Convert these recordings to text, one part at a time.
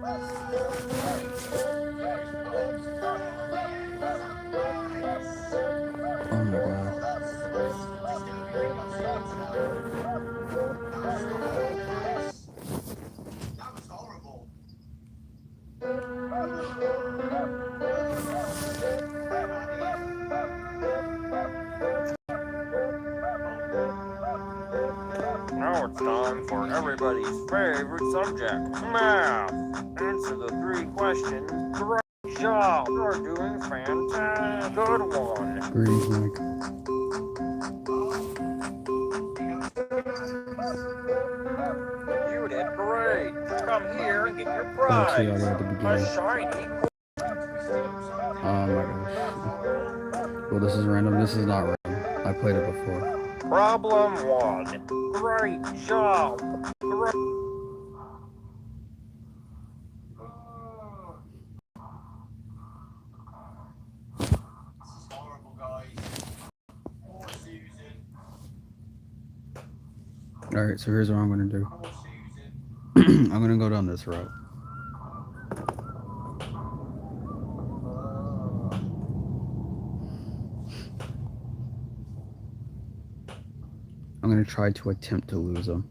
Oh my god. Now it's time for everybody's favorite subject, math. Answer the 3 questions. Great job. You're doing fantastic. Good one. Greetings, Mike. You did great. Come here and get your Oh, actually, I prize. read the beginning. A shiny. Oh my gosh. Well, this is random. This is not random. I played it before. Problem 1. Great job. Great. Alright, so here's what I'm gonna do. I'm gonna go down this route. I'm gonna try to attempt to lose them.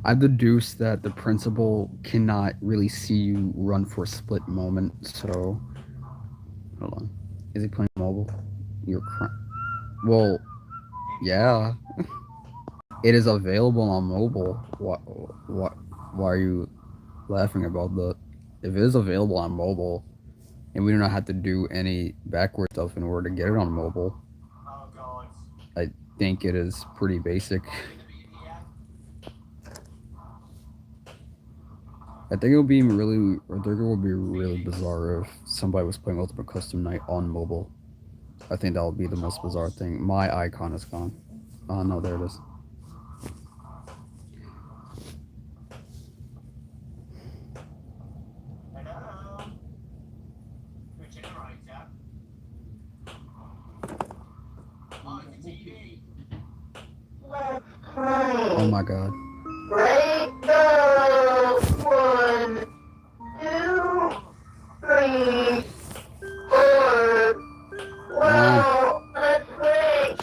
I've deduced that the principal cannot really see you run for a split moment, so hold on. Is he playing mobile? You're well, yeah. It is available on mobile. Why are you laughing about that? If it is available on mobile, and we do not have to do any backward stuff in order to get it on mobile, I think it is pretty basic. I think it would be really bizarre if somebody was playing Ultimate Custom Night on mobile. I think that would be the most bizarre thing. My icon is gone. Oh no, there it is. Oh my god.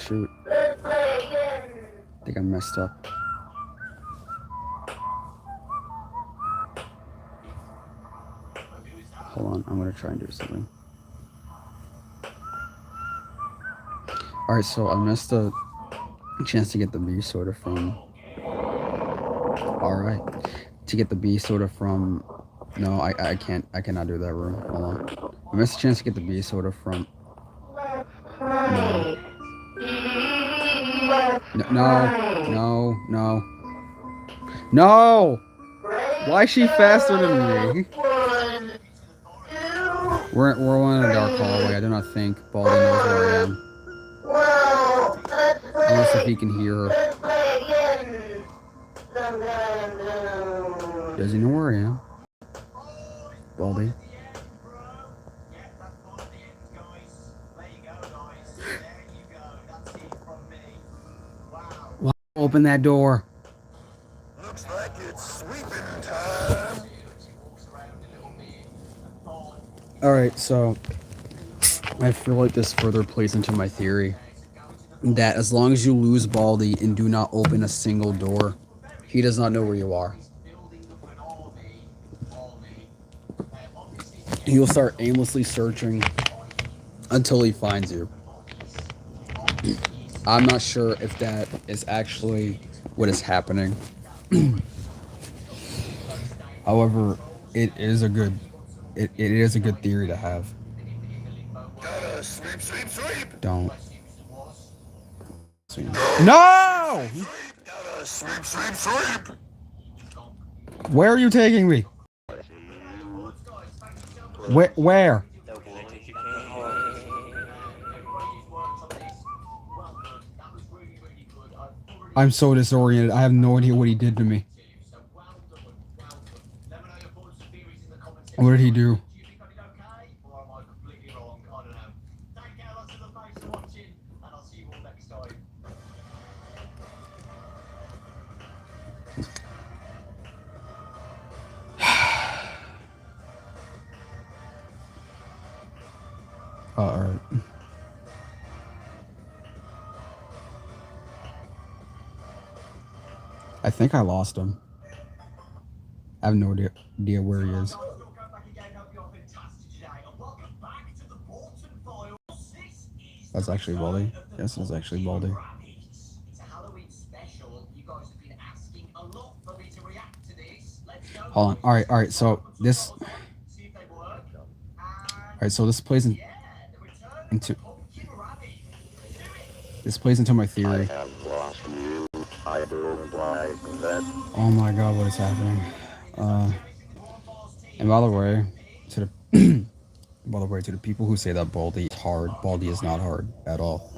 Shoot. I think I messed up. Hold on, I'm gonna try and do something. Alright, so I missed a chance to get the B sorta from... Alright. To get the B sorta from... No, I cannot do that room. Hold on. I missed a chance to get the B sorta from... No. No. No! Why is she faster than me? We're in a dark hallway. I do not think Baldi knows where I am. Unless if he can hear her. Does he know where I am? Baldi? Why open that door? Looks like it's sweeping time. Alright, so I feel like this further plays into my theory that as long as you lose Baldi and do not open a single door, he does not know where you are. He will start aimlessly searching until he finds you. I'm not sure if that is actually what is happening. However, it is a good theory to have. Sweep. Don't. No! Sweep. Where are you taking me? Where? I'm so disoriented. I have no idea what he did to me. What did he do? Alright. I think I lost him. I have no idea where he is. That's actually Baldi. Yes, it's actually Baldi. Hold on. All right. So this. All right. So this plays into. This plays into my theory. I have lost you. I don't like that. Oh my God, what is happening? And by the way, to the to the people who say that Baldi is hard, Baldi is not hard at all.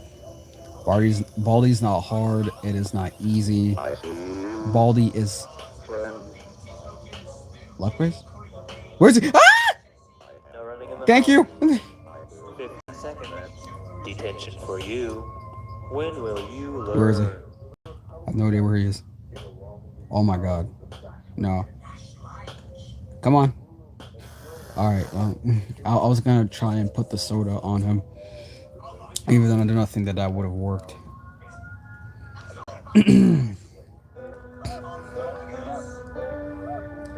Baldi's not hard. It is not easy. I see you, Baldi is friend. luck base. Where's he? Ah! No running in the Thank you. 15 seconds. Detention for you. When will you learn? Where is he? I have no idea where he is. Oh my God. No. Come on. All right. Well, I was gonna try and put the soda on him, even though I do not think that would have worked.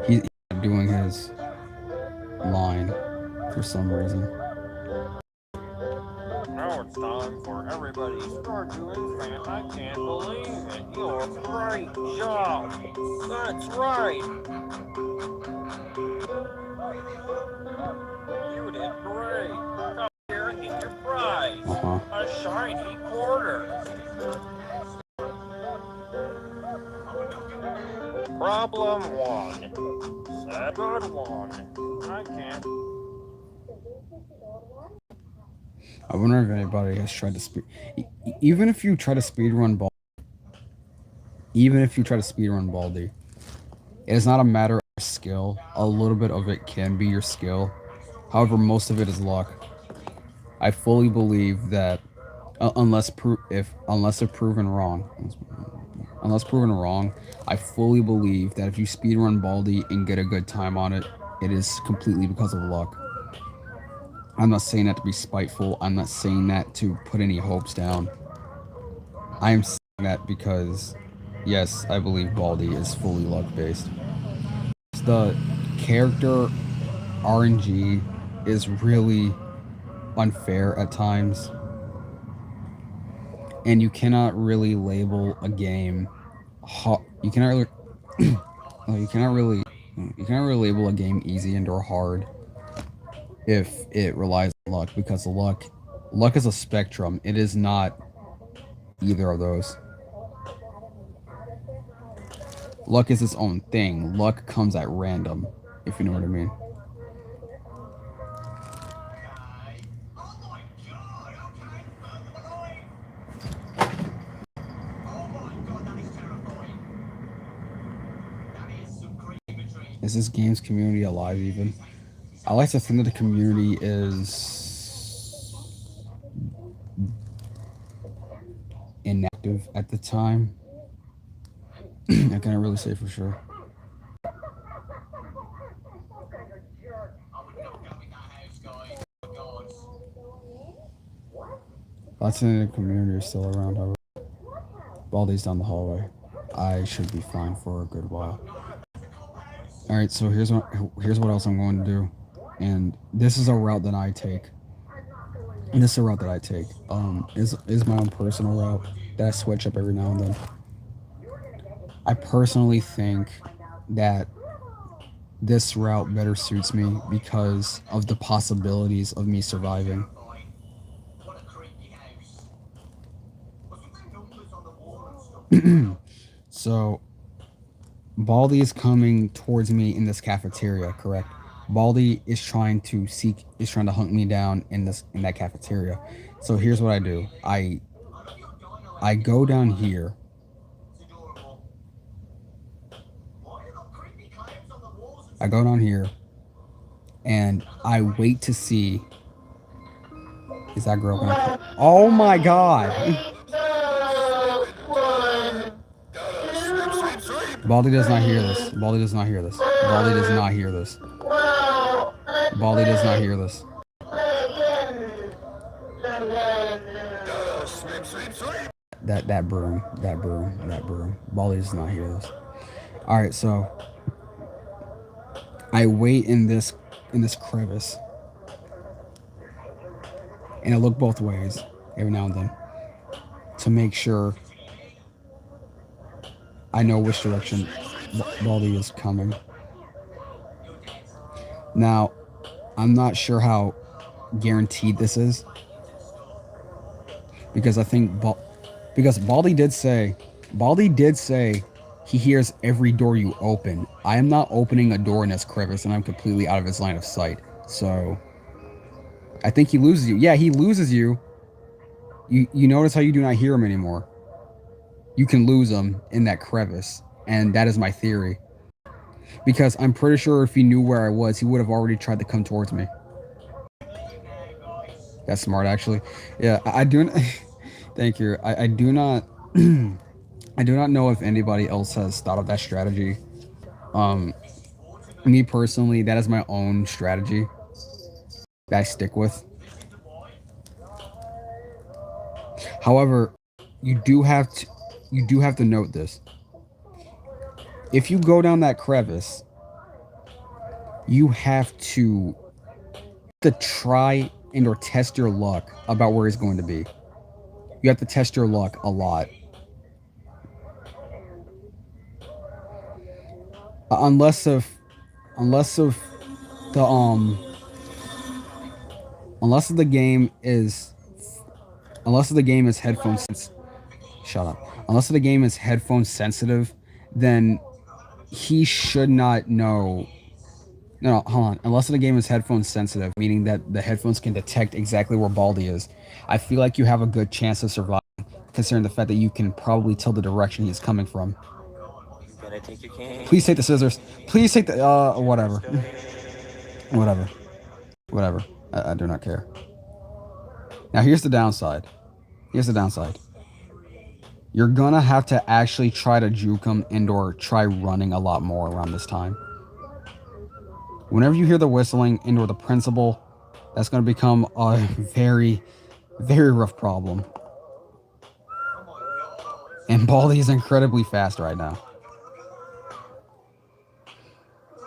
He's doing his line for some reason. Now it's time for everybody to start doing fan. I can't believe it. You're great job. That's right. You did great. Come here and get your prize. A shiny quarter. Problem one. A good one. I can't. I wonder if anybody has tried to speed. Even if you try to speedrun Baldi, it is not a matter of skill. A little bit of it can be your skill. However, most of it is luck. I fully believe that unless proven wrong, I fully believe that if you speedrun Baldi and get a good time on it, it is completely because of luck. I'm not saying that to be spiteful. I'm not saying that to put any hopes down. I am saying that because, yes, I believe Baldi is fully luck based. The character RNG is really unfair at times, and you cannot really label a game. You cannot really label a game easy and or hard if it relies on luck, because luck is a spectrum. It is not either of those. Luck is its own thing. Luck comes at random, if you know what I mean. Is this game's community alive even? I like to think that the community is inactive at the time. I can't really say for sure. Lots of the community is still around, however. Baldi's down the hallway. I should be fine for a good while. Alright, so here's what else I'm going to do. And this is a route that I take. Is my own personal route that I switch up every now and then. I personally think that this route better suits me because of the possibilities of me surviving. So, Baldi is coming towards me in this cafeteria, correct? Baldi is trying to hunt me down in that cafeteria. So here's what I do. I go down here. And I wait to see. Is that girl gonna? Oh my God! Baldi does not hear this. Baldi does not hear this. Baldi does not hear this. Baldi does not hear this. That broom, that broom, that broom. Baldi does not hear this. All right, so I wait in this crevice, and I look both ways every now and then to make sure I know which direction Baldi is coming. Now, I'm not sure how guaranteed this is because I think because Baldi did say he hears every door you open. I am not opening a door in this crevice, and I'm completely out of his line of sight. So I think he loses you. Yeah, he loses you. You notice how you do not hear him anymore. You can lose him in that crevice, and that is my theory. Because I'm pretty sure if he knew where I was, he would have already tried to come towards me. That's smart, actually. Yeah, I do. Thank you. I do not. I do not know if anybody else has thought of that strategy. Um, Me personally, that is my own strategy that I stick with. However, you do have to you do have to note this. If you go down that crevice, you have to try and or test your luck about where he's going to be. You have to test your luck a lot. Unless of unless of the unless the game is unless the game is shut up. Unless the game is headphone sensitive, then he should not know. No, hold on. Unless the game is headphone sensitive, meaning that the headphones can detect exactly where Baldi is, I feel like you have a good chance of surviving, considering the fact that you can probably tell the direction he's coming from. Gonna take your cane. Please take the scissors. Please take the whatever. Whatever. Whatever. I do not care. Now here's the downside. Here's the downside. You're gonna have to actually try to juke him and or try running a lot more around this time. Whenever you hear the whistling and or the principal, that's gonna become a very, very rough problem. And Baldi is incredibly fast right now.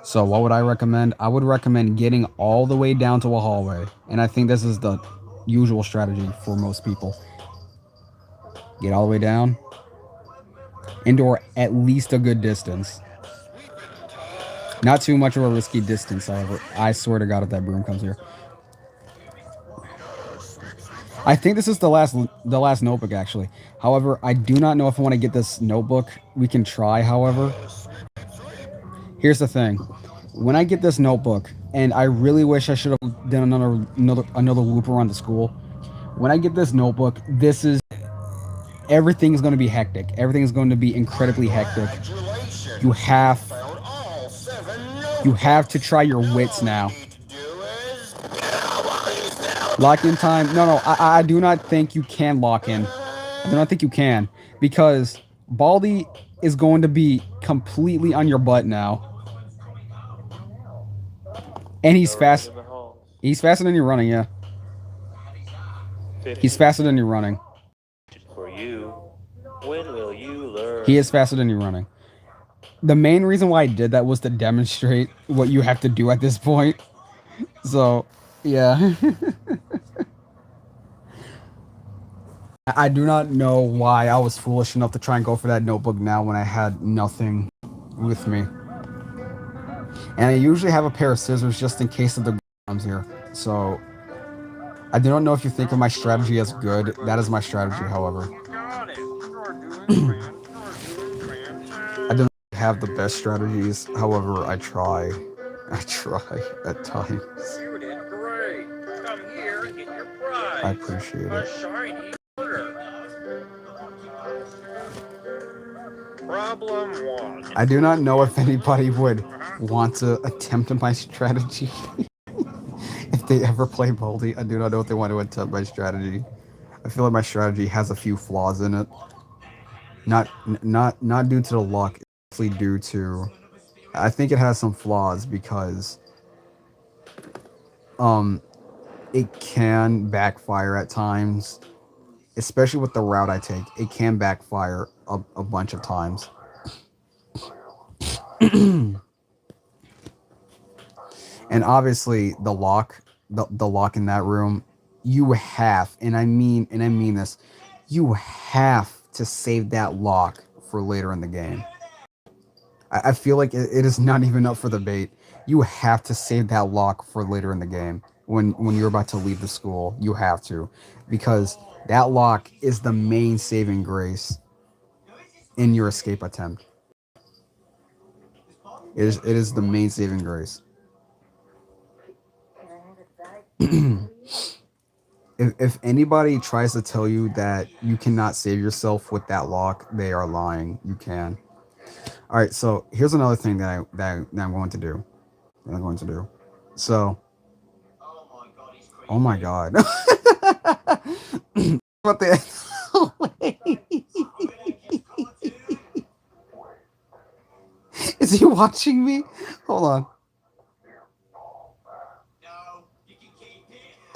So what would I recommend? I would recommend getting all the way down to a hallway. And I think this is the usual strategy for most people. Get all the way down. And/or at least a good distance. Not too much of a risky distance, however. I swear to God if that broom comes here. I think this is the last notebook, actually. However, I do not know if I want to get this notebook. We can try, however. Here's the thing. When I get this notebook, and I really wish I should have done another loop around the school. When I get this notebook, everything is going to be hectic. Everything is going to be incredibly hectic. You have to try your wits now. Lock in time. No, I do not think you can lock in. I do not think you can. Because Baldi is going to be completely on your butt now. And he's fast. He's faster than you're running, yeah. He's faster than you're running. For you, when will you learn? He is faster than you're running. The main reason why I did that was to demonstrate what you have to do at this point. So, yeah. I do not know why I was foolish enough to try and go for that notebook now when I had nothing with me. And I usually have a pair of scissors just in case of the comes here. So, I do not know if you think of my strategy as good. That is my strategy, however. I don't have the best strategies. However, I try. I try at times. You did great. Come here and get your prize. I appreciate A it. shiny quarter. Problem 1. I do not know if anybody would want to attempt my strategy. If they ever play Baldi, I do not know if they want to attempt my strategy. I feel like my strategy has a few flaws in it. Not due to the luck, it's actually due to. I think it has some flaws because it can backfire at times. especially with the route I take, it can backfire a bunch of times. And obviously the lock in that room, you have, and I mean this, you have to save that lock for later in the game. I feel like it is not even up for debate. You have to save that lock for later in the game. When you're about to leave the school, you have to, because that lock is the main saving grace in your escape attempt. It is the main saving grace. If anybody tries to tell you that you cannot save yourself with that lock, they are lying. You can. All right, so here's another thing that I'm going to do. That I'm going to do. So, oh my god. What the? Is he watching me? Hold on.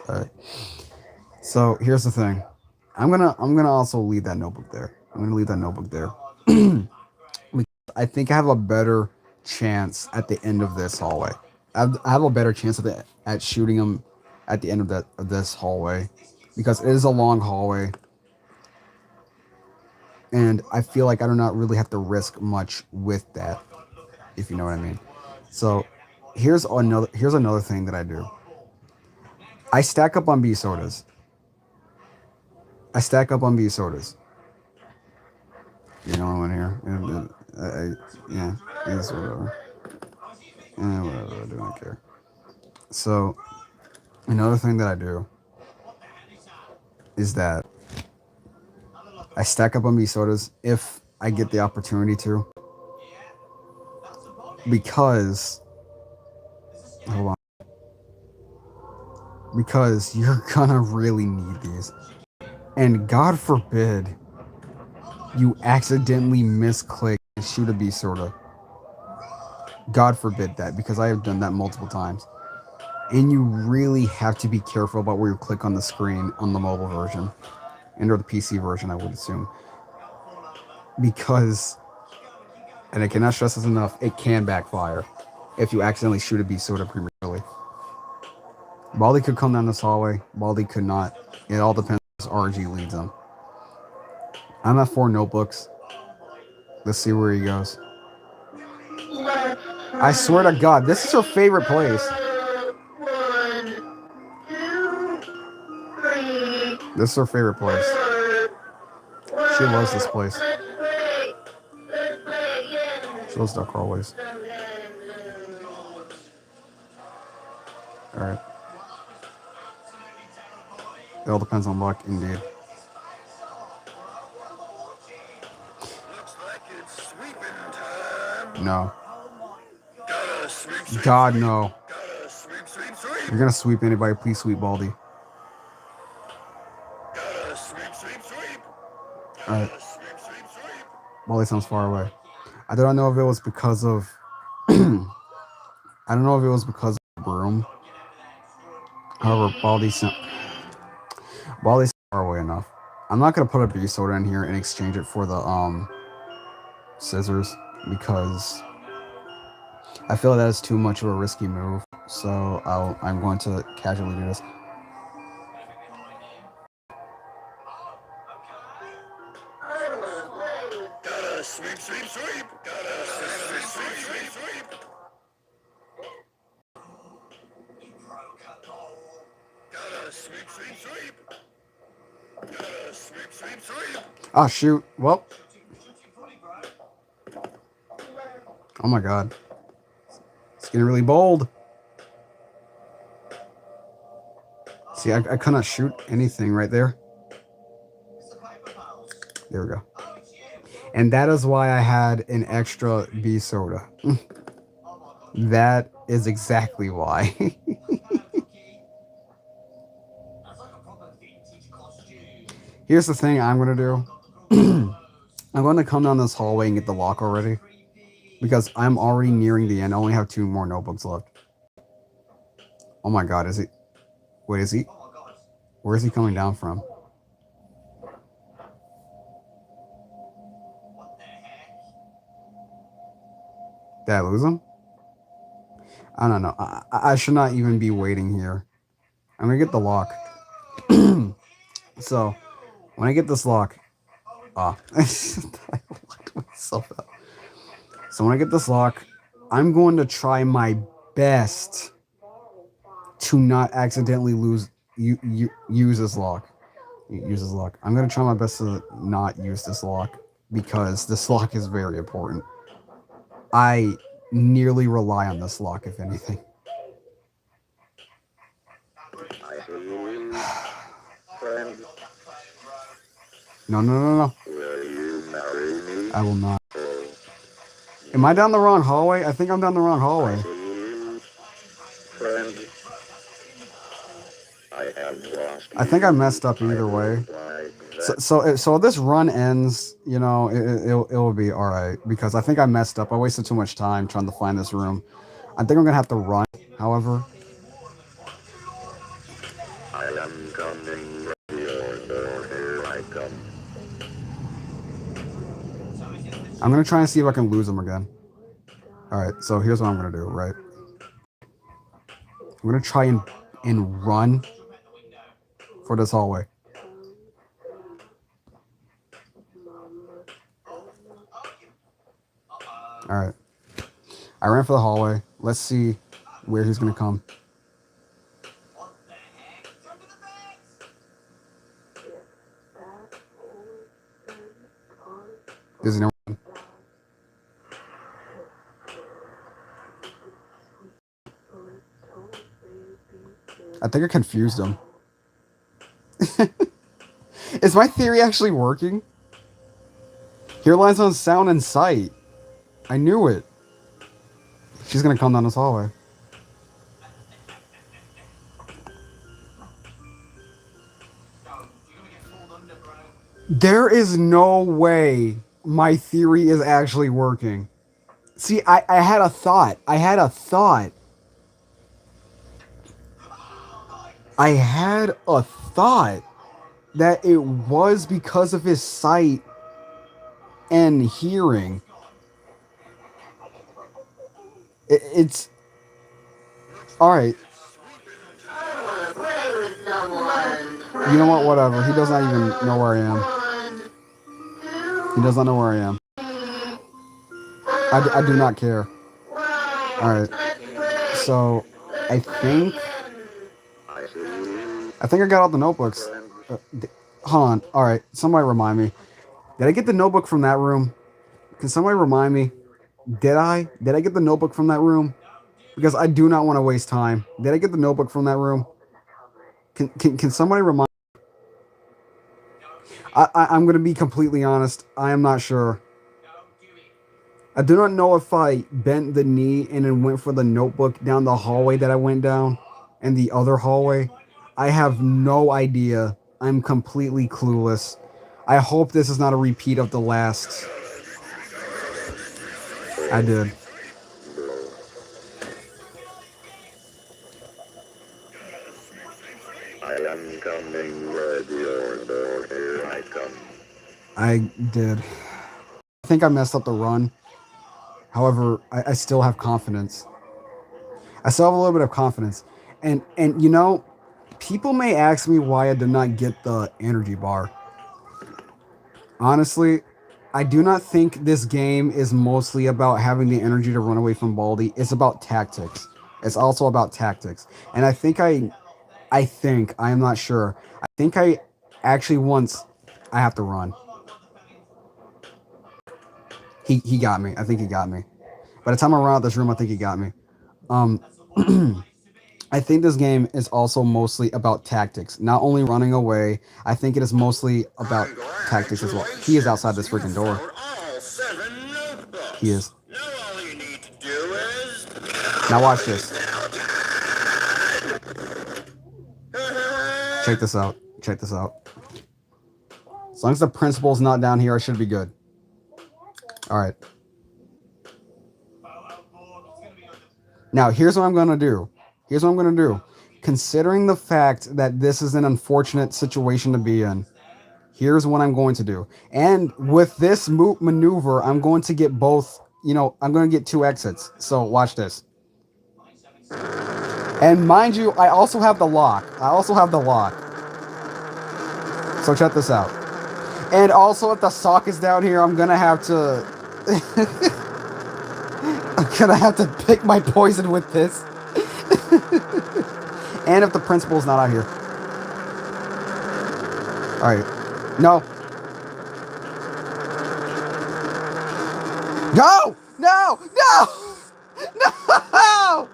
All right. So here's the thing. I'm gonna also leave that notebook there. I'm gonna leave that notebook there. I think I have a better chance at the end of this hallway. I have a better chance at shooting him at the end of this hallway, because it is a long hallway, and I feel like I do not really have to risk much with that, if you know what I mean. So here's another thing that I do. I stack up on B sodas. I stack up on B sodas. You know what I'm here? Yeah, it's whatever. Whatever. I don't care. So another thing that I do is that I stack up on B sodas if I get the opportunity to, because hold on, because you're gonna really need these, and God forbid you accidentally misclick and shoot a B soda. God forbid that, because I have done that multiple times. And you really have to be careful about where you click on the screen on the mobile version, and or the PC version, I would assume. Because, and I cannot stress this enough, it can backfire if you accidentally shoot a B soda prematurely. Baldi could come down this hallway, Baldi could not. It all depends as RG leads them. I'm at 4 notebooks. Let's see where he goes. I swear to God, this is her favorite place. This is her favorite place. She loves this place. She loves duck always. Alright. It all depends on luck, indeed. No. God, no. You're gonna sweep anybody, please sweep Baldi. Alright. Baldi sounds far away. I don't know if it was because of I don't know if it was because of the broom. However, Baldi's far away enough. I'm not gonna put a B soda in here and exchange it for the scissors, because I feel that is too much of a risky move. So I'm going to casually do this. Ah, shoot. Well. Oh my god. It's getting really bold. See, I cannot shoot anything right there. There we go. And that is why I had an extra B soda. That is exactly why. Here's the thing I'm going to do. I'm going to come down this hallway and get the lock already, because I'm already nearing the end. I only have 2 more notebooks left. Oh my god, is he... Wait, is he... Where is he coming down from? Did I lose him? I don't know. I should not even be waiting here. I'm gonna get the lock. So when I get this lock, I locked myself out. So when I get this lock, I'm going to try my best to not accidentally use this lock. Use this lock. I'm gonna try my best to not use this lock because this lock is very important. I nearly rely on this lock, if anything. I see you, friend. No, no, no, no. Will you marry me? I will not. Oh, Am I down the wrong hallway? I think I'm down the wrong I hallway. see you, friend. I have lost I think I you. messed up I either way. don't like that. So this run ends, you know, it will be all right because I think I messed up. I wasted too much time trying to find this room. I think I'm gonna have to run. However, I am coming. Your door, here I come. I'm gonna try and see if I can lose him again. All right. So here's what I'm gonna do. Right. I'm gonna try and run for this hallway. All right. I ran for the hallway. Let's see where he's gonna come. Is he no? I think I confused him. Is my theory actually working? Here lies on sound and sight. I knew it. She's gonna come down this hallway. There is no way my theory is actually working. See, I had a thought. I had a thought. I had a thought that it was because of his sight and hearing. It's all right. You know what? Whatever. He does not even know where I am. He does not know where I am. I do not care. All right. So I think I got all the notebooks. Hold on. All right. Somebody remind me. Did I get the notebook from that room? Can somebody remind me? Did I? Did I get the notebook from that room? Because I do not want to waste time. Did I get the notebook from that room? Can somebody remind me? I'm going to be completely honest. I am not sure. I do not know if I bent the knee and then went for the notebook down the hallway that I went down and the other hallway. I have no idea. I'm completely clueless. I hope this is not a repeat of the last. I did. I am coming with your door, here I come. I did. I think I messed up the run. However, I still have confidence. I still have a little bit of confidence. And you know, people may ask me why I did not get the energy bar. Honestly, I do not think this game is mostly about having the energy to run away from Baldi. It's about tactics. It's also about tactics. And I am not sure. I think I actually once I have to run. He got me. I think he got me. By the time I run out this room, I think he got me. I think this game is also mostly about tactics, not only running away. I think it is mostly about tactics as well. He is outside this freaking door. He is. Now watch this. Check this out. Check this out. As long as the principal's not down here, I should be good. All right. Now, here's what I'm going to do. Here's what I'm going to do. Considering the fact that this is an unfortunate situation to be in, here's what I'm going to do. And with this maneuver, I'm going to get both I'm gonna get two exits. So watch this. And mind you, I also have the lock. So check this out. And also, if the sock is down here, I'm gonna have to. I'm gonna have to pick my poison with this. And if the principal's not out here. Alright. No. No! No! No! No!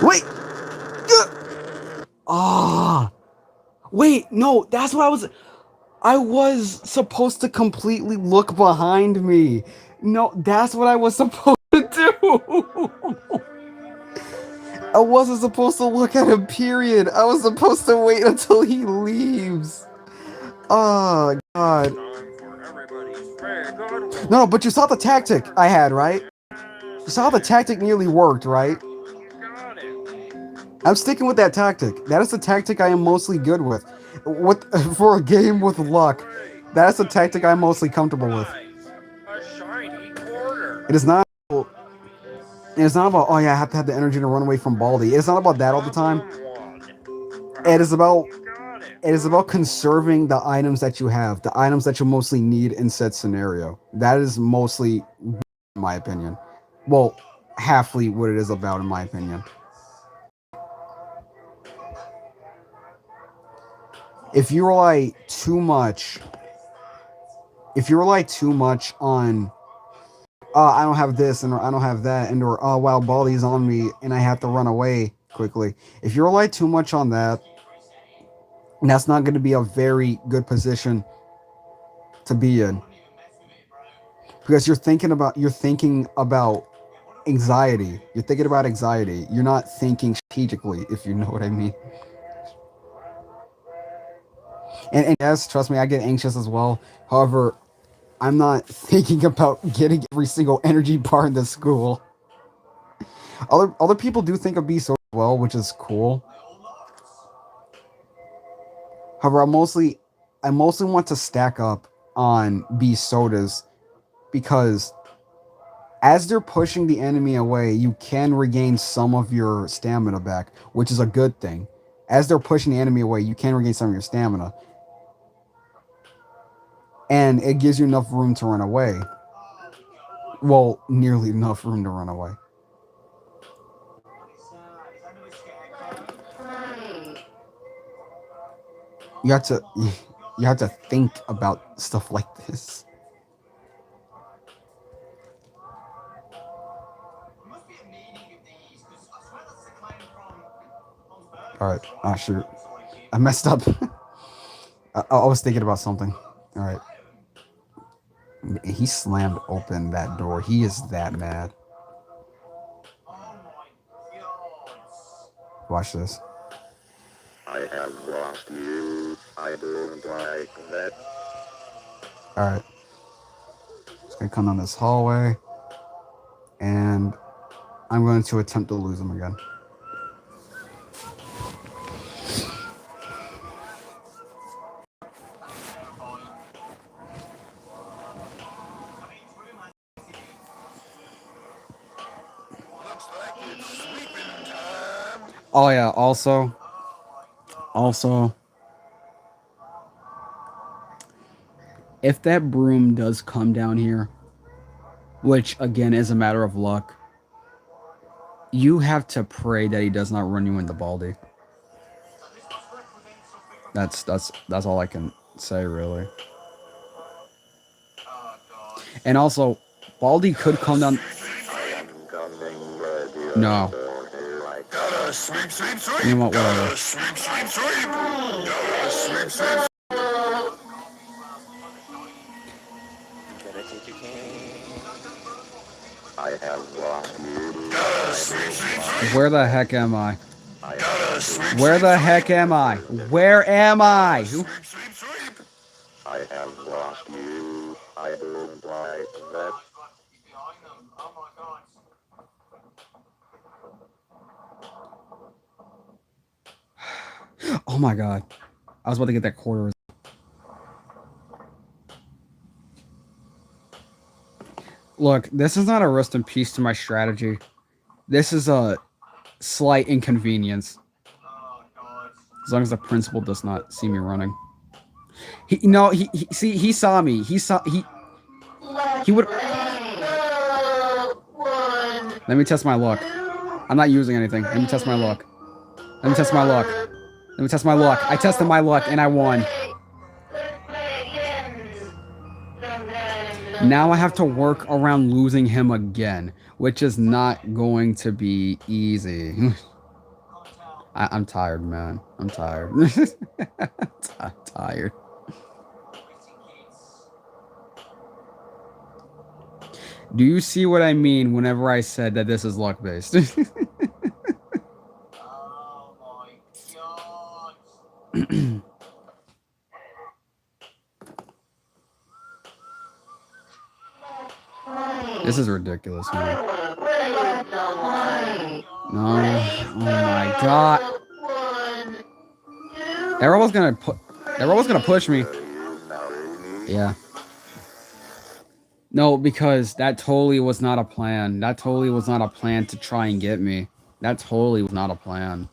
Wait! Ah! Wait, no, that's what I was supposed to completely look behind me. No, that's what I was supposed to do. I wasn't supposed to look at him, period. I was supposed to wait until he leaves. Oh, God. No, but you saw the tactic I had, right? You saw the tactic nearly worked, right? I'm sticking with that tactic. That is the tactic I am mostly good with. For a game with luck, that's the tactic I'm mostly comfortable with. It is not. It's not about, oh yeah, I have to have the energy to run away from Baldi. It's not about that all the time. It is about conserving the items that you have, the items that you mostly need in said scenario. That is mostly, in my opinion. Well, halfly what it is about, in my opinion. If you rely too much, on, I don't have this and or I don't have that, and or oh wow, Baldi's on me and I have to run away quickly. If you rely too much on that, that's not going to be a very good position to be in, because you're thinking about anxiety. You're thinking about anxiety. You're not thinking strategically, if you know what I mean. And yes, trust me, I get anxious as well. However, I'm not thinking about getting every single energy bar in the school. Other people do think of B so well, which is cool. However, I mostly want to stack up on B sodas, because as they're pushing the enemy away, you can regain some of your stamina back, which is a good thing. As they're pushing the enemy away, you can regain some of your stamina, and it gives you enough room to run away. Well, nearly enough room to run away. You have to you have to think about stuff like this. All right. Ah, shoot. I messed up. I was thinking about something. All right. He slammed open that door. He is that mad. Watch this. I have lost you. I don't like that. All right. Just gonna come down this hallway, and I'm going to attempt to lose him again. Oh yeah. Also, if that broom does come down here, which again is a matter of luck, you have to pray that he does not run you into Baldi. That's all I can say, really. And also, Baldi could come down. No. You know what? Whatever. I have lost you. Where the heck am I? Where the heck am I? Where am I? I have lost you. I don't like that. Oh my god. I was about to get that quarter. Look, this is not a rest in peace to my strategy. This is a slight inconvenience. As long as the principal does not see me running. He no, he saw me. He would. Let me test my luck. I'm not using anything. Let me test my luck. Let me test my luck. Let me test my luck. I tested my luck and I won. Now I have to work around losing him again, which is not going to be easy. I'm tired, man. I'm tired. I'm tired. Do you see what I mean whenever I said that this is luck based? Oh my god. This is ridiculous, man. No. Oh my god. Everyone's gonna push me. Yeah. No, because that totally was not a plan. That totally was not a plan to try and get me. That totally was not a plan.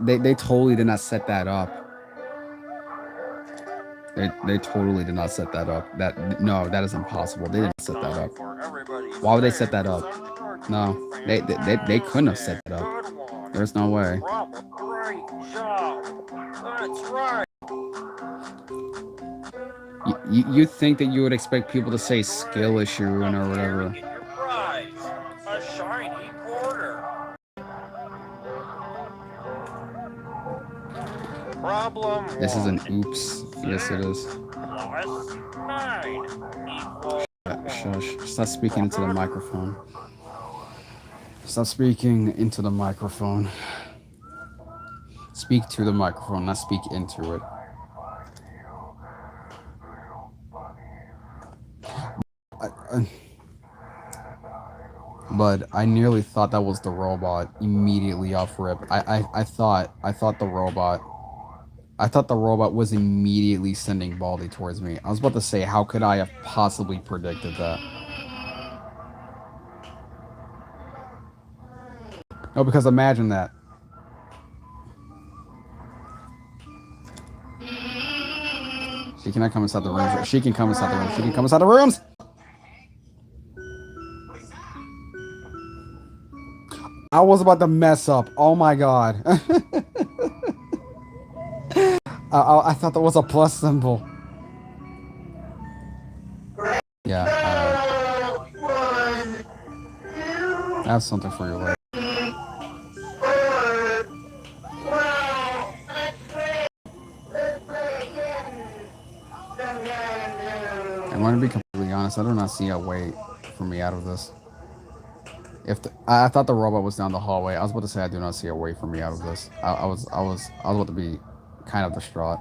They totally did not set that up. They totally did not set that up. That is impossible. They didn't set that up. Why would they set that up? No, they couldn't have set that up. There's no way. Great job. That's right. You think that you would expect people to say skill issue and or whatever? Get your prize. A shiny quarter. Problem This is an one. oops. Yes, it is. Plus 9 equals Shush. Stop speaking into the microphone. Stop speaking into the microphone. Speak to the microphone, not speak into it. But I nearly thought that was the robot immediately off rip. I thought the robot was immediately sending Baldi towards me. I was about to say, how could I have possibly predicted that? No, because imagine that. She cannot come inside the rooms. She can come inside the rooms. She can come inside the rooms! I was about to mess up. Oh my god. I thought that was a plus symbol. Yeah. I have something for you later. I'm going to be completely honest. I do not see a way for me out of this. I thought the robot was down the hallway. I was about to say I do not see a way for me out of this. I was about to be kind of distraught.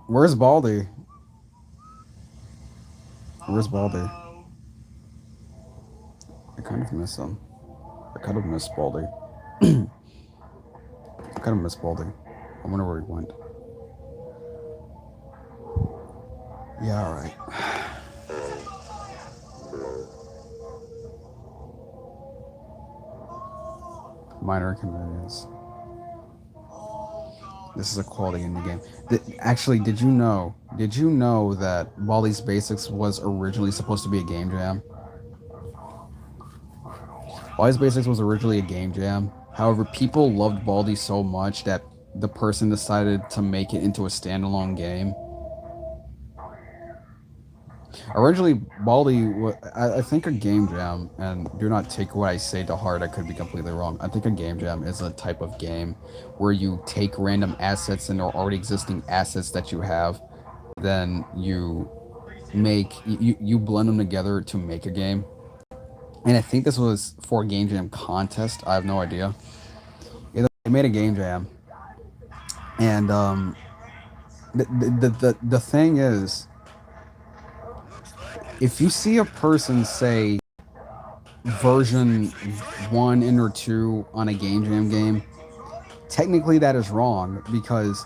Where's Baldi? Where's Baldi? I kind of miss him. I kind of miss Baldi. I kind of miss Baldi. I wonder where he went. Yeah, alright. Minor inconvenience. This is a quality in the game. Actually, did you know that Baldi's Basics was originally supposed to be a game jam? Baldi's Basics was originally a game jam. However, people loved Baldi so much that the person decided to make it into a standalone game. Originally, Baldi was, I think a game jam, and do not take what I say to heart, I could be completely wrong. I think a game jam is a type of game where you take random assets and or already existing assets that you have, then you blend them together to make a game. And I think this was for a game jam contest. I have no idea. They made a game jam, and the thing is, if you see a person say version 1 or 2 on a game jam game, technically that is wrong, because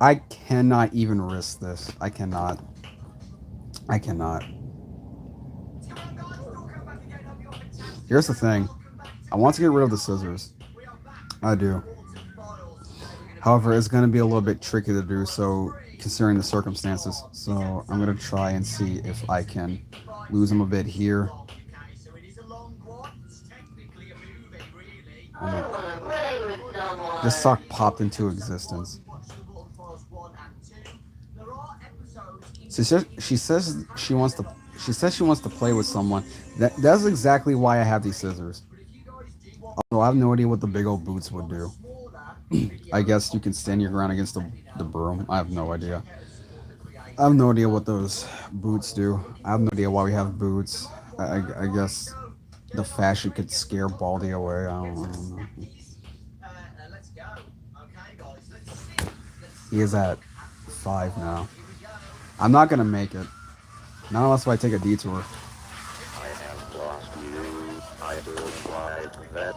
I cannot even risk this. I cannot. I cannot. Here's the thing. I want to get rid of the scissors. I do. However, it's going to be a little bit tricky to do so considering the circumstances. So I'm going to try and see if I can lose him a bit here. This sock popped into existence. She says she wants to. She says she wants to play with someone. That's exactly why I have these scissors. Although I have no idea what the big old boots would do. I guess you can stand your ground against the broom. I have no idea. I have no idea what those boots do. I have no idea why we have boots. I guess the fashion could scare Baldi away. I don't know. He is at 5 now. I'm not gonna make it. Not unless I take a detour. I have lost you. I don't like that.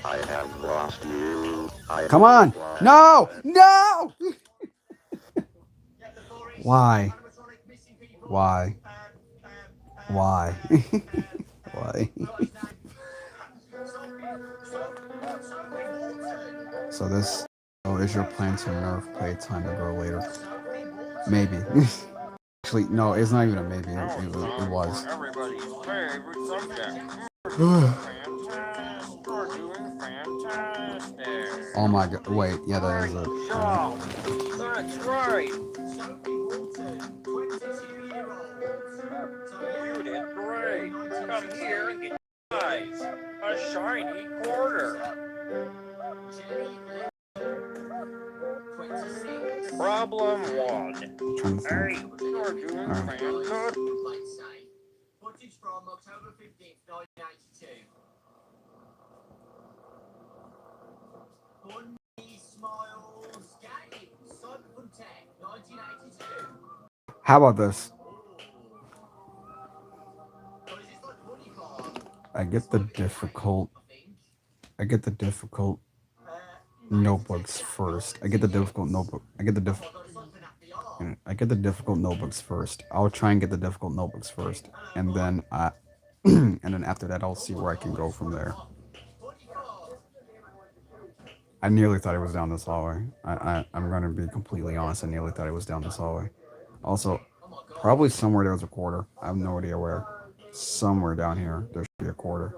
I have lost you. Come on! No! No! Why? Why? Why? Why? So this is your plan to nerf playtime to go later? Maybe. Actually, no, it's not even a maybe. It was. Everybody's favorite subject. You're doing fantastic. Oh my god! Wait, yeah, that is it. Job. That's right. You did great. Come here and get your eyes. A shiny quarter. Problem 1. Trying to Hey, think. you're doing fantastic. Footage from October 15th, 1992. Bundy Smiles Games, Cyberpunk Tech, 1982. How about this? I get the difficult. I get the difficult notebooks first. I get the difficult notebook. I get the difficult notebooks first. I'll try and get the difficult notebooks first, and then and then after that, I'll see where I can go from there. I nearly thought it was down this hallway. I'm gonna be completely honest. I nearly thought it was down this hallway. Also, probably somewhere there was a quarter. I have no idea where. Somewhere down here, there should be a quarter.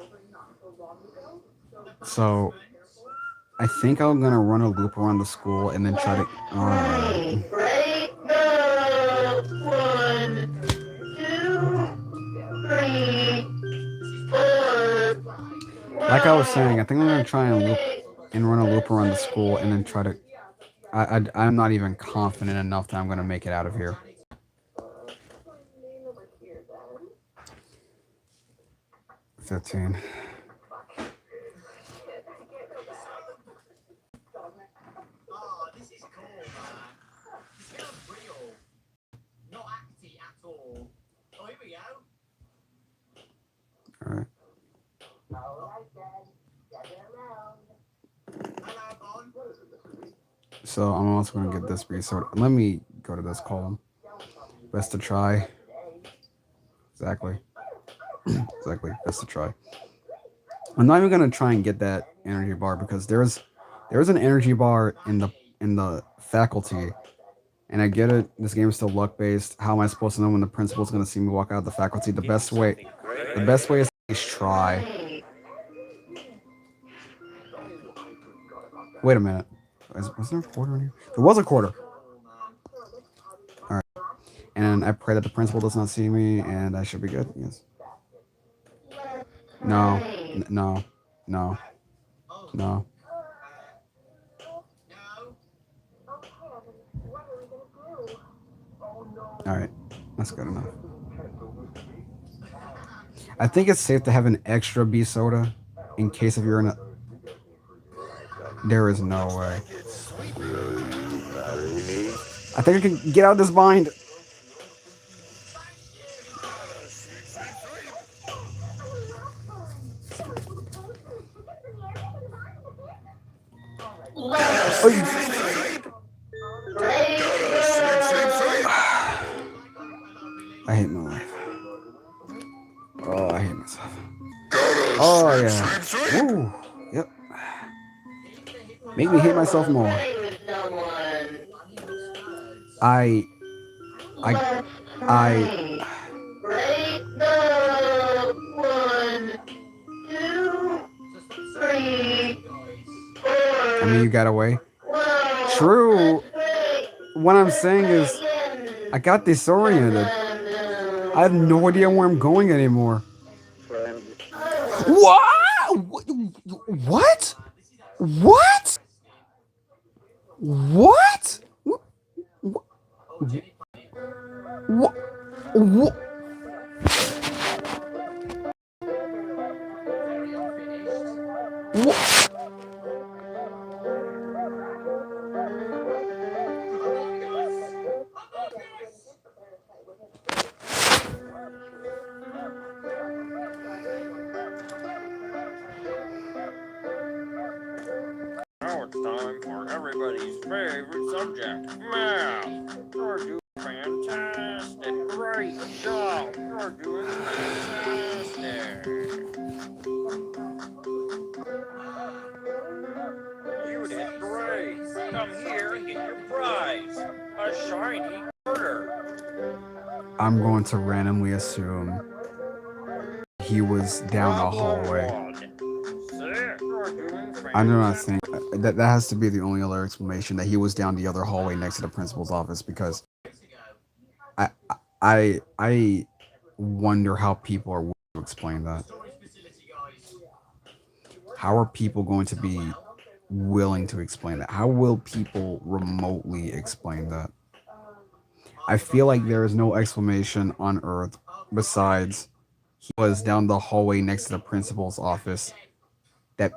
So, I think I'm gonna run a loop around the school and then try to. Break up. 1, 2, 3, 4. Like I was saying, I think I'm gonna try and run a loop around the school and then try to. I'm not even confident enough that I'm gonna make it out of here. 15. Oh, this is cool, man. This feels real. Not acty at all. Oh, here we go. All right. Hello, Bon. So I'm also gonna get this resource. Let me go to this column. Best to try. Exactly. Exactly. Best to try. I'm not even gonna try and get that energy bar because there's an energy bar in the faculty, and I get it. This game is still luck based. How am I supposed to know when the principal's gonna see me walk out of the faculty? The best way is to try. Wait a minute. Was there a quarter in here? There was a quarter. All right. And I pray that the principal does not see me, and I should be good. Yes. No. No. No. No. All right. That's good enough. I think it's safe to have an extra B soda in case if you're in a. There is no way. I think I can get out of this bind. Oh, Make me hate myself more. Play with someone. I I Let's I play. Break the 1, 2, 3, 4. I mean you got away. Well, True. let's play. What I'm Let's saying play is again. I got disoriented. I have no idea where I'm going anymore. Friend, What? What? What? What? What? What? What? What? Now it's time for everybody's favorite subject, math. You're doing fantastic. Great job. You're doing fantastic. You did great. Come here and get your prize. A shiny quarter. I'm going to randomly assume he was down the hallway. I do not think that has to be the only other explanation, that he was down the other hallway next to the principal's office, because I I wonder how people are willing to explain that. How are people going to be willing to explain that? How will people remotely explain that? I feel like there is no explanation on Earth besides he was down the hallway next to the principal's office. That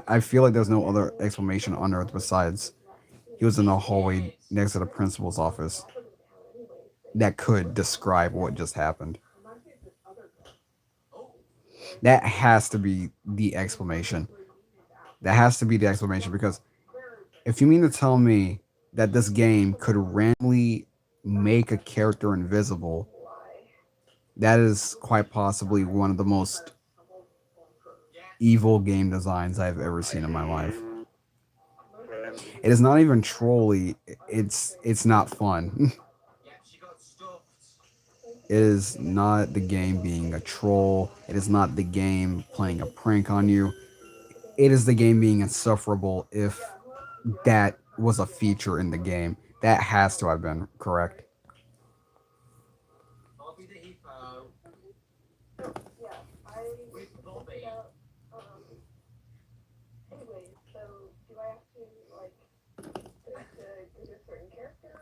I feel like there's no other explanation on Earth besides he was in the hallway next to the principal's office that could describe what just happened. That has to be the explanation. That has to be the explanation, because if you mean to tell me that this game could randomly make a character invisible, that is quite possibly one of the most evil game designs I've ever seen in my life. It is not even trolly. It's not fun. It is not the game being a troll. It is not the game playing a prank on you. It is the game being insufferable, if that was a feature in the game. That has to have been correct. Bobby the Hippo. With Bobby.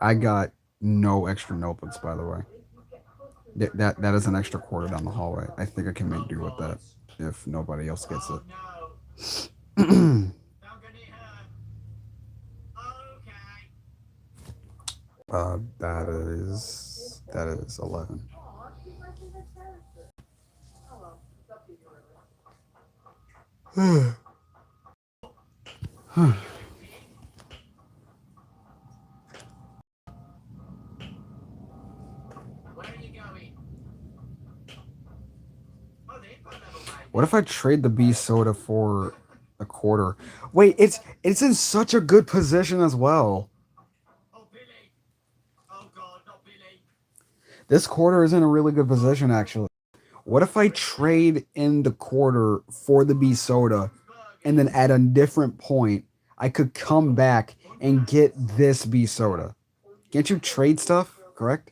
I got no extra notebooks, by the way. That is an extra quarter down the hallway. I think I can make do with that if nobody else gets it. No. Don't get it hurt. Okay. That is 11. Where are you going? Oh, the Hippo level, mate. What if I trade the B soda for a quarter? Wait, it's in such a good position as well. Oh, Billy. Oh, God, not Billy. This quarter is in a really good position, actually. What if I trade in the quarter for the B soda, and then at a different point, I could come back and get this B soda? Can't you trade stuff, correct?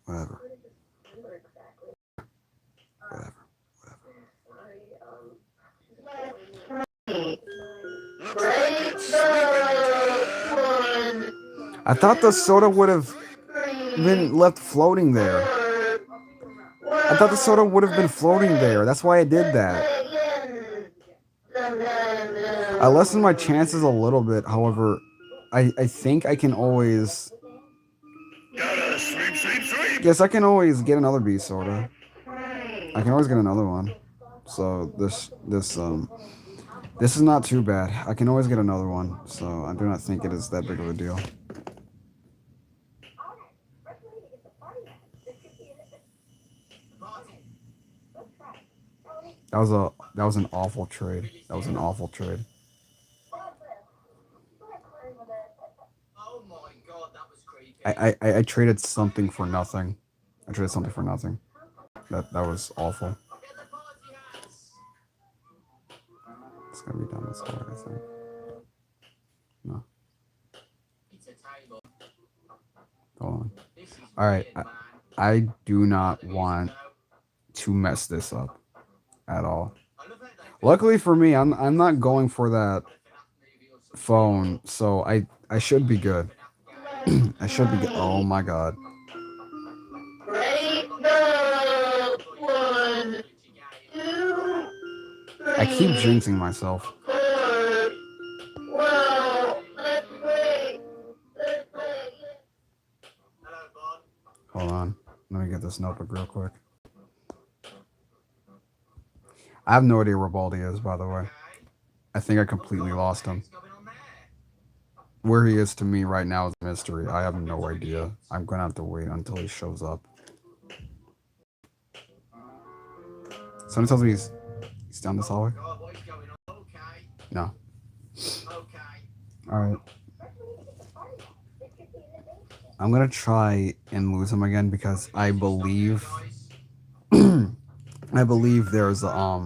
Whatever. Whatever. Break the 1, I thought the soda would have 3, been left floating there. 4. I thought the soda would have been floating there. That's why I did that. I lessened my chances a little bit. However, I think I can always. gotta sleep, sleep, sleep. Yes, I can always get another B soda. I can always get another one. So this is not too bad. I can always get another one. So I do not think it is that big of a deal. That was an awful trade. That was an awful trade. Oh my god, that was creepy. I traded something for nothing. I traded something for nothing. That was awful. Get the party hats. It's gonna be down this hallway, I think. No. It's a table. Hold on. This is Alright, weird, man. I do not want to mess this up at all. I love how they Luckily for me, I'm not going for that movie or something. phone, so I should be good. I should be good. Oh my god. Ready, go! 1, 2, I keep 3, jinxing myself. 4. Well, let's play. Let's play. Hello, Bond. Hold on. Let me get this notebook real quick. I have no idea where Baldi is, by the way. I think I completely lost him. What's going on there? Where he is to me right now is a mystery. I have no idea. I'm gonna have to wait until he shows up. Someone tells me he's down this hallway. God, what is going on? Okay. No. Okay. Alright. I'm gonna try and lose him again because I believe I believe there's I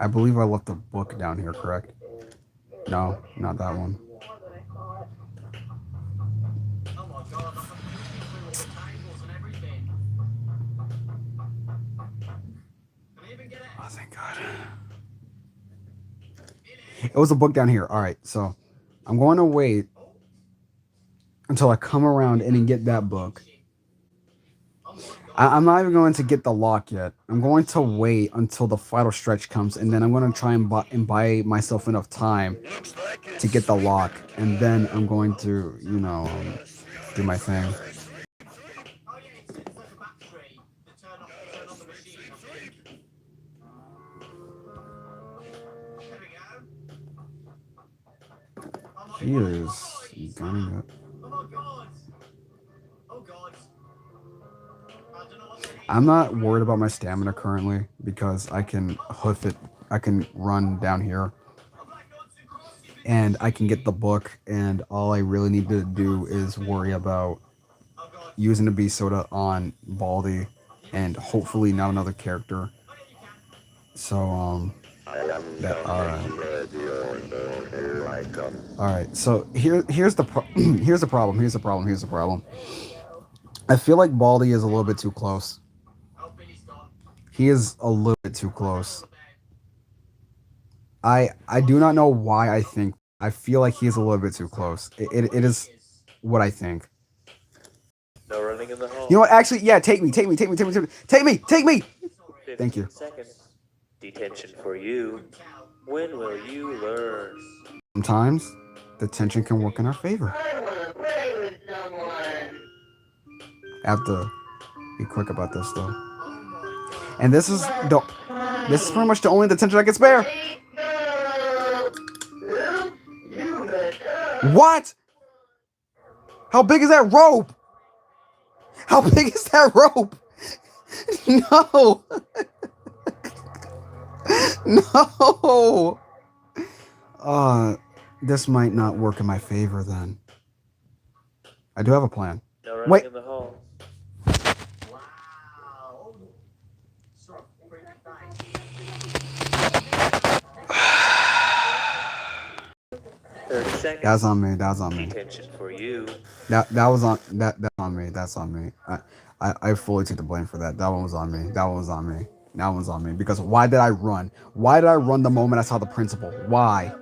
believe I left a book down here, correct? No, not that one. Oh my god, I'm looking through all the tables and everything. Can I even get it? Oh, thank God. It was a book down here. Alright, so I'm going to wait until I come around and then get that book. I'm not even going to get the lock yet. I'm going to wait until the final stretch comes, and then I'm going to try and buy myself enough time to get the lock, and then I'm going to, you know, do my thing. Oh yeah, it's like a battery to turn on the machine, I think. There we go. Oh my He god, is guys. gunning it. Oh my god. Oh god. I don't know what to do. I'm not worried about my stamina currently because I can hoof it. I can run down here, and I can get the book. And all I really need to do is worry about using the beast soda on Baldi, and hopefully not another character. So that all right. So here's the here's the problem. Here's the problem. Here's the problem. I feel like Baldi is a little bit too close. He is a little bit too close. I do not know why I think. I feel like he is a little bit too close. It is what I think. No running in the hall. You know what? Actually, yeah. Take me. Take me. Take me. Take me. Take me. Take me. Thank you. 15 seconds. Detention for you. When will you learn? Sometimes the tension can work in our favor. I want to play with someone. I have to be quick about this though. And this is pretty much the only detention I can spare. Ready, go! Oop, you messed up. What? How big is that rope? How big is that rope? No. No. This might not work in my favor then. I do have a plan. No running Wait. in the hall. Wow. Sort of pretty nice. 30 seconds. That's on me. That's on me. Detention for you. That's on me. That's on me. I fully take the blame for that. That one was on me. That one was on me. That one's on me. Because why did I run? Why did I run the moment I saw the principal? Why?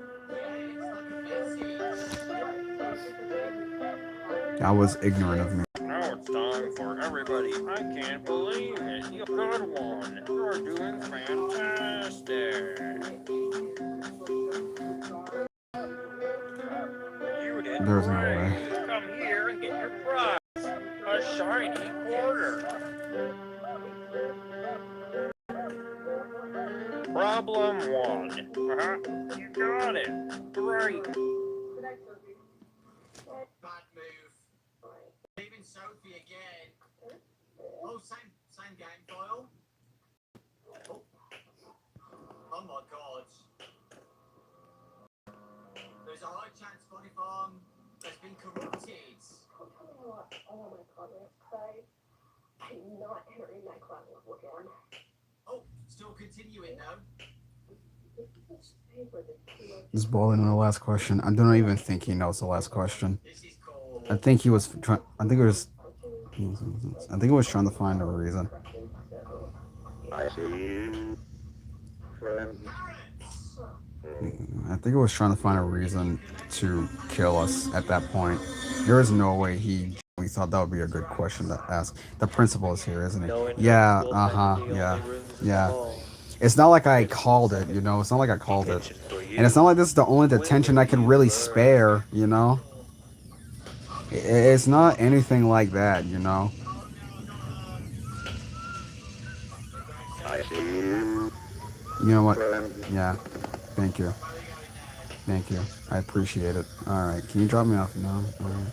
That was ignorant of me. Now it's time for everybody. I can't believe it. You good one. You're doing fantastic. You did There's no great. way. Come here and get your prize. A shiny quarter. Problem 1. You got it. Great. Bad move. trophy again. Oh, same game file. Oh, oh my god. There's a high chance Body Farm has been corrupted. I'll tell you what, I want my comments, so I'm not entering my club level again. Oh, still continuing though. This is Baldi on the last question. I don't even think he knows the last question. This is called. I think he was trying. I think it was trying to find a reason. I see you, friend. I think it was trying to find a reason to kill us at that point. There is no way we thought that would be a good question to ask. The principal is here, isn't No it? entrance Yeah, will uh-huh, tend to the yeah, only rooms in the yeah. hall. It's not like I called it, you know? It's not like I called it. Detention for you. And it's not like this is the only When detention will I can you really learn? spare, you know? It's not anything like that, you know? I see you, You know what? friend. Yeah, thank you. Thank you. I appreciate it. Alright, can you drop me off now? Alright.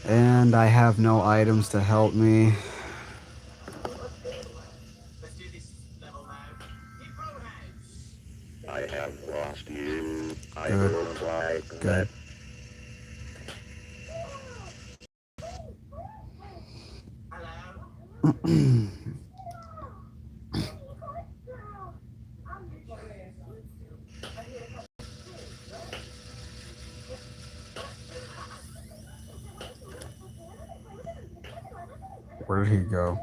And I have no items to help me. Let's do this level now. Hippo House. I have lost you. I Good. don't like Good. Hello. Where did he go?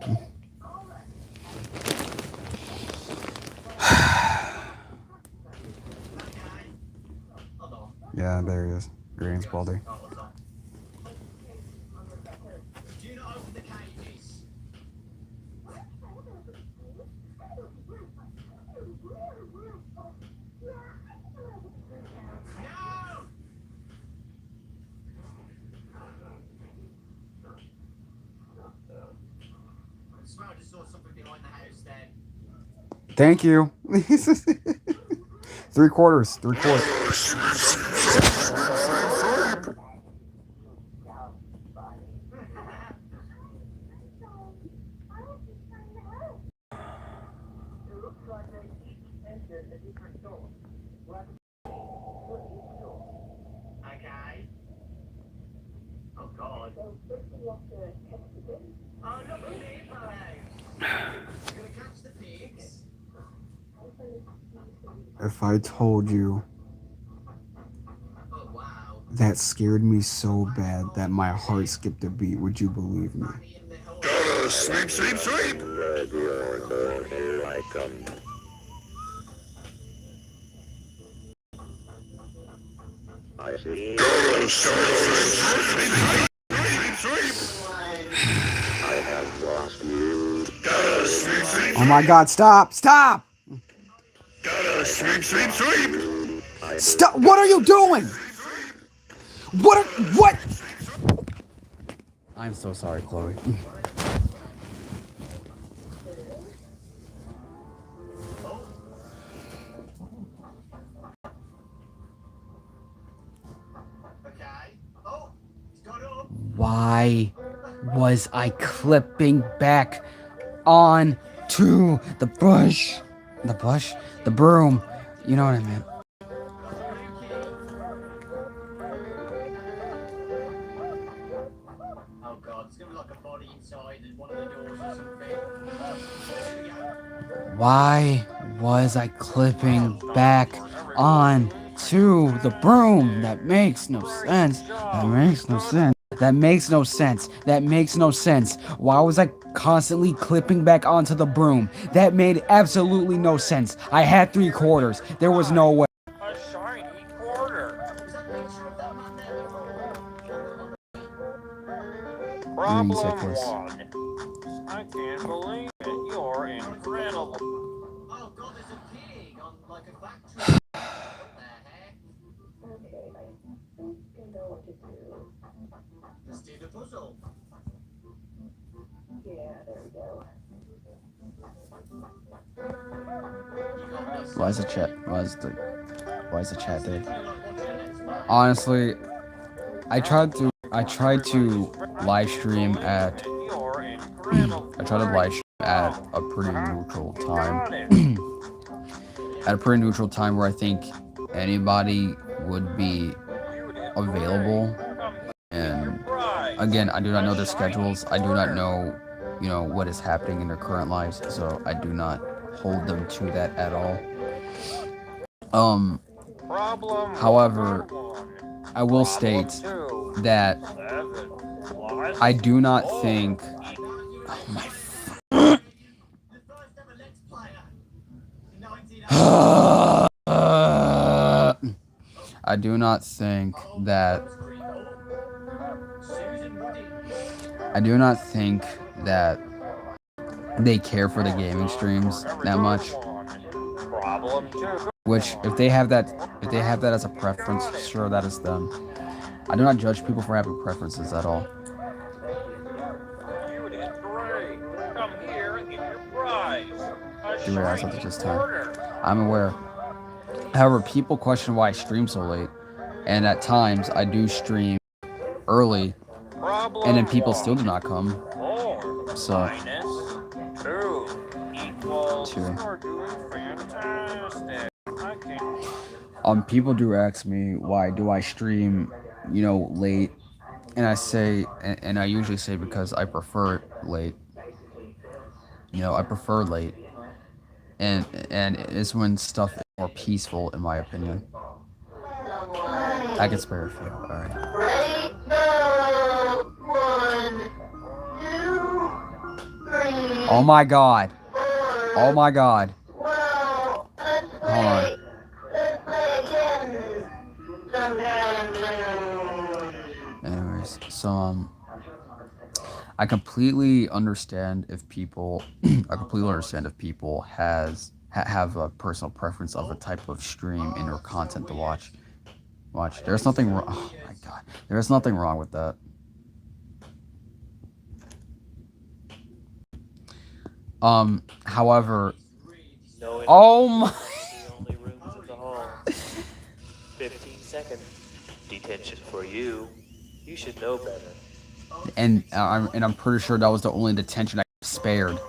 Hold on. Yeah, there he is. Greetings, Baldi. Oh, hold on. Do not open the cages. No! I swear I just saw something behind the house then. Thank you. 3/4. 3/4. Okay. Oh god. Oh, not the Hippo House. You're gonna catch the pigs. If I told you Oh wow. that scared me so bad that my heart skipped a beat, would you believe me? Fanny in the hole. Sweep, sweep, sweep! Your door, here I come. I see. I have lost you. Oh my god, stop! Stop! Sweep, sweep, sweep! Stop! What are you doing? What? I'm so sorry, Chloe. Okay. Oh, he's got up. Why was I clipping back on to the bush? The bush? The broom. You know what I meant. Oh god, it's gonna be like a body inside and one of the doors or something. Here we go. Why was I clipping back on to the broom? That makes no sense. That makes no sense. That makes no sense. That makes no sense. Why was I constantly clipping back onto the broom? That made absolutely no sense. I had 3/4. There was no way. A shiny quarter. Was that picture of that man there? Problem Nicholas. 1. I can't believe it. You're incredible. Oh god, there's a pig on like a factory. What the heck? Okay, I think I know what to do. Let's do the puzzle. Yeah, there we go. You got this. Why is the chat? Why is the chat dead? You like watching the next part? Honestly, I tried to live stream at You're incredible. I try to live stream at a pretty neutral time. At a pretty neutral time where I think anybody would be available. And again, I do not know their schedules. I do not know, what is happening in their current lives. So I do not hold them to that at all. However, I will state that I do not think. Oh my. I do not think that. I do not think that they care for the gaming streams that much. Which, if they have that as a preference, sure, that is them. I do not judge people for having preferences at all. Do realize something just time. I'm aware. However, people question why I stream so late, and at times I do stream early, and then people still do not come. So, two. People do ask me why do I stream, late, and I say, and I usually say because I prefer late. I prefer late, and it's when stuff is more peaceful, in my opinion. I can spare a few. All right. Oh my god. Oh my god. Hold on. Anyways, so I completely understand if people have a personal preference of a type of stream and or content to watch. There's nothing wrong. Oh my god. There's nothing wrong with that. However, oh my. Only rooms in the hall. 15 seconds. Detention for you. You should know better. And I'm pretty sure that was the only detention I spared.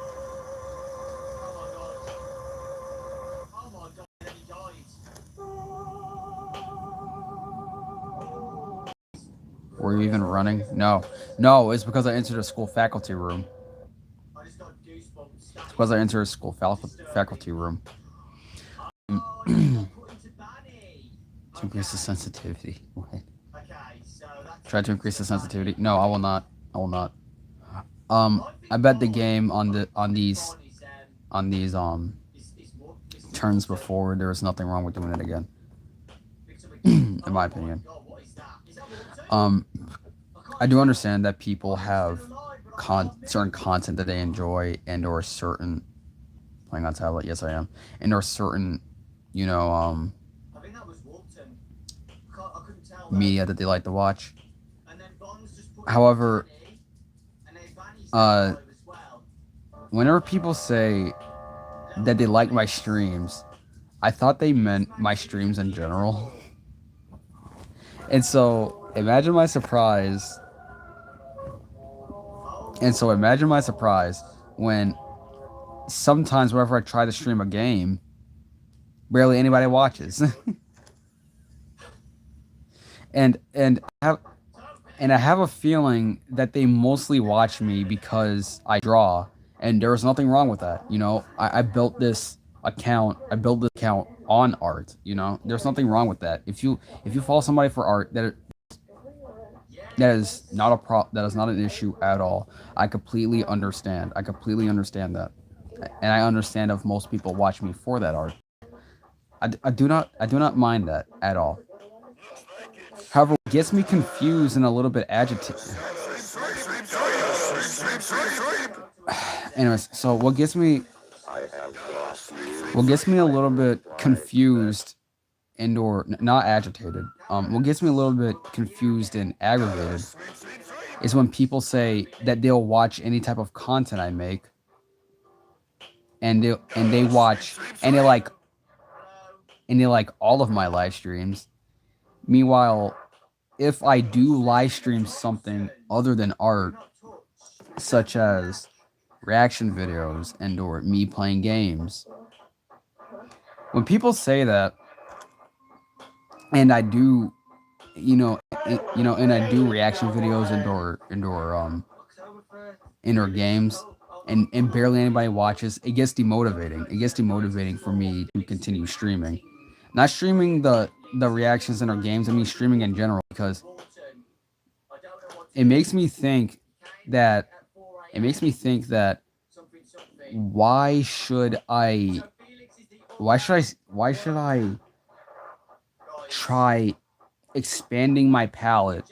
Were you even running? No, it's because I entered a school faculty room. It's because I entered a school faculty room. To increase the sensitivity. Try to increase the sensitivity. No, I will not. I bet the game on these turns before, there is nothing wrong with doing it again. In my opinion. I do understand that people have certain content that they enjoy and or certain playing on tablet. Yes, I am. And or certain, media that they like to watch. However, whenever people say that they like my streams, I thought they meant my streams in general. And so imagine my surprise. When sometimes whenever I try to stream a game, barely anybody watches. and I have a feeling that they mostly watch me because I draw, and there's nothing wrong with that. I built this account on art. There's nothing wrong with that. If you follow somebody for art, that is not an issue at all. I completely understand that, and I understand if most people watch me for that art. I do not mind that at all. However, what gets me confused and a little bit agitated. Anyways, so what gets me a little bit confused and or not agitated. What gets me a little bit confused and aggravated is when people say that they'll watch any type of content I make, and they watch and they like all of my live streams. Meanwhile, if I do live stream something other than art, such as reaction videos and or me playing games, when people say that, and I do, and I do reaction videos indoor games, and barely anybody watches, it gets demotivating. It gets demotivating for me to continue streaming. Not streaming the reactions in our games, I mean streaming in general, because it makes me think that why should I why should I try expanding my palette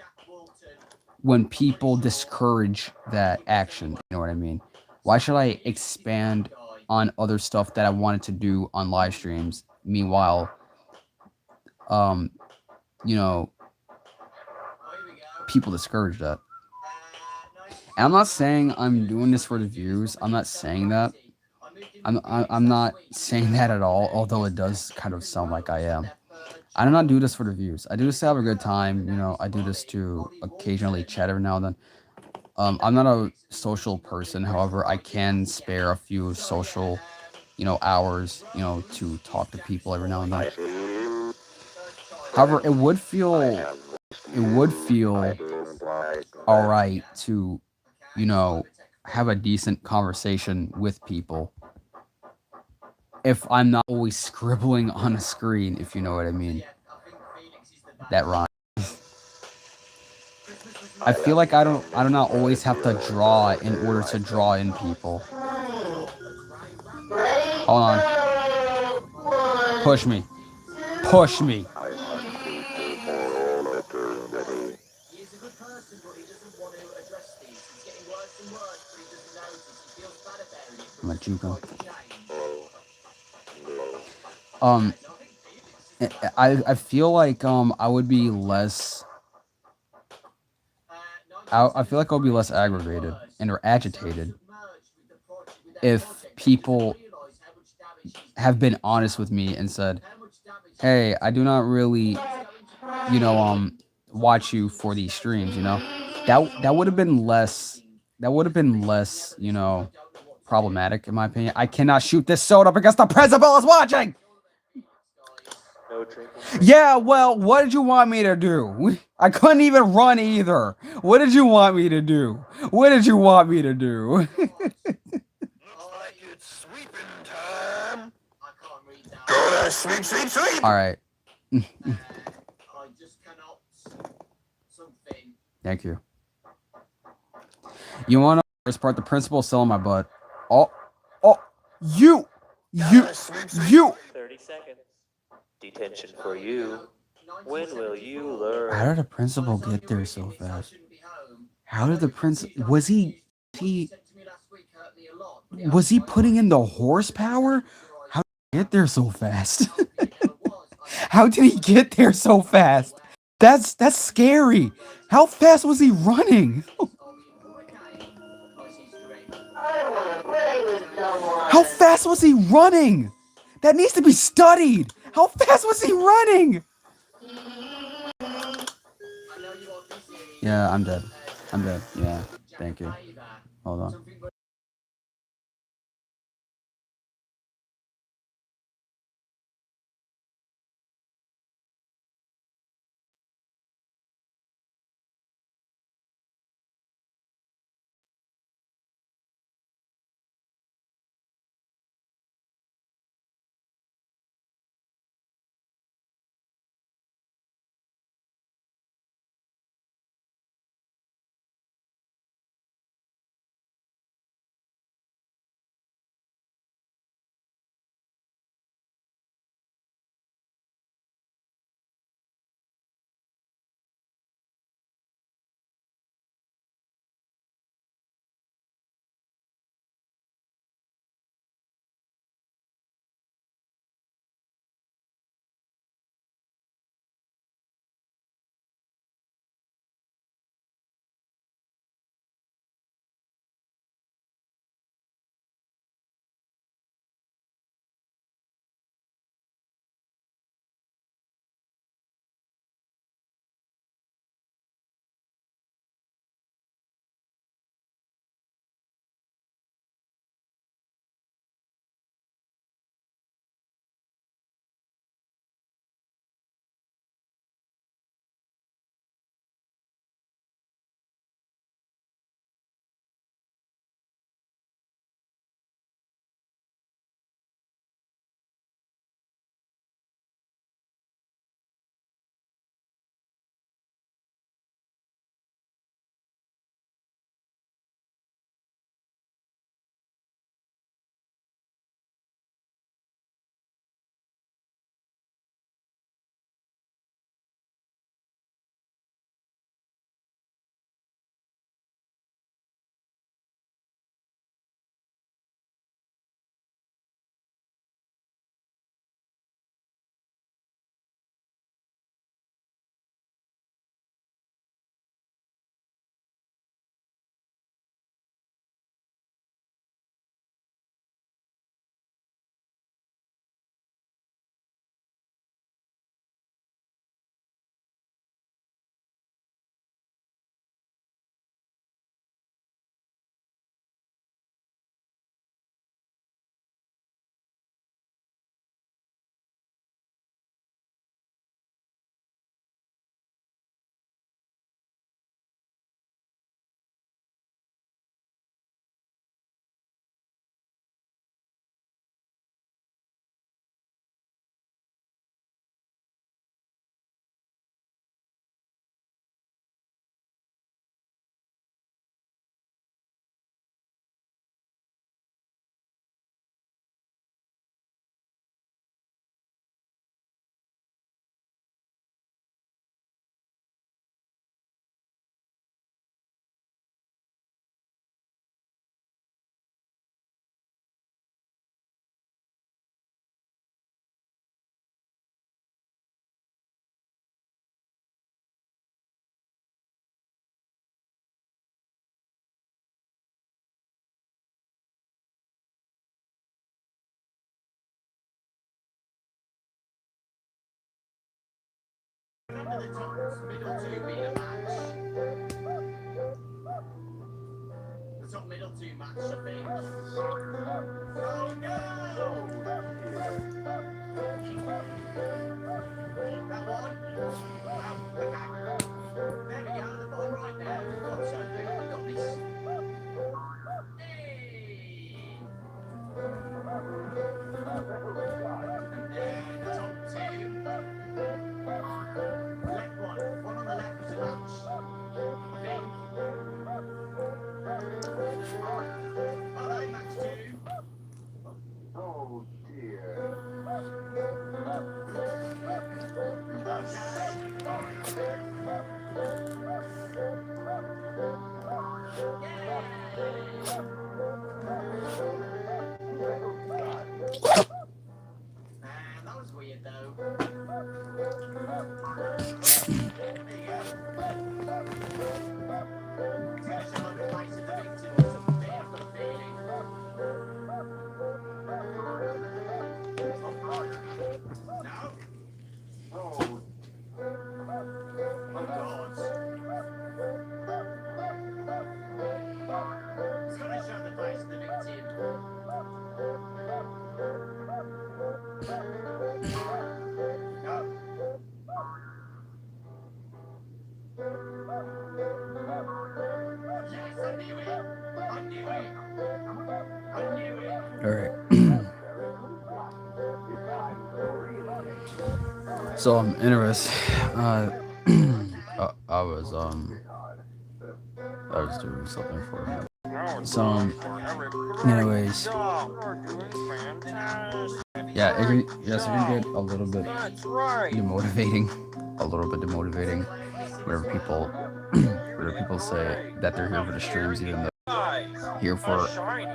when people discourage that action? You know what I mean? Why should I expand on other stuff that I wanted to do on live streams? Meanwhile, um, you know, people discourage that. And I'm not saying I'm doing this for the views. I'm not saying that. I'm not saying that at all, although it does kind of sound like I am. I do not do this for the views. I do this to have a good time. I do this to occasionally chat every now and then. I'm not a social person. However, I can spare a few social, hours, to talk to people every now and then. I see you. However, I have it would I feel don't like all that. right to, have a decent conversation with people if I'm not always scribbling on a screen, if you know what I mean. That rhyme. I I feel left like I do not always have to your draw in daughter, order I to draw in think. people. Hold on. Push me. Push me. I must keep you for all eternity. I'm a juke. Oh, no. Um, I feel like I would be less. I feel like I'll be less aggravated and or agitated if people have been honest with me and said, "Hey, I do not really, watch you for these streams." That would have been less. That would have been less, problematic in my opinion. I cannot shoot this soda because the principal is watching. No drinking. Yeah, well, what did you want me to do? I couldn't even run either. What did you want me to do? What did you want me to do? Looks like it's sweeping time. Go to sleep, sleep, sleep. All right. Thank you. You want to first part? The principal selling my butt. Oh, you, you, you. 30 seconds. Detention for you. When will you learn? How did the principal get there so fast? How did the principal? Was he putting in the horsepower? How did he get there so fast? How did he get there so fast? That's scary. How fast was he running? How fast was he running? That needs to be studied. How fast was he running? Yeah, I'm dead. I'm dead. Yeah, thank you. Hold on. the top middle two being a match. The top middle two match, I think. Oh no! That one. Wow, okay. There we go, the bottom right there. We've got something. We've got this. Hey! And then the top two. Left one. One on the left was a match. I think. Hello, match two. Oh dear. That was weird though. There you go. It's gonna show up the face of the victim or something. I've got a feeling. No. Oh, Oh God. It's gonna show the face of the victim. No. Yes, I knew it. I knew it. I knew it. All right. So anyways, I was doing something for him. So anyways, yeah, it can get a little bit demotivating, whenever people say that they're here for the streams, even though they're here for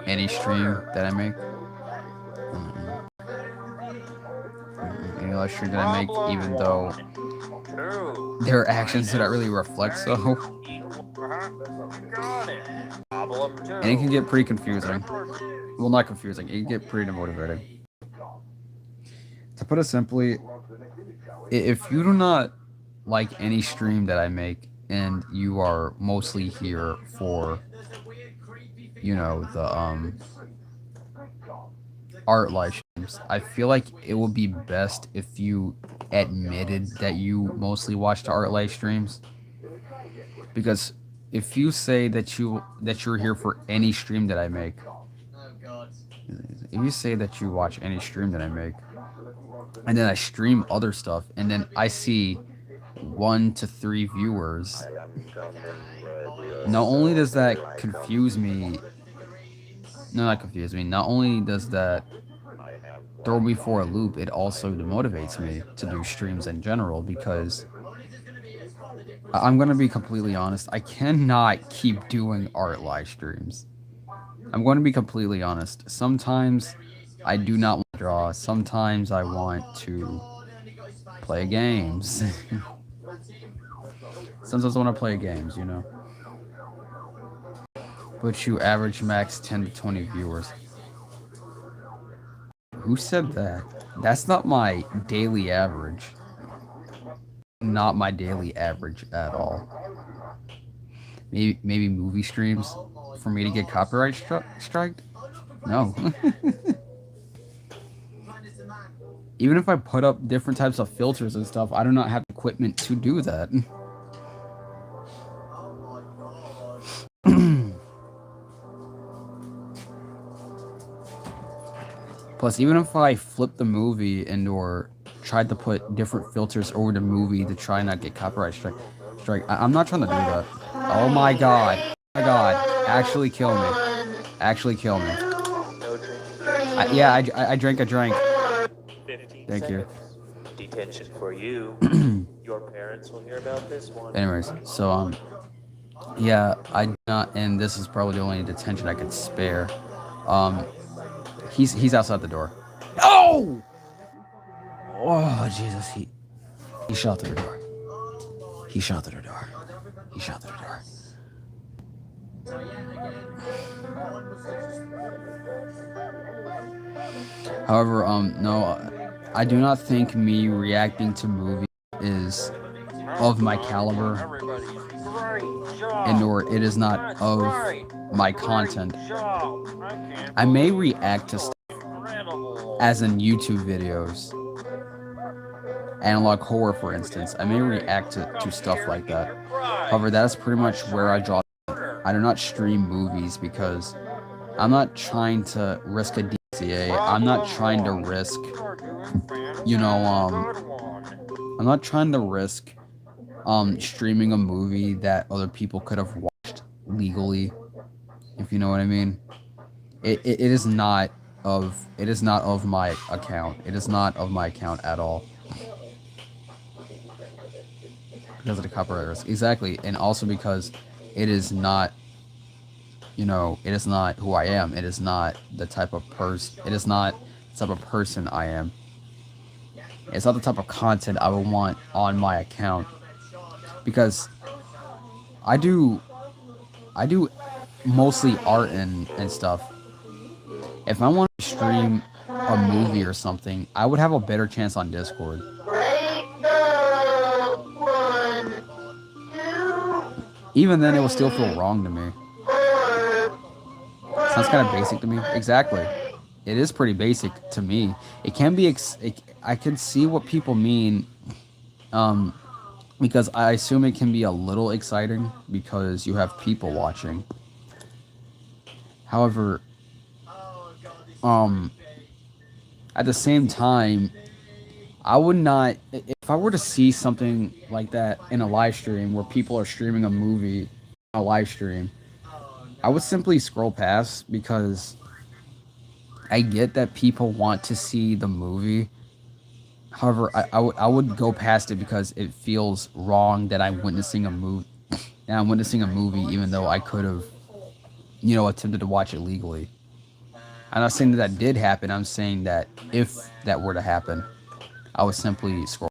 any stream that I make. Any live stream that I make, even though their actions do not really reflect so. And it can get pretty confusing. Well, not confusing, it can get pretty demotivating. To put it simply, if you do not like any stream that I make, and you are mostly here for, you know, the art live streams, I feel like it would be best if you admitted that you mostly watch the art live streams. Because if you say that you're here for any stream that I make, Oh God. if you say that you watch any stream that I make, and then I stream other stuff, and then I see 1 to 3 viewers, not only does that confuse me, not only does that throw me for a loop, it also demotivates me to do streams in general, because I'm going to be completely honest, I cannot keep doing art live streams. I'm going to be completely honest. Sometimes I do not want to draw. Sometimes I want to play games. Sometimes I want to play games, you know. But you average max 10 to 20 viewers. Who said that? That's not my daily average. Not my daily average at all. Maybe movie streams for me to get copyright striked? No. Even if I put up different types of filters and stuff, I do not have equipment to do that. Plus, even if I flip the movie and or tried to put different filters over the movie to try not get copyright strike, I'm not trying to do that. Oh my god. Oh my god. Actually kill me. Actually kill me. No drinking. I drank. 15 Thank you. seconds. Detention for you. Your parents will hear about this one. Anyways, so yeah, I do not, and this is probably the only detention I could spare. He's outside the door. Oh! Oh Jesus, he shot through the door. He shot through the door. He shot through the door. However, no, I do not think me reacting to movies is of my caliber, Everybody's great job. and or it is not That's of right. my Great content. job. I can't I may believe react to that's stuff so incredible. as in YouTube videos, analog horror for instance. I may react to stuff like that. However, that's pretty much where I draw. I do not stream movies because I'm not trying to risk a DCA. I'm not trying to risk, you know, I'm not trying to risk streaming a movie that other people could have watched legally, if you know what I mean. It is not of my account. It is not of my account at all. Because of the copyright risk. Exactly. And also because it is not, it is not who I am. It is not the type of person I am. It's not the type of content I would want on my account. Because I do mostly art and stuff. If I want to stream a movie or something, I would have a better chance on Discord. Even then, it will still feel wrong to me. Sounds kind of basic to me. Exactly. It is pretty basic to me. It can be. I can see what people mean, because I assume it can be a little exciting because you have people watching. However, at the same time, I would not. If I were to see something like that in a live stream where people are streaming a movie on a live stream, I would simply scroll past because I get that people want to see the movie. However, I would go past it because it feels wrong that I'm witnessing a movie. And I'm witnessing a movie even though I could have, attempted to watch it legally. I'm not saying that did happen. I'm saying that if that were to happen, I would simply scroll.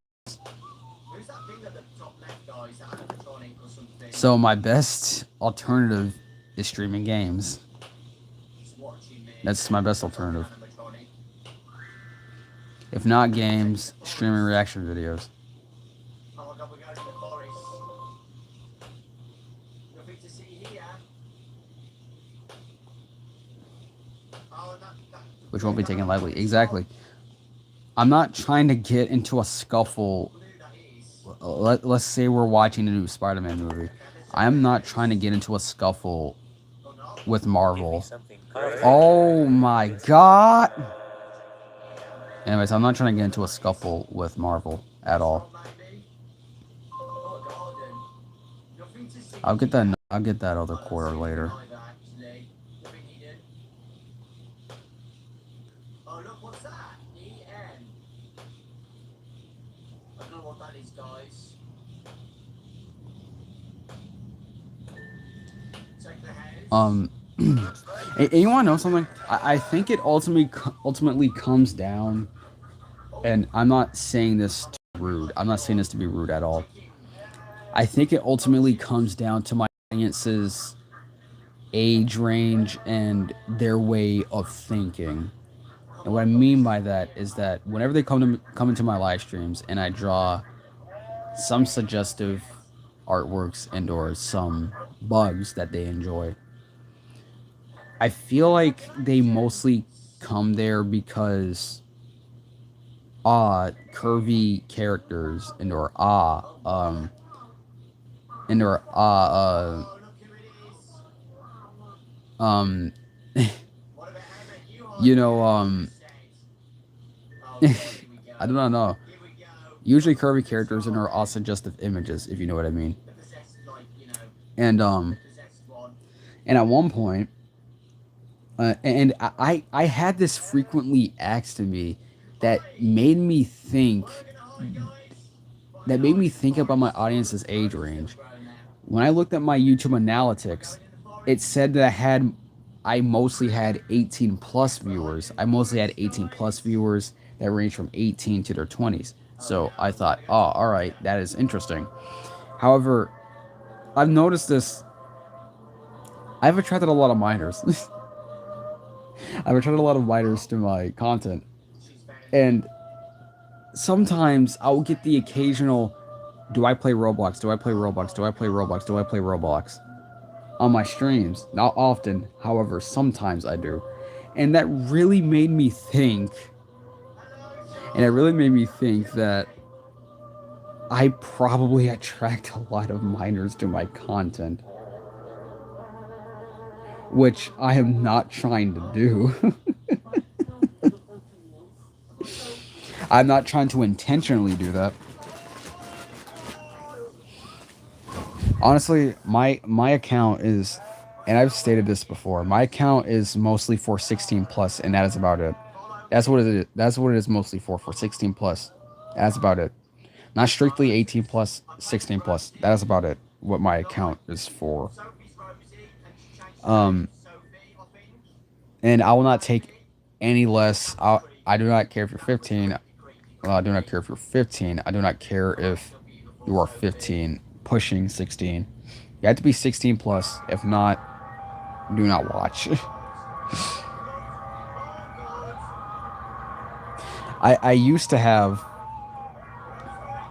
So my best alternative is streaming games. That's my best alternative. If not games, streaming reaction videos. Which won't be taken lightly. Exactly. I'm not trying to get into a scuffle. Let's say we're watching a new Spider-Man movie. I'm not trying to get into a scuffle with Marvel. Oh my god! Anyways, I'm not trying to get into a scuffle with Marvel at all. I'll get that other quarter later. And you want to know something? I think it ultimately comes down, and I'm not saying this to be rude. I'm not saying this to be rude at all. I think it ultimately comes down to my audience's age range and their way of thinking. And what I mean by that is that whenever they come into my live streams and I draw some suggestive artworks and or some bugs that they enjoy, I feel like they mostly come there because curvy characters and or and or you know I do not know. Usually curvy characters and are suggestive images, if you know what I mean. And at one point, and I had this frequently asked to me that made me think about my audience's age range. When I looked at my YouTube analytics, it said that I mostly had 18 plus viewers. I mostly had 18 plus viewers that range from 18 to their 20s. So I thought, oh, all right, that is interesting. However, I've noticed this. I've attracted a lot of minors. I've attracted a lot of minors to my content. And sometimes I'll get the occasional, do I play Roblox? Do I play Roblox? Do I play Roblox? Do I play Roblox? On my streams. Not often, however, sometimes I do. And that really made me think, that I probably attract a lot of minors to my content, which I am not trying to do. I'm not trying to intentionally do that. Honestly, my account is, and I've stated this before, my account is mostly for 16 plus, and that is about it. That's what it is. That's what it is mostly for 16 plus. That's about it. Not strictly 18 plus, 16 plus. That is about it. What my account is for. Um, and I will not take any less. I do not care if you're 15. I do not care if you're 15. I do not care if you are 15, pushing 16. You have to be 16 plus. If not, do not watch. I used to have.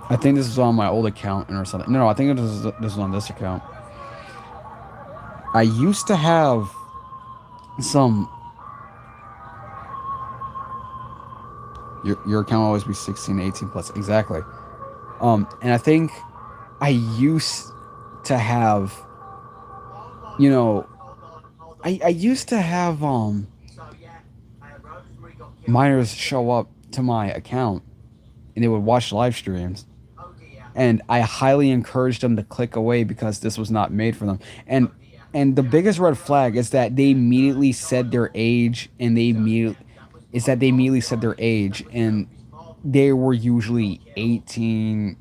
I think this was on my old account or something. No, I think this was on this account. I used to have some. Your account will always be 16, 18 plus. Exactly. And I think I used to have, you know, I used to have minors show up to my account and they would watch live streams, and I highly encouraged them to click away because this was not made for them. And the biggest red flag is that they immediately said their age, and they immediately said their age, and they were usually 18.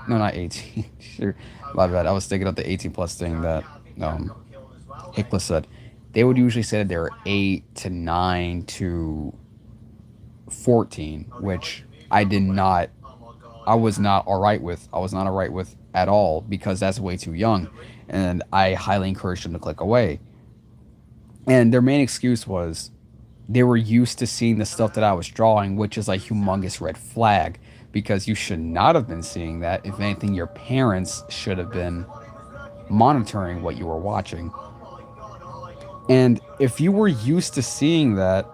No, not 18. Sure, my bad. I was thinking of the 18 plus thing that Hikla said. They would usually say that they were 8 to 9 to 14, which I did not. I was not alright with. I was not alright with at all, because that's way too young, and I highly encouraged them to click away. And their main excuse was they were used to seeing the stuff that I was drawing, which is a humongous red flag, because you should not have been seeing that. If anything, your parents should have been monitoring what you were watching. And if you were used to seeing that,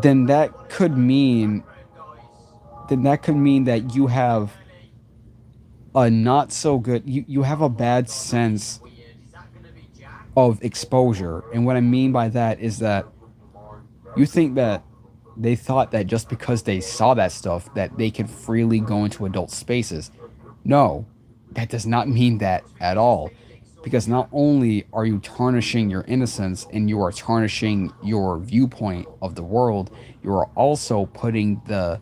then that could mean that you have a not so good, you have a bad sense of exposure. And what I mean by that is that you think that they thought that just because they saw that stuff that they could freely go into adult spaces. No, that does not mean that at all. Because not only are you tarnishing your innocence and you are tarnishing your viewpoint of the world, you're also putting the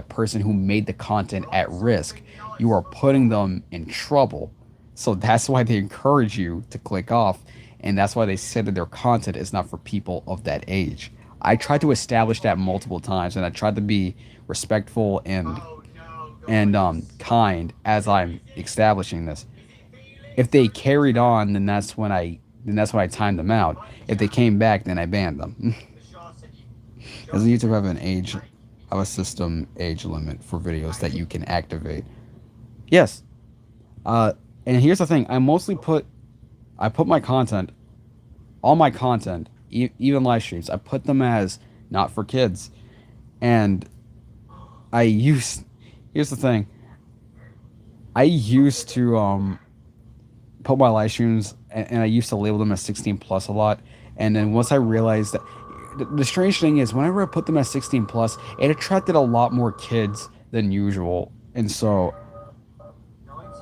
person who made the content at risk. You are putting them in trouble. So that's why they encourage you to click off, and that's why they said that their content is not for people of that age. I tried to establish that multiple times, and I tried to be respectful and kind as I'm establishing this. If they carried on, then that's when I timed them out. If they came back, then I banned them. Doesn't YouTube have a system age limit for videos that you can activate? Yes. And here's the thing: I put my content, all my content, even live streams, I put them as not for kids. And here's the thing: I used to put my live streams, and I used to label them as 16 plus a lot. And then once I realized that, the strange thing is, whenever I put them as 16 plus, it attracted a lot more kids than usual. And so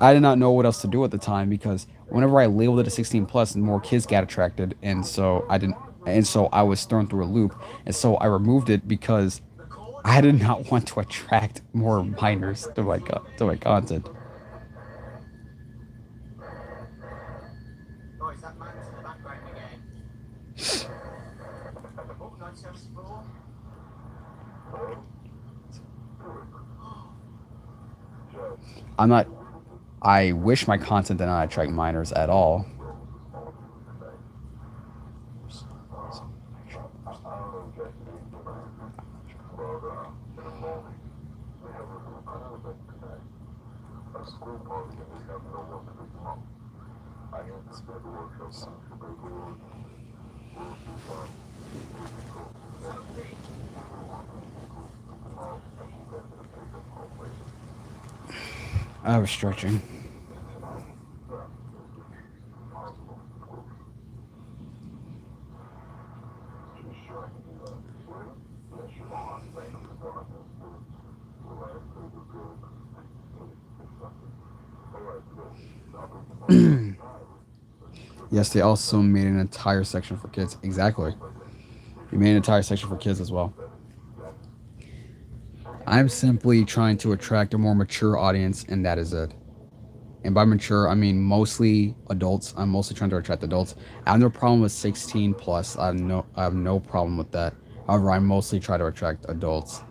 I did not know what else to do at the time, because whenever I labeled it as 16 plus, more kids got attracted, and so I was thrown through a loop. And so I removed it because I did not want to attract more minors to my content. Oh, is that man in the background again? Oh, 974. I wish my content did not attract minors at all. I was stretching. Yes, they also made an entire section for kids. Exactly. You made an entire section for kids as well. I'm simply trying to attract a more mature audience, and that is it. And by mature, I mean mostly adults. I'm mostly trying to attract adults. I have no problem with 16 plus. I have no problem with that. However, I mostly try to attract adults.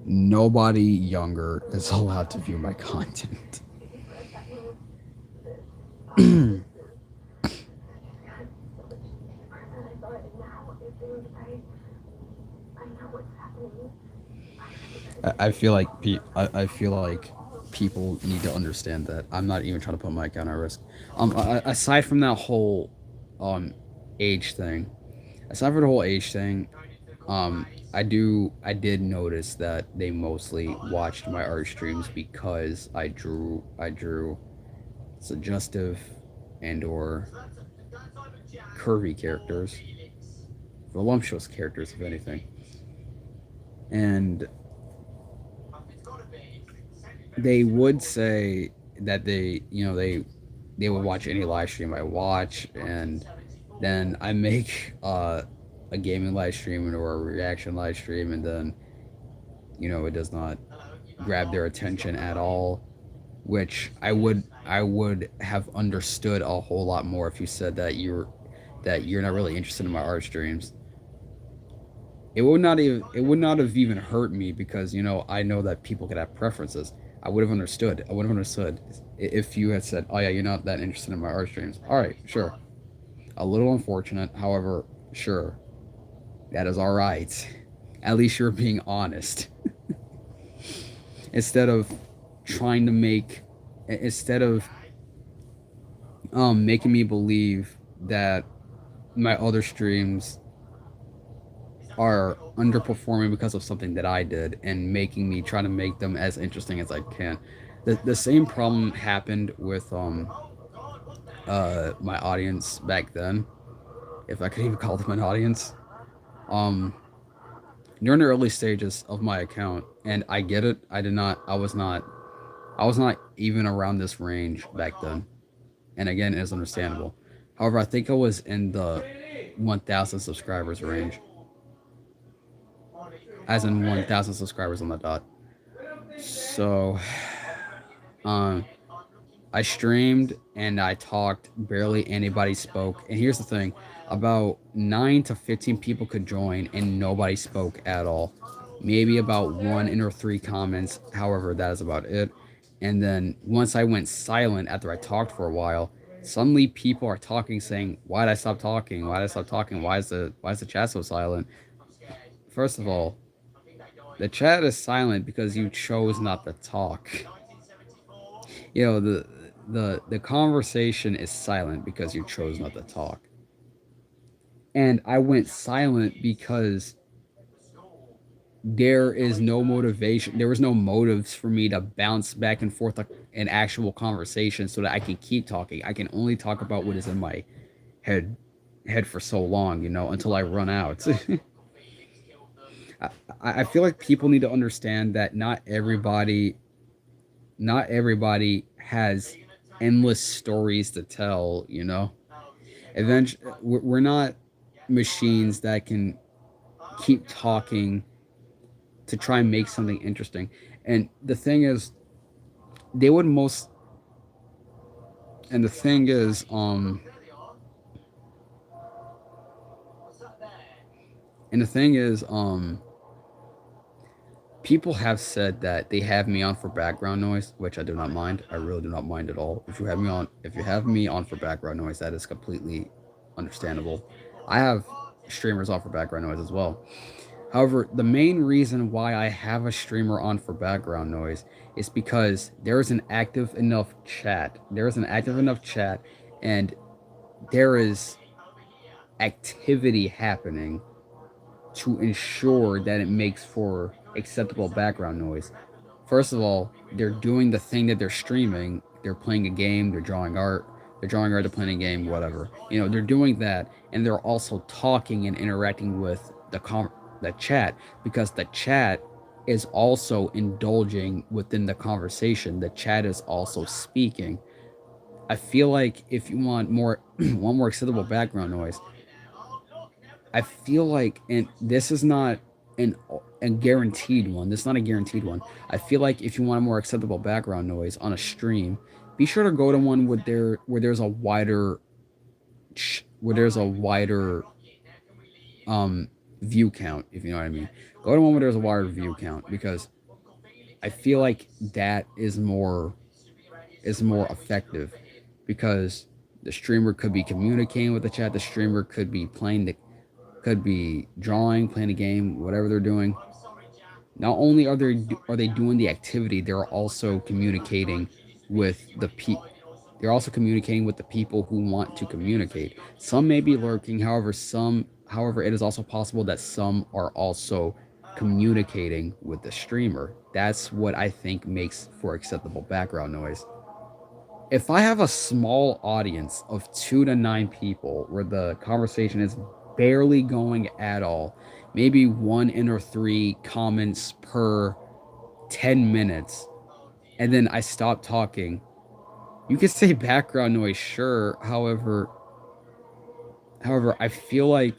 Nobody younger is allowed to view my content. I feel like I feel like people need to understand that I'm not even trying to put my account at risk. Aside from that whole um age thing, aside from the whole age thing, I did notice that they mostly watched my art streams because I drew suggestive and or curvy characters, voluptuous characters, if anything, and they would say that they would watch any live stream I watch, and then I make a gaming live stream or a reaction live stream, and then it does not grab their attention at all. Which I would have understood a whole lot more if you said that you're not really interested in my art streams. It would not have even hurt me because I know that people could have preferences. I would have understood. I would have understood if you had said, "Oh yeah, you're not that interested in my art streams." All right, sure. A little unfortunate, however, sure. That is all right. At least you're being honest instead of trying to instead of making me believe that my other streams are underperforming because of something that I did and making me try to make them as interesting as I can. The same problem happened with my audience back then, if I could even call them an audience. Um During the early stages of my account, and I get it, I was not even around this range back then. And again, it's understandable. However, I think I was in the 1,000 subscribers range, as in 1,000 subscribers on the dot. So, um, I streamed and I talked. Barely anybody spoke. And here's the thing: about 9 to 15 people could join, and nobody spoke at all. Maybe about one in or three comments. However, that is about it. And then once I went silent after I talked for a while, suddenly people are talking, saying, "Why did I stop talking? Why did I stop talking? Why is the chat so silent?" First of all, the chat is silent because you chose not to talk. The conversation is silent because you chose not to talk. And I went silent because there was no motives for me to bounce back and forth an actual conversation so that I can keep talking. I can only talk about what is in my head for so long, until I run out. I, I feel like people need to understand that not everybody has endless stories to tell. Eventually, we're not machines that can keep talking to try and make something interesting. And the thing is, they would most. And the thing is, and the thing is, people have said that they have me on for background noise, which I do not mind. I really do not mind at all. If you have me on for background noise, that is completely understandable. I have streamers on for background noise as well. However, the main reason why I have a streamer on for background noise is because there is an active enough chat. There is an active enough chat, and there is activity happening to ensure that it makes for acceptable background noise. First of all, they're doing the thing that they're streaming. They're playing a game, they're drawing art, they're playing a game, whatever. They're doing that, and they're also talking and interacting with the chat, because the chat is also indulging within the conversation. The chat is also speaking. I feel like if you want more one more acceptable background noise, I feel like, and this is not an a guaranteed one. This is not a guaranteed one. I feel like if you want a more acceptable background noise on a stream, be sure to go to one where there's a wider um view count, if you know what I mean. Go to one where there's a wider view count, because I feel like that is more effective, because the streamer could be communicating with the chat. The streamer could be drawing, playing a game, whatever they're doing. Not only are they doing the activity, with the pe- they're also communicating with the people who want to communicate. Some may be lurking, however, it is also possible that some are also communicating with the streamer. That's what I think makes for acceptable background noise. If I have a small audience of 2 to 9 people where the conversation is barely going at all, maybe 1 or 3 comments per 10 minutes, and then I stop talking, you could say background noise, sure. However, I feel like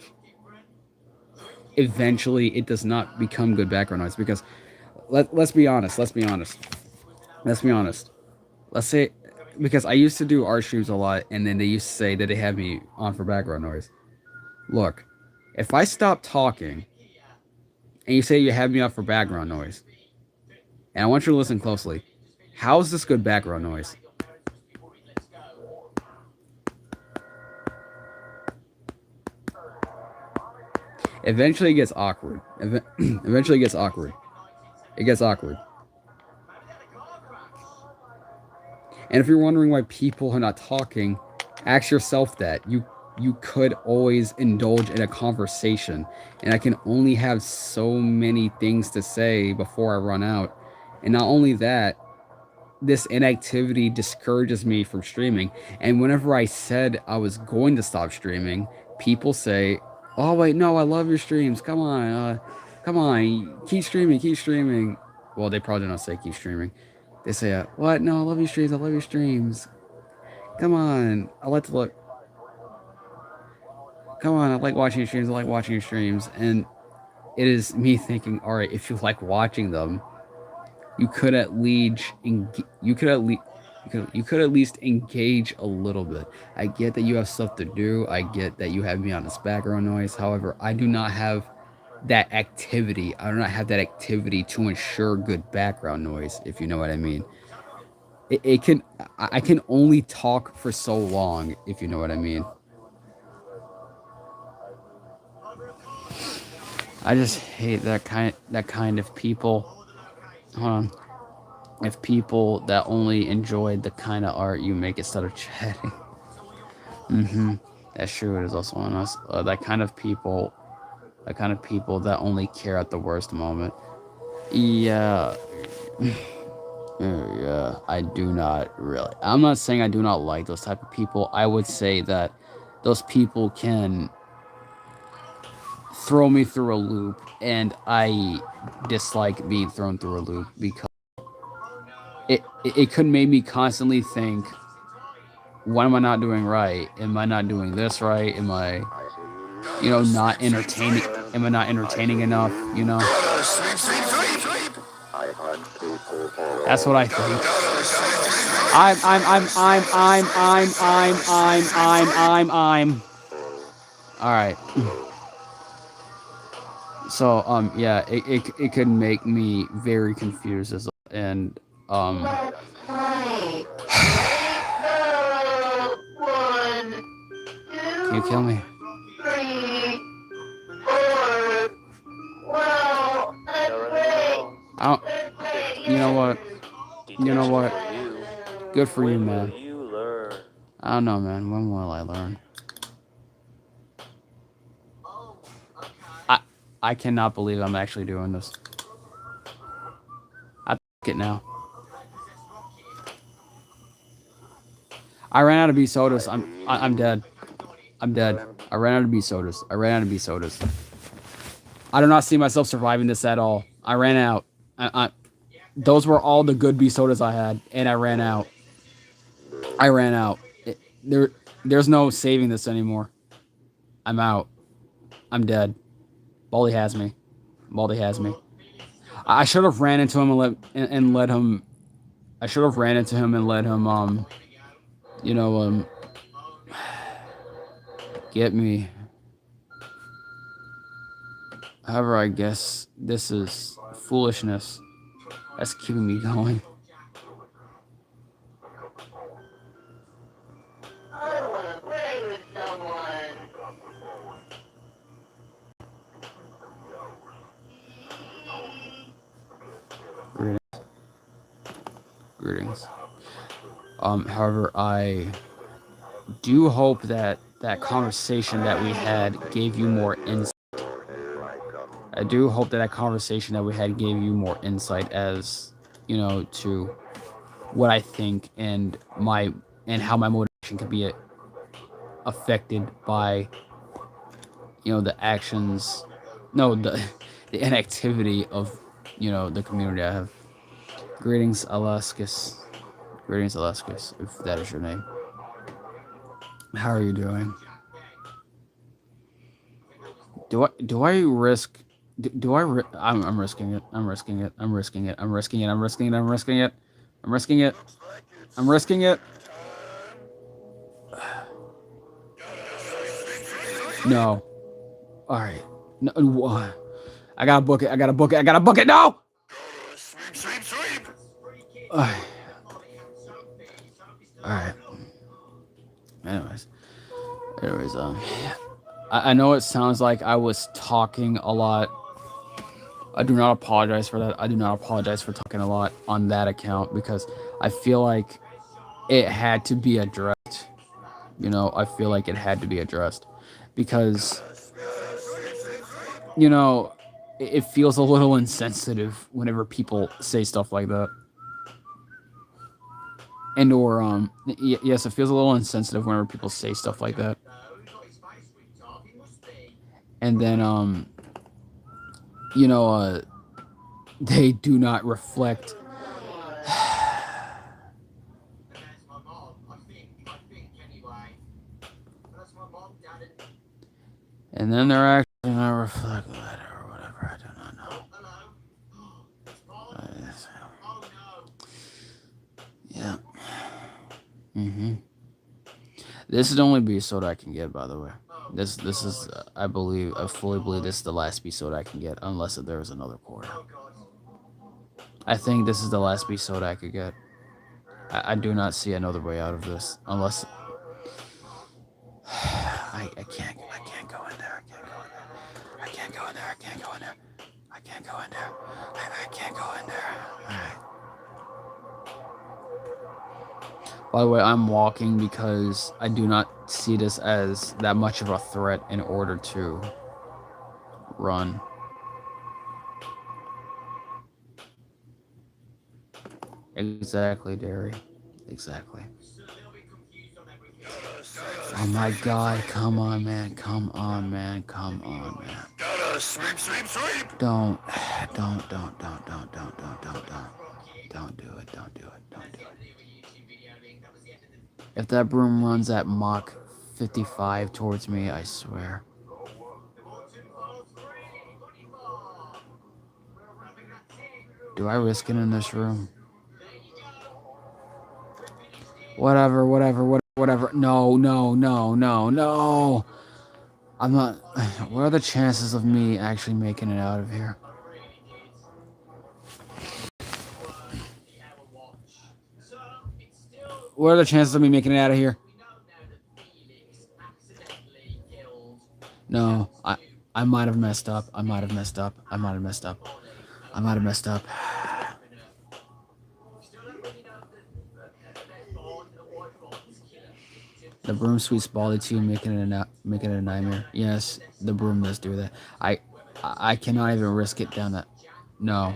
eventually it does not become good background noise, because let's be honest. Let's say, because I used to do art streams a lot, and then they used to say that they had me on for background noise. Look, if I stop talking and you say you have me on for background noise, and I want you to listen closely, how is this good background noise? Eventually it gets awkward. Eventually it gets awkward. It gets awkward. And if you're wondering why people are not talking, ask yourself that. You could always indulge in a conversation, and I can only have so many things to say before I run out. And not only that, this inactivity discourages me from streaming. And whenever I said I was going to stop streaming, people say, "Oh wait, no, I love your streams. Come on, keep streaming, keep streaming." Well, they probably don't say keep streaming. They say, "What? No, I love your streams. I love your streams. Come on, I like to look. Come on, I like watching your streams. I like watching your streams." And it is me thinking, all right, if you like watching them, you could at least you could at least engage a little bit. I get that you have stuff to do. I get that you have me on this background noise. However, I do not have that activity. I do not have that activity to ensure good background noise, if you know what I mean. It can I can only talk for so long, if you know what I mean. I just hate that kind of people. Hold on. If people that only enjoyed the kind of art you make instead of chatting. That's true. It is also on us. That kind of people that only care at the worst moment. Yeah. Yeah, I do not really. I'm not saying I do not like those type of people. I would say that those people can throw me through a loop, and I dislike being thrown through a loop, because it could make me constantly think, what am I not doing right? Am I not doing this right? Am I, not entertaining? Am I not entertaining enough? That's what I think. I'm. All right. So yeah, it could make me very confused, and Let's play. 1, 2, can you kill me? 3, 4. Well, let's play. I don't. Let's play. You know what? You know Detention what? for you. Good for you, When will man. you learn? I don't know, man. When will I learn? Oh, okay. I cannot believe I'm actually doing this. I it now. Possess rocket. I ran out of B sodas. I'm dead. I'm dead. I ran out of B sodas. I ran out of B sodas. I do not see myself surviving this at all. I ran out. Those were all the good B sodas I had, and I ran out. I ran out. There's no saving this anymore. I'm out. I'm dead. Baldi has me. Baldi has me. I should have ran into him and let him. I should have ran into him and let him you know get me. However, I guess this is foolishness. That's keeping me going. I want to play with someone. Greetings. Greetings. However, I do hope that that conversation that we had gave you more insight. I do hope that that conversation that we had gave you more insight as, to what I think and how my motivation could be affected by, the actions, no, the inactivity of, the community I have. Greetings, Alaskas. Greetings, Alaskas, if that is your name. How are you doing? Do I risk? Do I? I'm risking it. I'm risking it. I'm risking it. I'm risking it. I'm risking it. I'm risking it. I'm risking it. I'm risking it. No. All right. No. I gotta book it. I gotta book it. I gotta book it. No. Sweep, sweep, sweep. All right. All right. Anyways, I know it sounds like I was talking a lot. I do not apologize for that. I do not apologize for talking a lot on that account because I feel like it had to be addressed. I feel like it had to be addressed because, it feels a little insensitive whenever people say stuff like that. Yes, it feels a little insensitive whenever people say stuff like that. And then, they do not reflect. And then they're actually not reflect letter or whatever. I do not know. Yeah. This is the only B soda I can get, by the way. This is I fully believe this is the last B soda I can get, unless there is another quarter. I think this is the last B soda I could get. I do not see another way out of this, unless I can't go in there. I can't go in there. I can't go in there. I can't go in there. I can't go in there. All right. By the way, I'm walking because I do not see this as that much of a threat in order to run. Exactly, Derry. Exactly. Oh my god, come on, man. Come on, man. Come on, man. Gotta sweep, sweep, sweep. Don't do it. Don't do it. If that broom runs at Mach 55 towards me, I swear. Do I risk it in this room? Whatever. No. I'm not. What are the chances of me actually making it out of here? What are the chances of me making it out of here? No, I might have messed up. I might have messed up. The broom sweeps Baldi too, making it a nightmare. Yes, the broom does do that. I cannot even risk it down that. No.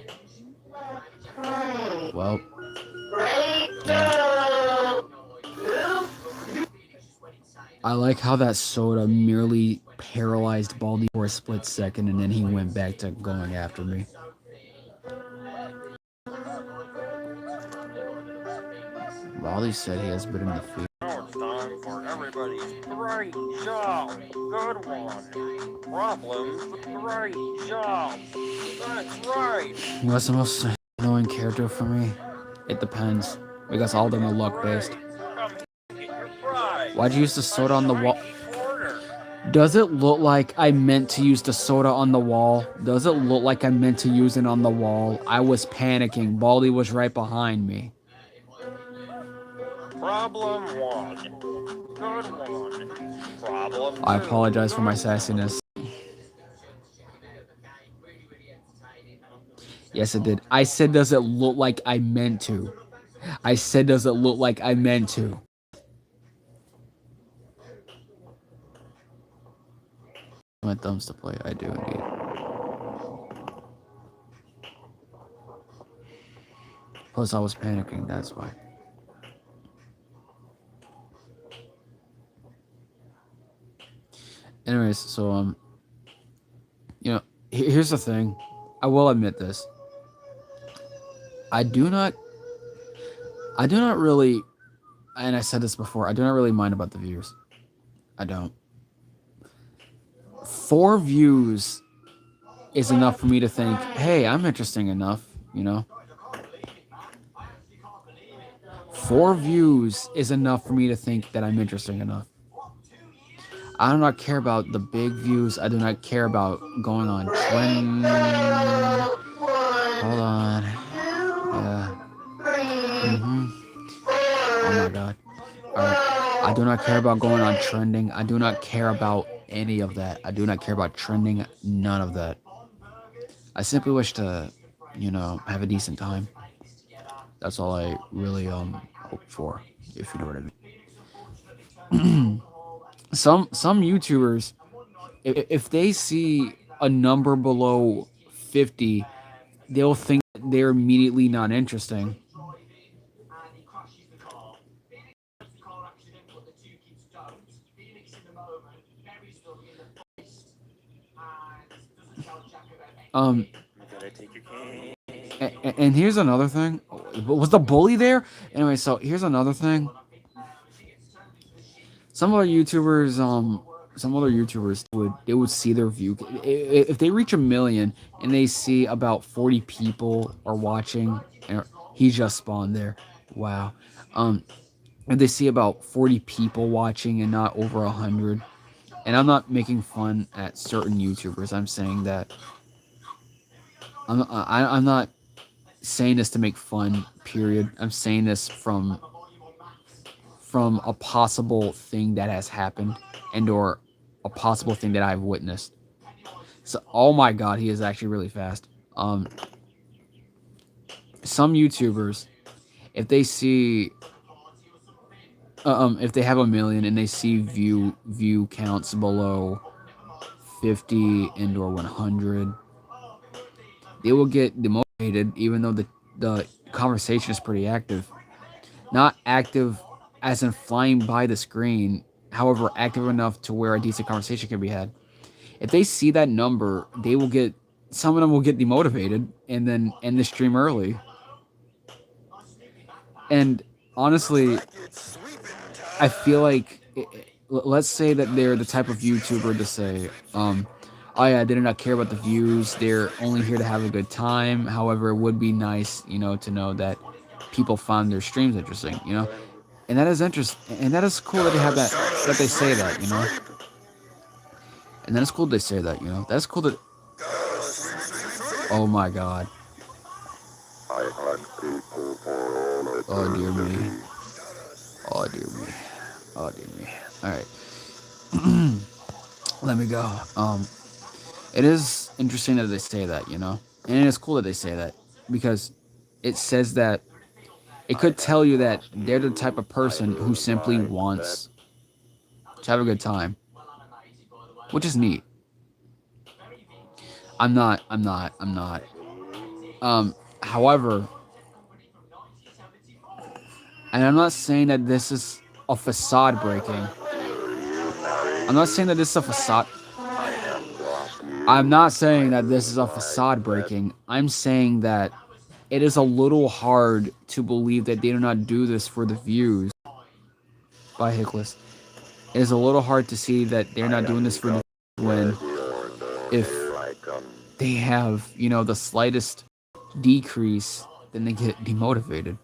Well, yeah. I like how that soda merely paralyzed Baldi for a split second, and then he went back to going after me. Baldi said he has been in the field. Now it's time for everybody's great job. Good one. Problems. Great job. That's right. What's the most annoying character for me? It depends, because all of them are luck based. Come get your prize. Why'd you use the soda on the wall? Shiny quarter. Does it look like I meant to use the soda on the wall? Does it look like I meant to use it on the wall? I was panicking. Baldi was right behind me. Problem one. Good one. Problem two. I apologize for my sassiness. Yes, it did. I said, does it look like I meant to? I said, does it look like I meant to? My thumbs to play. I do indeed. Plus, I was panicking. That's why. Anyways, so you know, here's the thing. I will admit this. I do not really, and I said this before, I do not really mind about the views. I don't. 4 views is enough for me to think, hey, I'm interesting enough, you know? 4 views is enough for me to think that I'm interesting enough. I do not care about the big views. I do not care about going on trend. Hold on. Yeah. Oh my god. Alright. I do not care about going on trending. I do not care about any of that. I do not care about trending. None of that. I simply wish to, you know, have a decent time. That's all I really hope for, if you know what I mean. Some YouTubers, if they see a number below 50, they'll think that they're immediately not interesting. And here's another thing. Was the bully there? Anyway, so here's another thing. Some other YouTubers would see their view. If they reach 1 million and they see about 40 people are watching, and he just spawned there. Wow. If they see about 40 people watching and not over 100, and I'm not making fun at certain YouTubers. I'm saying that I'm not saying this to make fun. Period. I'm saying this from a possible thing that has happened and or a possible thing that I've witnessed. So, oh my god, he is actually really fast. Some YouTubers, if they see, if they have 1 million and they see view counts below 50 and or 100, they will get demotivated, even though the conversation is pretty active. Not active as in flying by the screen, however, active enough to where a decent conversation can be had. If they see that number, some of them will get demotivated and then end the stream early. And honestly, I feel like, let's say that they're the type of YouTuber to say, oh yeah, they do not care about the views, they're only here to have a good time. However, it would be nice, you know, to know that people found their streams interesting, you know? And that is interesting, and that is cool that they have that they say that, you know? And that is cool they say that, you know? That's cool that... Oh my god. Oh dear me. Oh dear me. Oh dear me. Alright. Let me go. It is interesting that they say that, you know? And it's cool that they say that, because it says that it could tell you that they're the type of person who simply wants to have a good time, which is neat. I'm not. However, and I'm not saying that this is a facade breaking. I'm not saying that this is a facade. I'm not saying that this is a facade breaking. I'm saying that it is a little hard to believe that they do not do this for the views. By Hickless. It is a little hard to see that they're not doing this for the when if they have, the slightest decrease, then they get demotivated.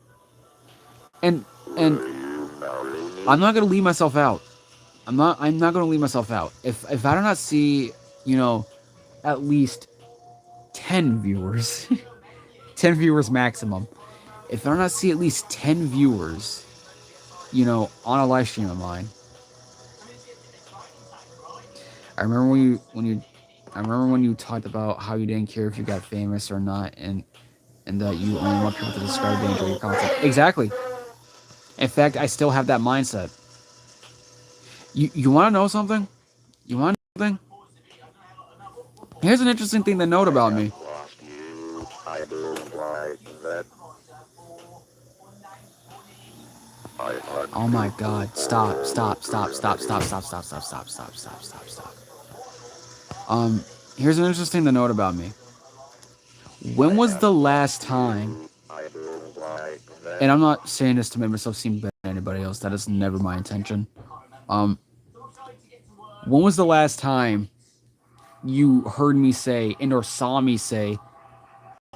And I'm not gonna leave myself out. I'm not gonna leave myself out. If I do not see, at least 10 viewers, 10 viewers maximum. If I do not see at least 10 viewers, on a live stream of mine. I remember when you talked about how you didn't care if you got famous or not, and that you only want people to subscribe to enjoy your content. Exactly. In fact, I still have that mindset. You want to know something? You want to know something? Here's an interesting thing to note about me. Oh my God! Stop! Here's an interesting thing to note about me. When was the last time? And I'm not saying this to make myself seem better than anybody else. That is never my intention. When was the last time you heard me say and or saw me say,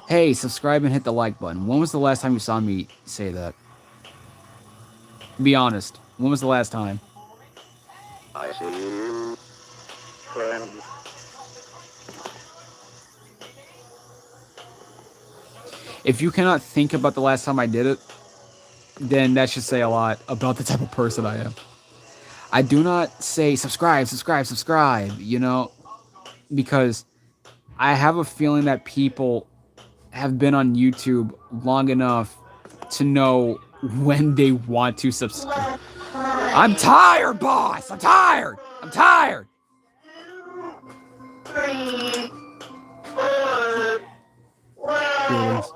"Hey, subscribe and hit the like button"? When was the last time you saw me say that? Be honest. When was the last time? I see you, friend. If you cannot think about the last time I did it, then that should say a lot about the type of person I am. I do not say subscribe, because I have a feeling that people have been on YouTube long enough to know when they want to subscribe. I'm tired, boss! I'm tired! Feelings.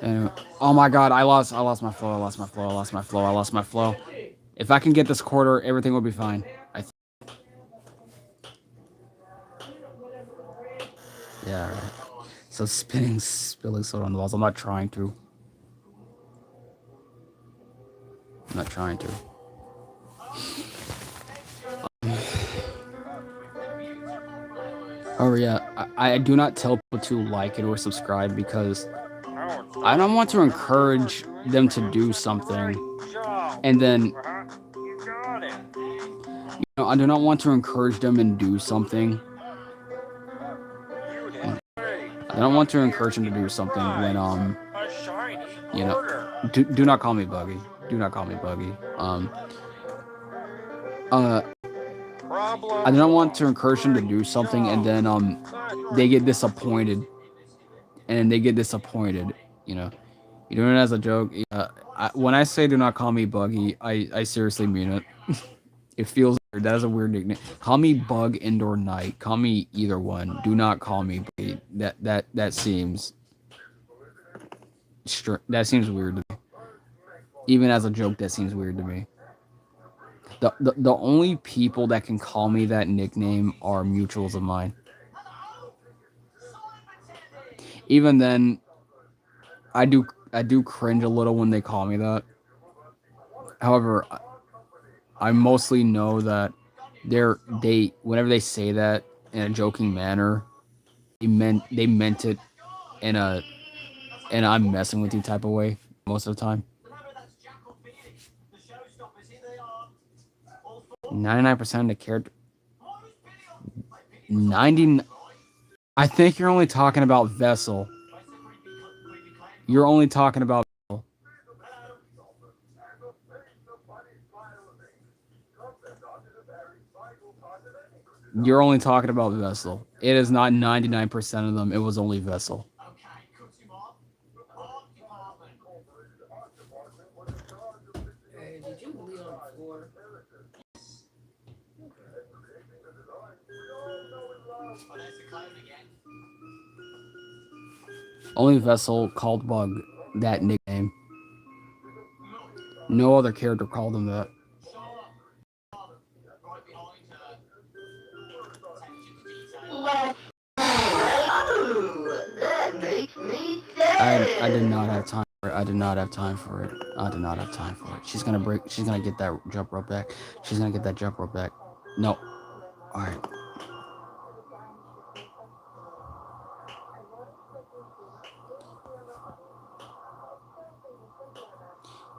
Anyway, oh my God, I lost my flow. If I can get this quarter, everything will be fine. Yeah, right. So spilling soda on the walls. I'm not trying to. Oh yeah, I do not tell people to like it or subscribe because I don't want to encourage them to do something, and then You got it. I do not want to encourage them and do something. You did great. I don't want to encourage them to do something when A shiny quarter. do not call me Buggy. Do not call me Buggy. Problem I don't want to solved. encourage them to do something and then they get disappointed. You're doing it as a joke. When I say do not call me Buggy, I seriously mean it. It feels weird. That is a weird nickname. Call me Bug Indoor Night. Call me either one. Do not call me Buggy. That seems that seems weird to me. Even as a joke, that seems weird to me. The only people that can call me that nickname are mutuals of mine. Even then, I do cringe a little when they call me that. However, I mostly know that whenever they say that in a joking manner, they meant it in a I'm messing with you type of way most of the time. 99% of the character 90 I think you're only talking about vessel. You're only talking about vessel. You're only talking about vessel. It is not 99% of them. It was only vessel. Okay, cut him off. Art department. Hey, did you bleed on the floor? Oh, there's the clown again. Only vessel called Bug that nickname. No other character called him that. Right behind her. Attention to detail. That makes me I did sad. not have time for it. I did not have time for it. I did not have time for it. She's gonna break. She's gonna get that jump rope back. She's gonna get that jump rope back. No. All right.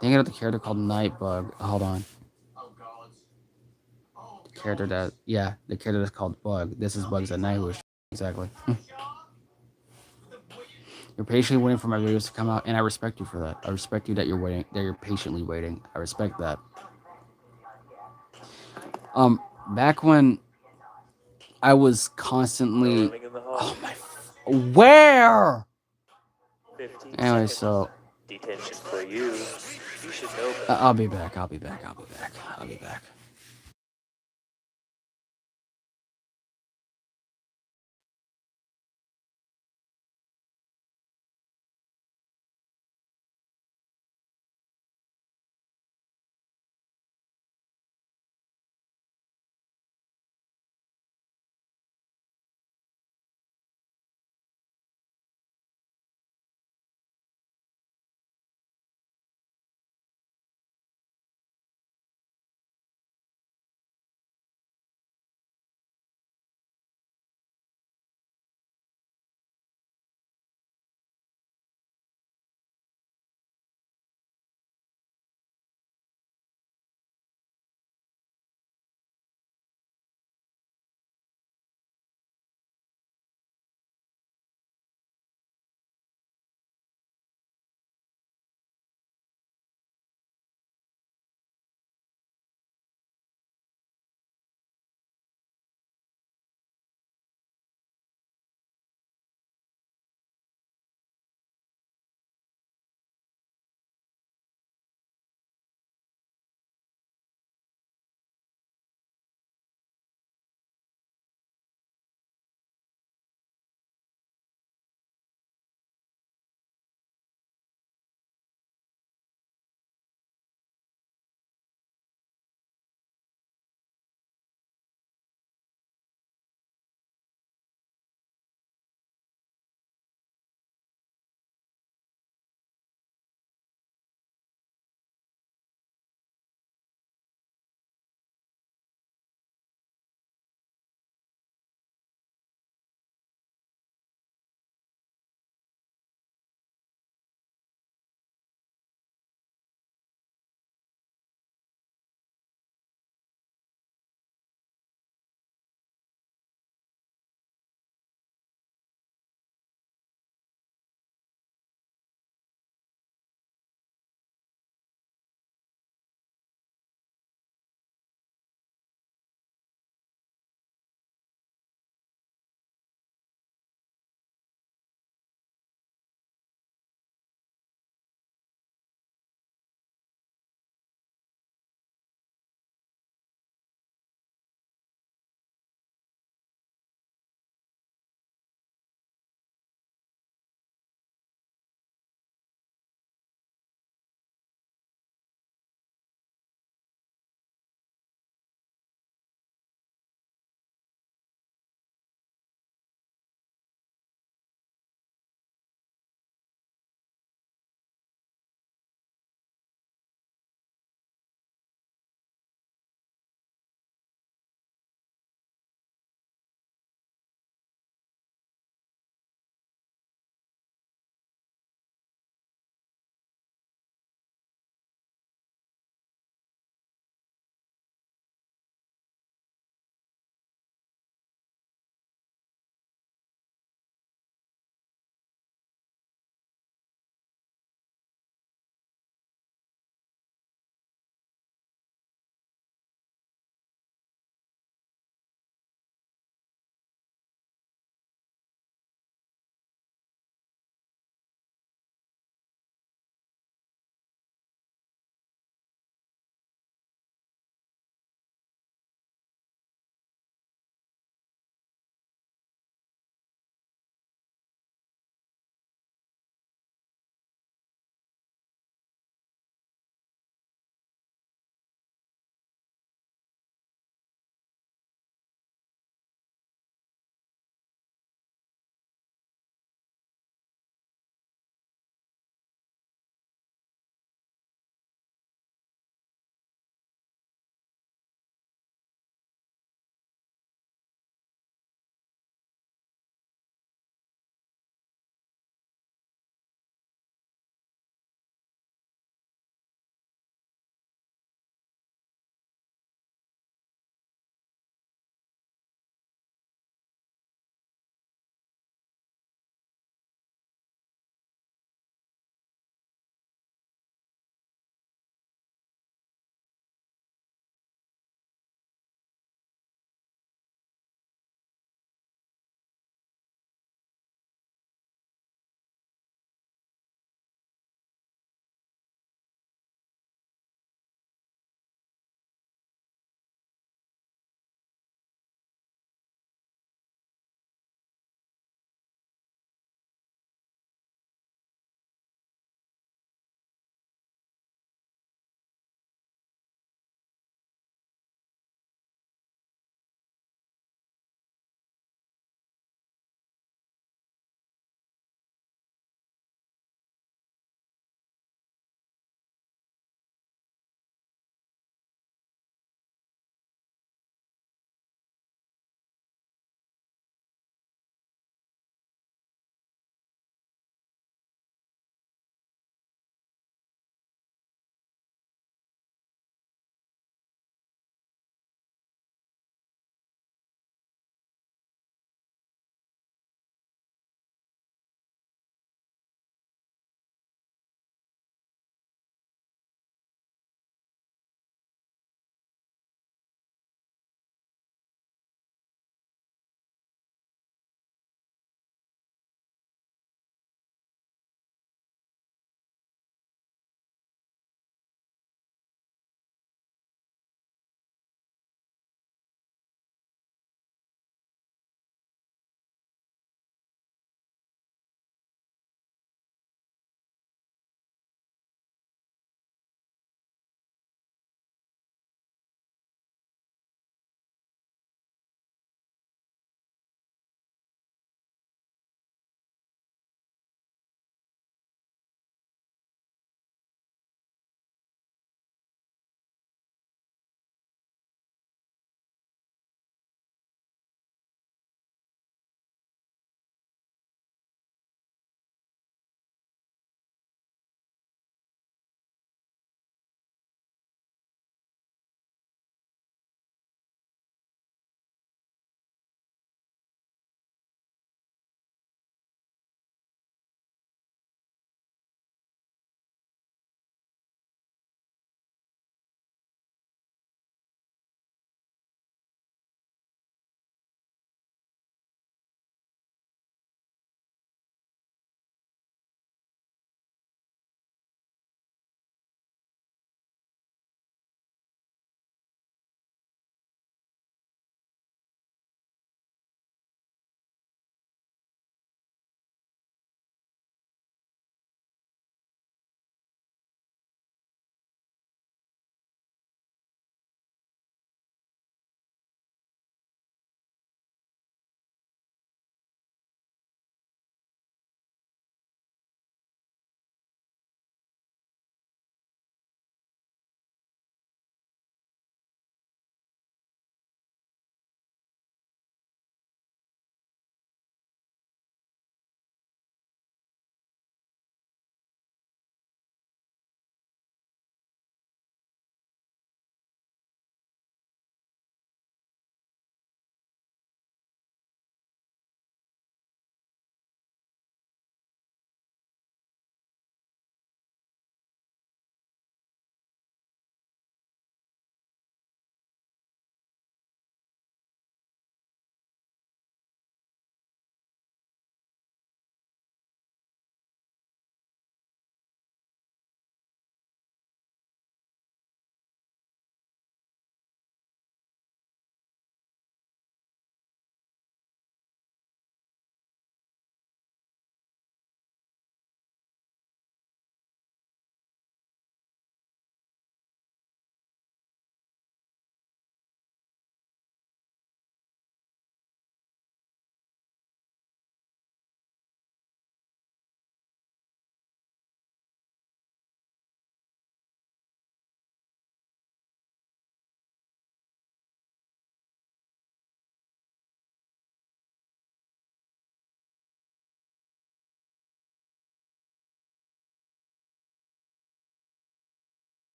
Dang it, the character called Nightbug. Hold on. Oh, God. Oh, The character that, yeah, the character that's called Bug. This is Bugs at Night. Who is exactly. You're patiently waiting for my videos to come out, and I respect you for that. I respect you that you're waiting. That you're patiently waiting. I respect that. Back when I was No constantly. running in the Oh hall. my. Where? 15 Anyway, seconds. so Detention for you. You should know better. I'll be back. I'll be back. I'll be back. I'll be back.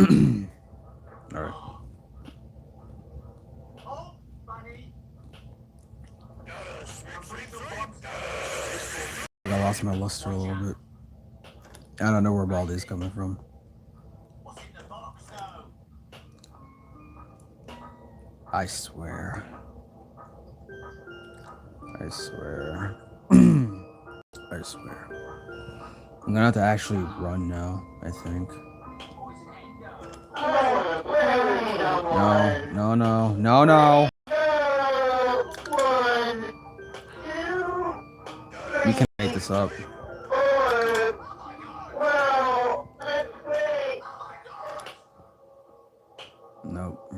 Alright. Oh, Bunny. I lost my luster a little bit. I don't know where Baldi's coming from. What's in the box, though? I swear. I swear. I swear. I'm gonna have to actually run now, I think. No, no, no, no, no. You can make this up. Nope.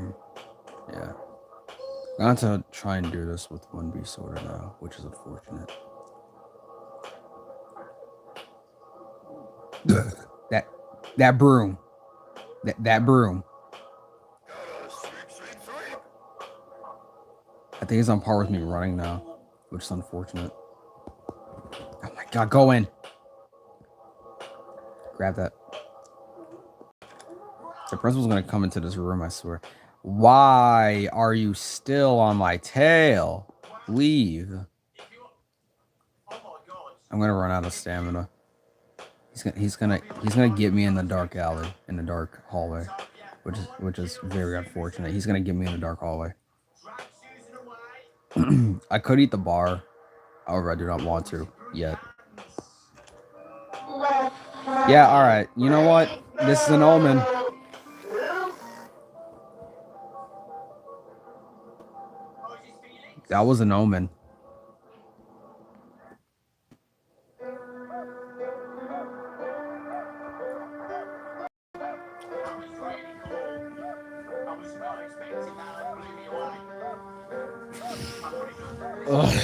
Yeah. I'm going to try and do this with 1B sorter now, which is unfortunate. that broom. That broom. I think it's on par with me running now, which is unfortunate. Oh my god, go in. Grab that. The principal's gonna come into this room, I swear. Why are you still on my tail? Leave. I'm gonna run out of stamina. He's gonna get me in the dark alley, in the dark hallway, which is very unfortunate. He's gonna get me in the dark hallway. I could eat the bar, however, I do not want to yet. Yeah, all right. You know what? This is an omen. That was an omen. Ugh.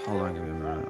Hold on, give me a minute.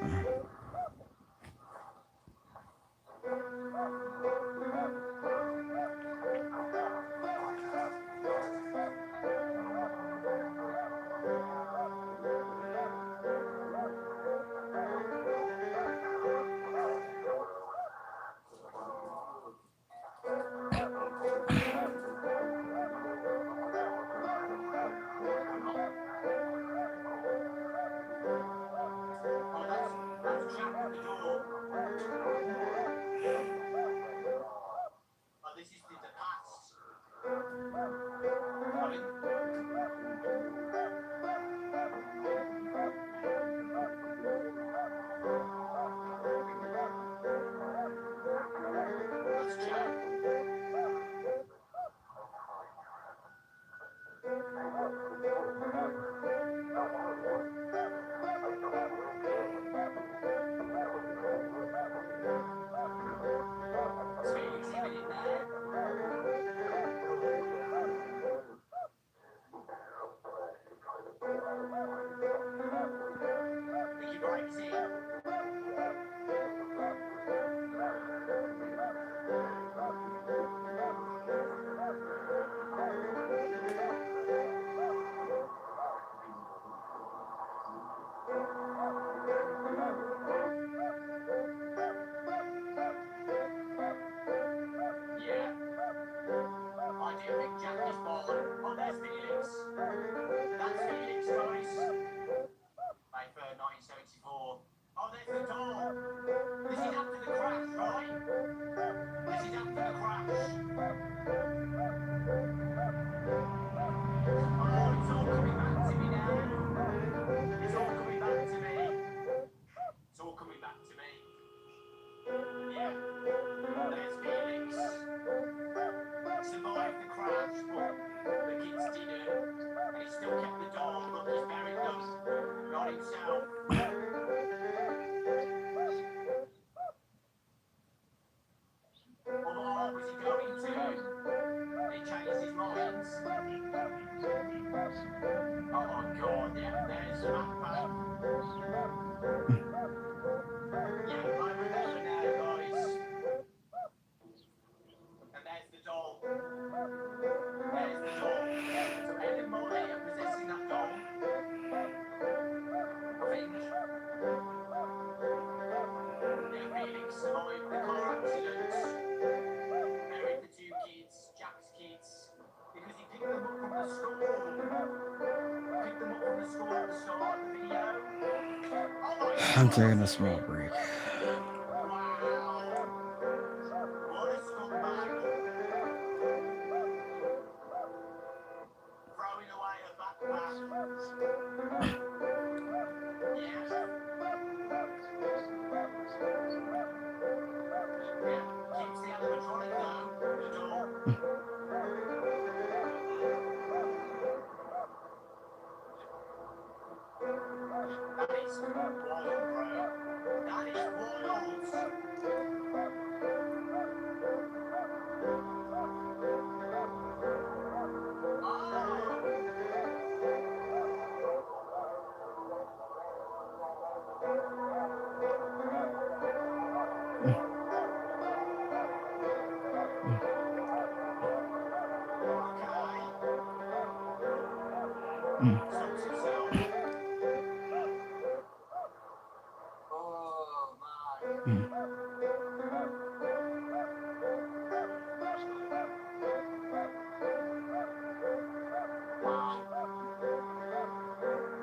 I'm taking a small break. Wow. What a scumbag. Throwing away a backpack. Yeah. Yeah. Keeps the animatronic though. The door. That is wild, bro. That is wild. Stops himself. Oh, man. Wow.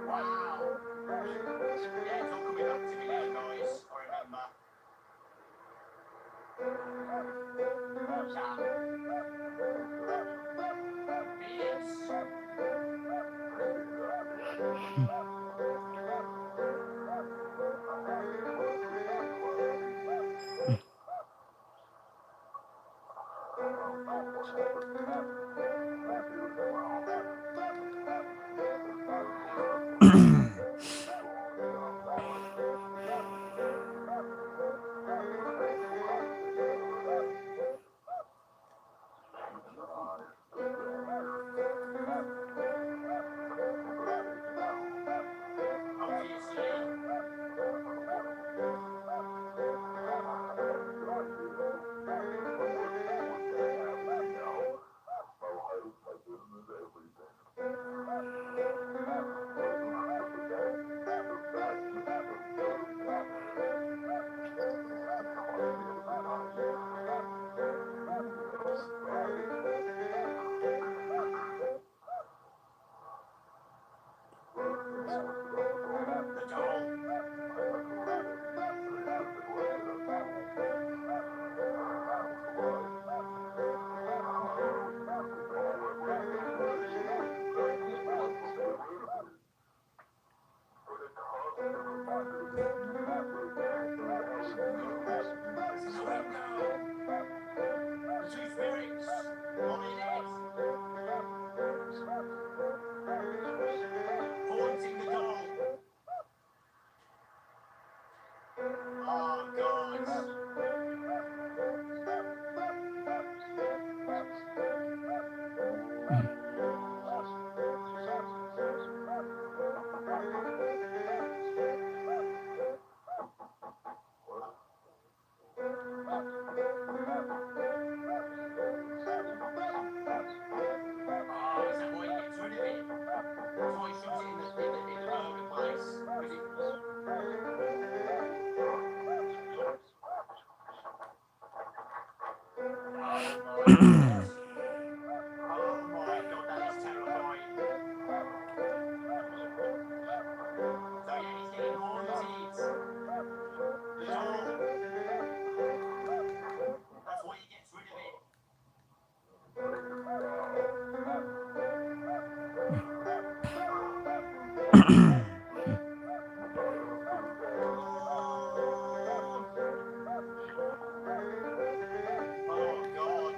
Wow. Yeah, it's all coming back to me now, guys. I remember. That. Yes. Obviously. The doll. Sweet girl. The two spirits. What it is. Haunting the doll. Oh, God. Oh, is that why he gets rid of it? That's why he shoves it in the burger place. 'Cause it... Oh my God, that is terrifying. So yeah, he's getting haunted. The doll. That's why he gets rid of it. Oh God.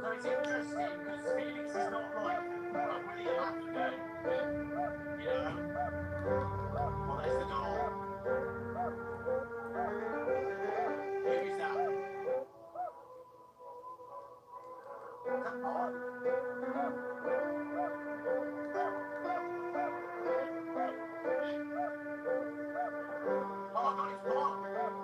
So it's interesting because Felix is not like William Afton, you know. Well, there's the doll. Who is that? Is that Bob? Oh my God, it's Bob. Oh my God.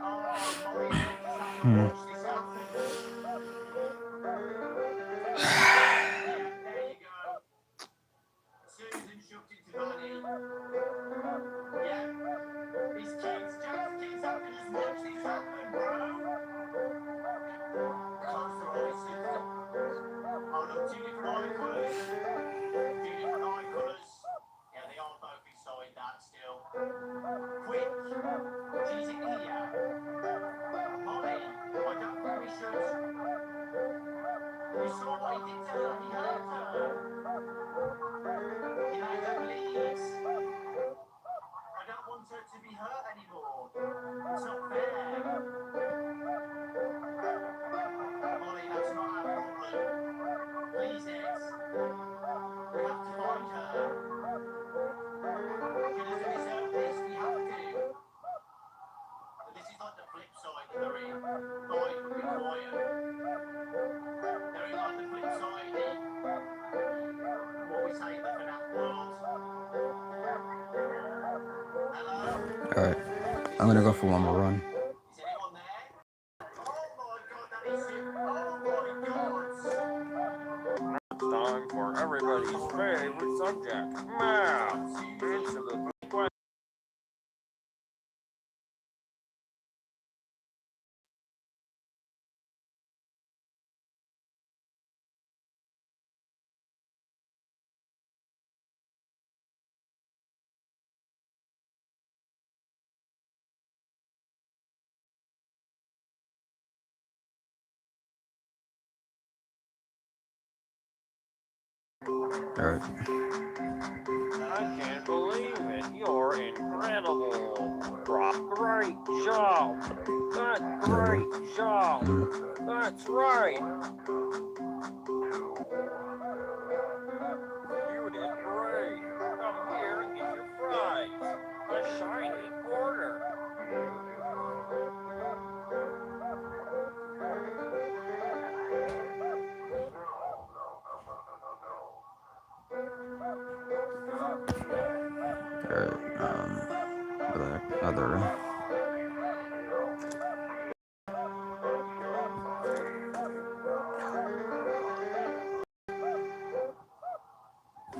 Oh, Molly and I just have to watch this happen. Yeah, there you go. Susan shoved into Danny. To be hurt anymore. It's not fair. Molly, that's not our problem. Please, Ed. We have to find her. Killers who deserve this, we have to. But this is like the flip side of the ring. Lloyd would be quiet. There ain't like the flip side, what we say in the FNAF world. Hello? Alright, I'm gonna go for one more run. Is anyone there? Oh my god, that is it. Oh my god. It's time for everybody's favorite subject, math. Answer the three questions. Alright. I can't believe it. You're incredible. Great job. That's great job. That's right. You did great. Come here and get your prize. A shiny quarter. Alright, other.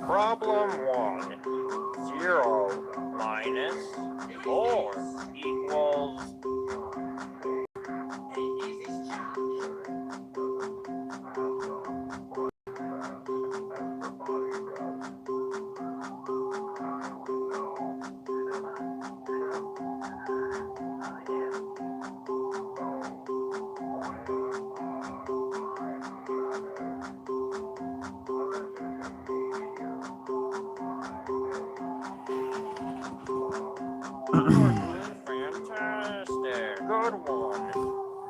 Problem 1. 0 minus 4 equals... Fantastic. Good one.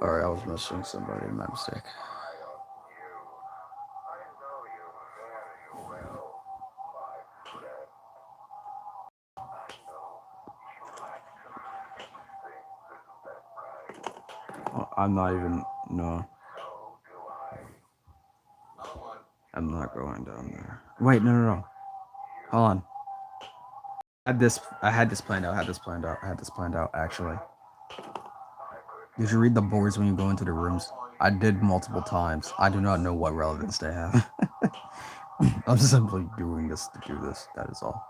Alright, I was missing somebody, my mistake. I'm not even, no. I'm not going down there. Wait, no. Hold on. I had this planned out, actually. Did you read the boards when you go into the rooms? I did multiple times. I do not know what relevance they have. I'm simply doing this to do this, that is all.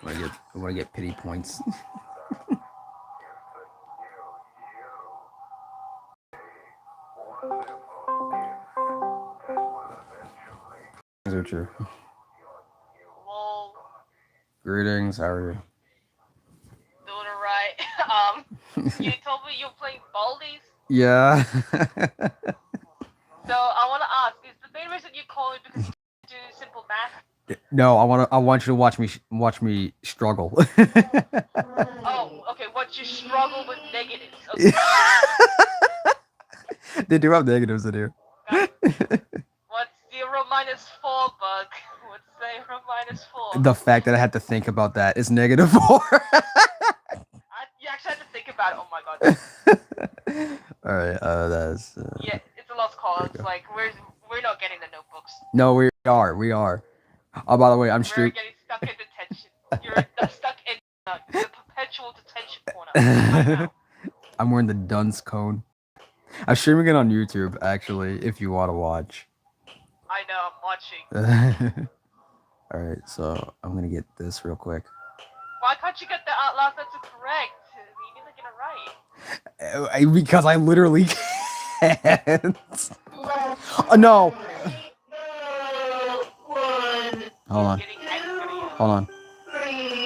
I wanna get pity points. Things are true. Well, Greetings, how are you? doing alright. You told me you're playing baldies, Yeah. so I wanna ask, is the main reason you call it because you do simple math? No, I want you to watch me struggle. Oh, okay, what you struggle with negatives. Okay. They do have negatives in here. What's 0 minus 4, Bug? What's 0 minus 4? The fact that I had to think about that is -4. You actually had to think about it. Oh my god. Alright, that's... Yeah, it's a lost cause. Like, we're not getting the notebooks. No, we are. Oh, by the way, I'm We're streaming. getting stuck in detention. You're stuck in the perpetual detention corner. Right now. I'm wearing the dunce cone. I'm streaming it on YouTube, actually, if you want to watch. I know, I'm watching. Alright, so I'm gonna get this real quick. Why can't you get the last letter correct? You need to get it right. Because I literally can't. Oh, no! Hold on. Getting angry. Hold on.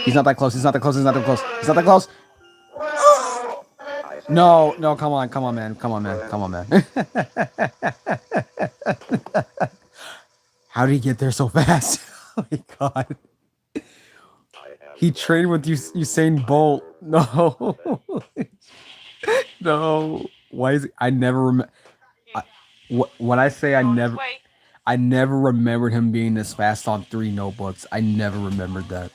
He's not that close. No, no, come on, man. Come on, man. Come on, man. How did he get there so fast? Oh my god. He trained with Usain Bolt. No. No. Why is I never remember. When I say Wait. I never remembered him being this fast on 3 notebooks. I never remembered that.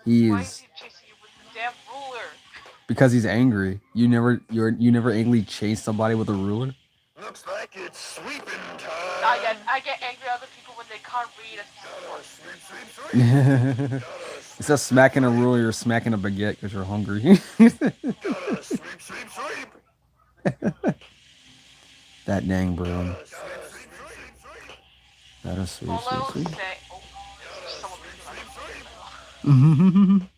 He Why is is he chasing you with the damn ruler? because he's angry. You never angrily chase somebody with a ruler. Looks like it's sweeping I time. get angry at other people when they can't read a Gotta specific sweep, sweep, sweep. Instead of smacking a ruler, you're smacking a baguette because you're hungry. Gotta sweep, sweep, sweep. That dang broom. Gotta sweep, sweep, sweep, sweep. That is sweet, All I sweet, will sweet. say, someone makes fun of me.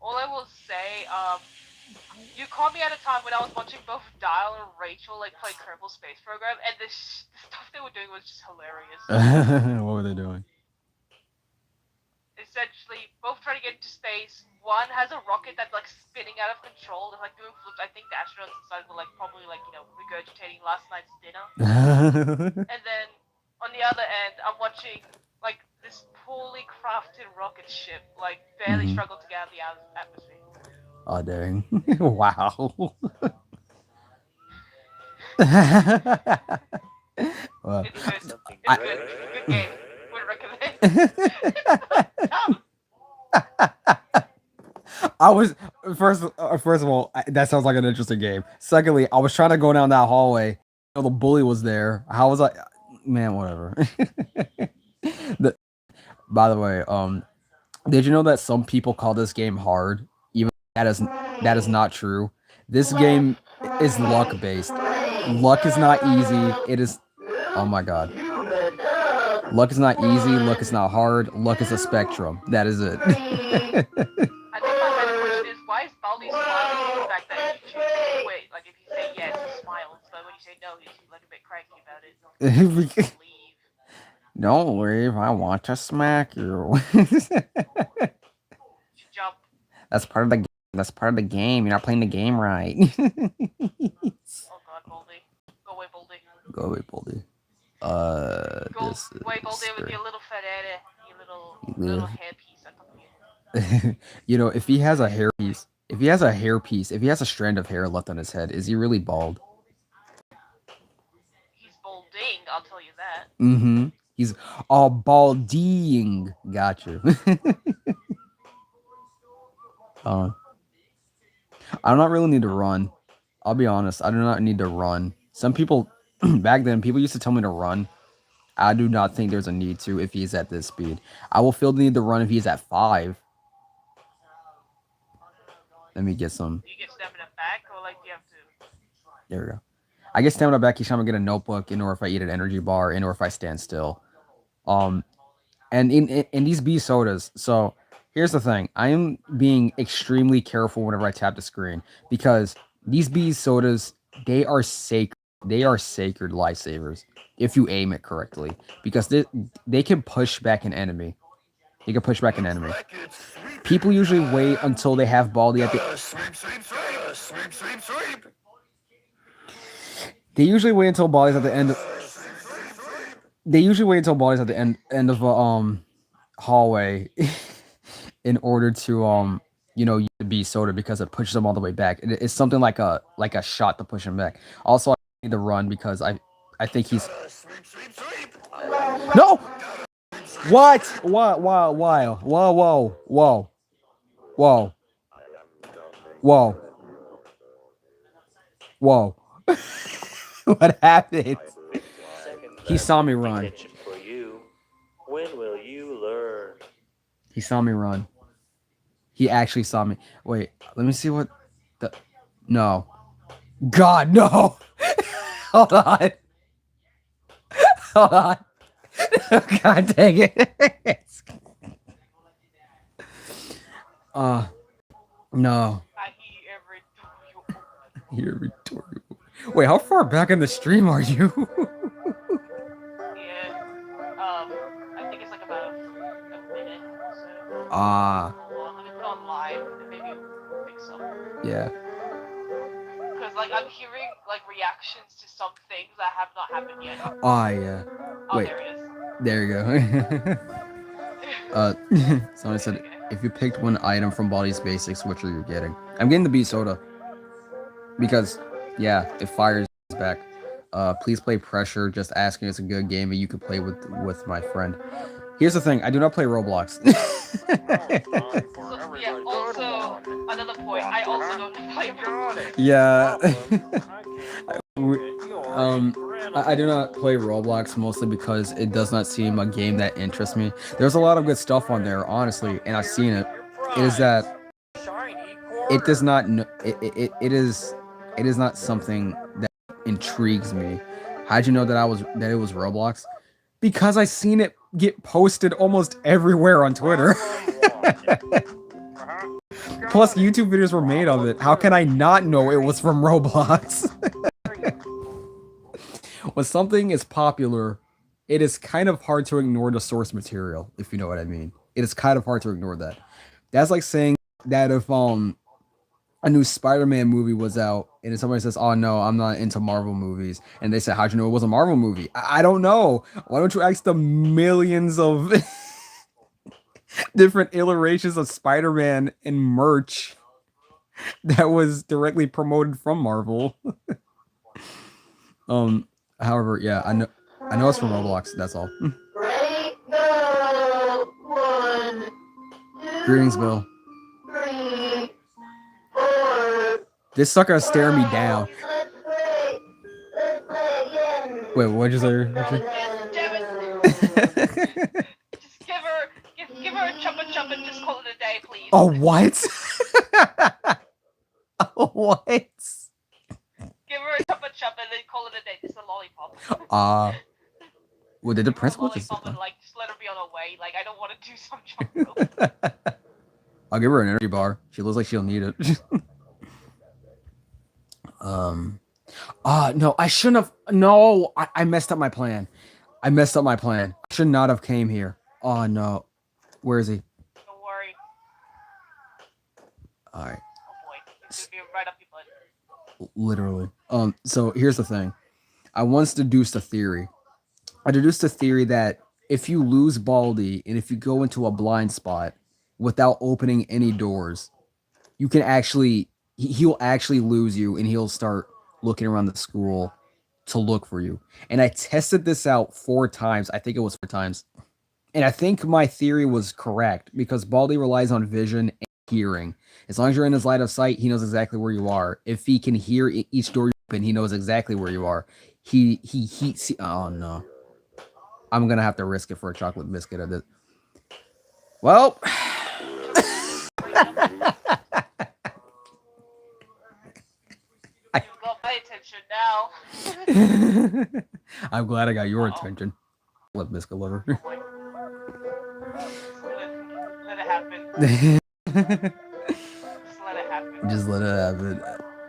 All I will say, you caught me at a time when I was watching both Dial and Rachel like play Kerbal Space Program, and the stuff they were doing was just hilarious. What were they doing? Essentially, both trying to get into space. One has a rocket that's like spinning out of control. They're like doing flips. I think the astronauts inside were like probably like regurgitating last night's dinner. And then on the other end, I'm watching like this poorly crafted rocket ship like barely struggle to get out of the atmosphere. Oh dang! Wow. Well, It's good. Something It's good. good. Good game. Would recommend. I was first of all, that sounds like an interesting game. Secondly, I was trying to go down that hallway. You know, the bully was there. How was I? Man, whatever. By the way, did you know that some people call this game hard? Even that is not true. This game is luck based. Luck is not easy. It is. Oh my god. Luck is not easy. Luck is not hard. Luck is a spectrum. That is it. I think my better question is, why is Baldi smiling at the fact that you choose to quit? Like, if you say yes, he smiles, but when you say no, he's like a bit cranky about it. Leave. Don't leave. I want to smack you. Jump. That's part of the game. That's part of the game. You're not playing the game right. Oh god, Baldi. Go away, Baldi. Go away, Baldi. Go This away, is Baldi, with great. your little Ferrari. Your You little live. hairpiece on top of you. You know, if he has a hairpiece, if he has a hairpiece, if he has a strand of hair left on his head, is he really bald? He's balding, I'll tell you that. Mm-hmm. He's all baldying. Got you. I do not really need to run. I'll be honest. I do not need to run. Some people back then, people used to tell me to run. I do not think there's a need to if he's at this speed. I will feel the need to run if he's at 5. Let me get some. Do you get stamina back, or like do you have to? There we go. I get stamina back each time I get a notebook, and or if I eat an energy bar, and or if I stand still. And in these B sodas, so here's the thing. I am being extremely careful whenever I tap the screen because these B sodas, they are sacred. They are sacred lifesavers if you aim it correctly because they can push back an enemy. They can push back an enemy. People usually wait until they have Baldi at the. They usually wait until Baldi's at the end. They usually wait until Baldi's at the end of a hallway in order to use the B soda because it pushes them all the way back. It's something like a shot to push him back. Also, I need to run because I think he's no. What? Why? Whoa! What happened? He saw me run. Detention for you. When will you learn? He saw me run. He actually saw me. Wait, let me see what the. No. God, no! Hold on. Hold on. God dang it. No. I You're retarded. Wait, how far back in the stream are you? Yeah. I think it's like about a minute or so. Ah. Let me put on Yeah. Because like I'm hearing like reactions to some things that have not happened yet. Ah, yeah. Oh, Wait. there it is. There you go. Someone said, Okay. if you picked one item from Baldi's Basics, which are you getting? I'm getting the beet soda. Because, yeah, it fires back. Please play Pressure. Just asking. It's a good game and you can play with my friend. Here's the thing. I do not play Roblox. So yeah. Also, another point. I also don't play Roblox. Yeah. Um, I do not play Roblox mostly because it does not seem a game that interests me. There's a lot of good stuff on there, honestly, and I've seen it. It is that it does not. It is not something that intrigues me. How'd you know that it was Roblox? Because I seen it get posted almost everywhere on Twitter. Plus, YouTube videos were made of it. How can I not know it was from Roblox? When something is popular, it is kind of hard to ignore the source material, if you know what I mean. It is kind of hard to ignore that. That's like saying that if a new Spider-Man movie was out and then somebody says, "Oh no, I'm not into Marvel movies," and they say, "How'd you know it was a Marvel movie?" I don't know. Why don't you ask the millions of different iterations of Spider-Man and merch that was directly promoted from Marvel? um, However, yeah, I know it's from Roblox. That's all. Ready, go! 1, 2, Greetings, Bill. 3, 4. This sucker is staring me down. Let's play. Let's play again. Wait, what'd you say? Yes, damn it. Just give her a chop and just call it a day, please. Oh, what? What? Give her a chop and then call it a day. Just a lollipop. Well, did the Give her a principal just... lollipop and like just let her be on her way. Like I don't want to do some job. I'll give her an energy bar. She looks like she'll need it. No, I shouldn't have... No, I messed up my plan. I should not have came here. Oh, no. Where is he? Don't worry. Alright. Oh boy, it's gonna be right up your butt. Literally. So here's the thing. I once deduced a theory. I deduced a theory that if you lose Baldi and if you go into a blind spot without opening any doors, you can actually... He'll actually lose you and he'll start looking around the school to look for you. And I tested this out 4 times. I think it was 4 times. And I think my theory was correct because Baldi relies on vision and hearing. As long as you're in his line of sight, he knows exactly where you are. If he can hear each door you open, he knows exactly where you are. Oh no. I'm gonna have to risk it for a chocolate biscuit at this. Well, You've got my attention now. I'm glad I got your attention. Chocolate biscuit lover. Let it happen. Just let it happen.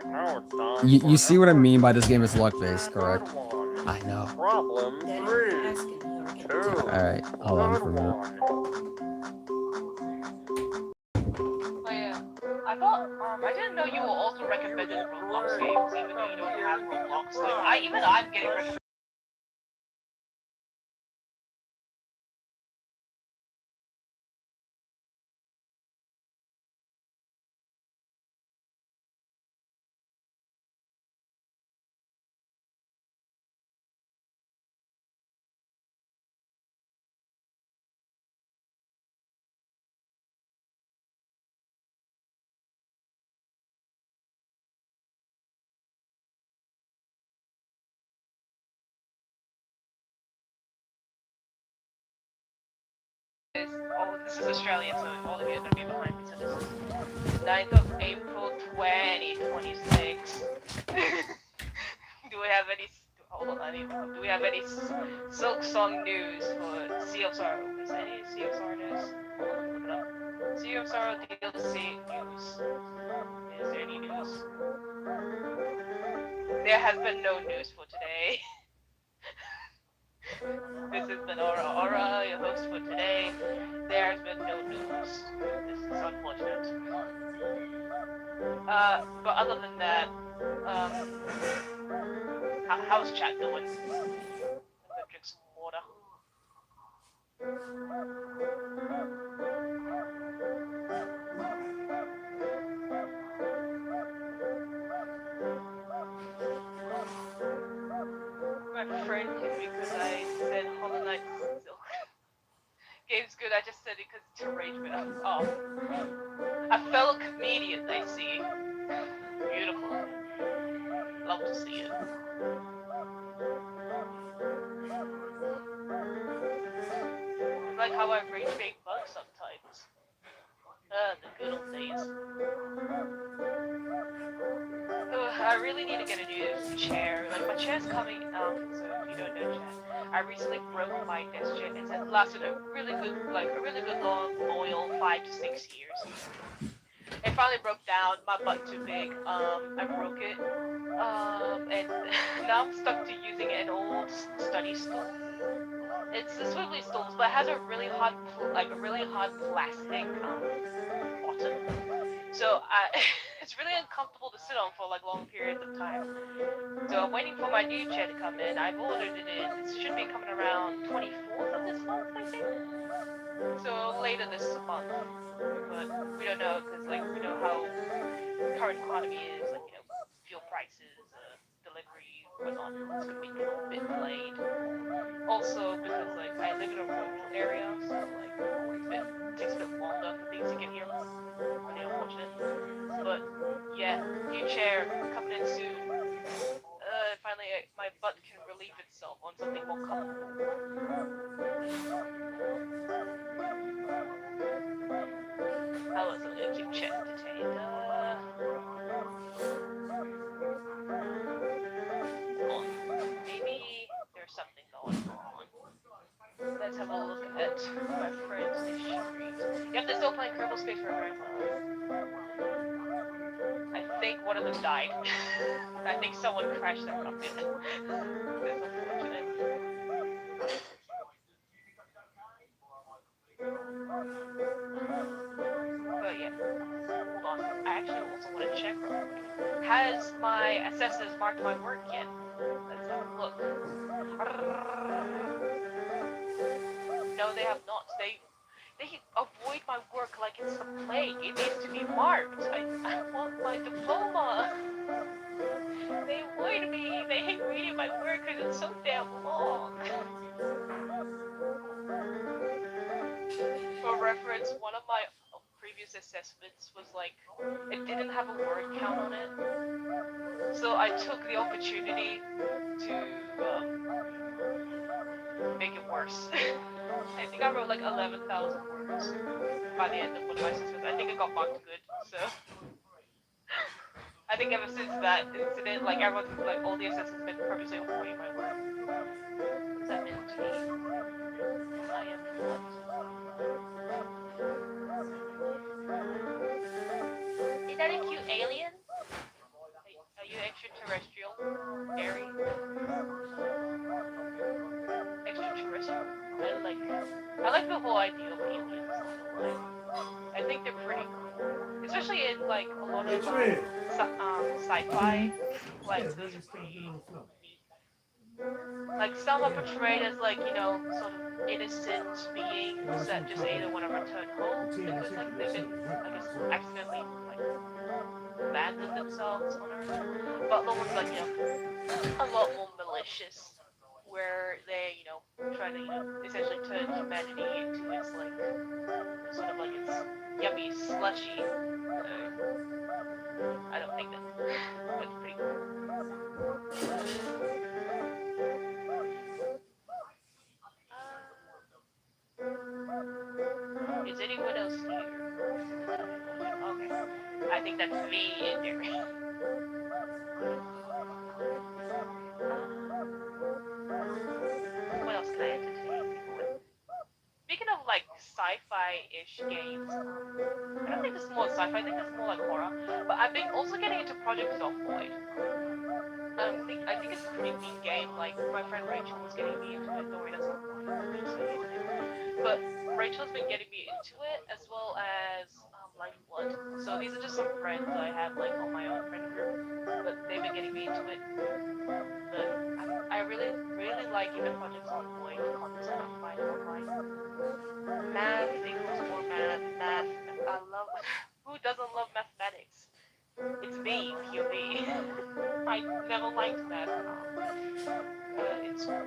Now it's time You for see what I mean by this game is luck-based, correct? one. I know. Problem Daddy's 3, asking you. 2, Alright, hold on for a minute. 1. Oh yeah. I didn't know you were also recommended Roblox games, even though you don't have Roblox. Like, I'm getting recommended. This is Australian, so all of you are going to be behind me. So this is 9th of April 2026. Do we have any... Hold on, do we have any Silk Song news for Sea of Sorrow? Is there any Sea of Sorrow news? Look it up. Sea of Sorrow DLC news. Is there any news? There has been no news for today. This has been Aura, your host for today. There has been no news. This is unfortunate. But other than that, how's chat doing? I'm gonna drink some water. My friend hit me because I said Hollow Knight Silk game's good. I just said it because it's a rage bit. Oh, a fellow comedian, I see. Beautiful. Love to see it. Like how I rage bait bugs sometimes. The good old days. I really need to get a new chair. Like my chair's coming. So if you don't know, chat, I recently broke my desk chair. It lasted a really good, long, loyal 5 to 6 years. It finally broke down. My butt too big. I broke it. And now I'm stuck to using an old study stool. It's the swivelly stools, but it has a really hard, plastic bottom. So it's really uncomfortable to sit on for like long periods of time. So I'm waiting for my new chair to come in. I've ordered it in. It should be coming around 24th of this month, I think. So later this month. But we don't know because like we know how current economy is, like fuel prices, delivery, whatnot. It's gonna be a little bit delayed. Also because like I live in a rural area, so like takes a bit longer for things to get here. Really unfortunate. But yeah, new chair coming in soon. Finally, my butt can relieve itself on something more comfortable. How else am I gonna keep chat entertained? Maybe there's something going on. Let's have a look at my friend's street. Yep, they're still playing Kerbal Space Program. I think one of them died. I think someone crashed their rocket. That's unfortunate. But yeah, hold on. I actually also want to check real quick. Has my assessors marked my work yet? Let's have a look. No, they have not. They avoid my work like it's the plague. It needs to be marked. I want my diploma. They avoid me. They hate reading my work because it's so damn long. For reference, one of my previous assessments was like, it didn't have a word count on it. So I took the opportunity to make it worse. I think I wrote like 11,000 words by the end of one of my assessments. I think it got marked good, so I think ever since that incident, like everyone's like all the assessments have been purposely avoiding my work. What's that meant to me? I am what? Is that a cute alien? Are you extraterrestrial? Airy? Extraterrestrial? I like the whole idea of aliens. I think they're pretty cool, especially in like a lot of sci-fi. Like those are pretty neat. Like some are portrayed as like sort of innocent beings that just either want to return home because like they've been I guess accidentally like abandoned themselves on Earth. But the ones like a lot more malicious, where they try to essentially turn humanity into its like sort of like its yummy slushy. I don't think that's pretty cool. Is anyone else here? Okay. I think that's me in there. What else can I entertain people with? Speaking of like sci-fi-ish games, I don't think this is more sci-fi. I think this is more like horror. But I've been also getting into Project Zomboid. I think it's a pretty neat game. Like my friend Rachel was getting me into it. Dorian doesn't say but Rachel's been getting me into it as well as Lifeblood. So these are just some friends I have like on my own friend group, but they've been getting me into it. But I really like even projects ongoing content I'm finding online. Math equals more math. Math. I love. Who doesn't love mathematics? It's me, POV. I never liked math in school.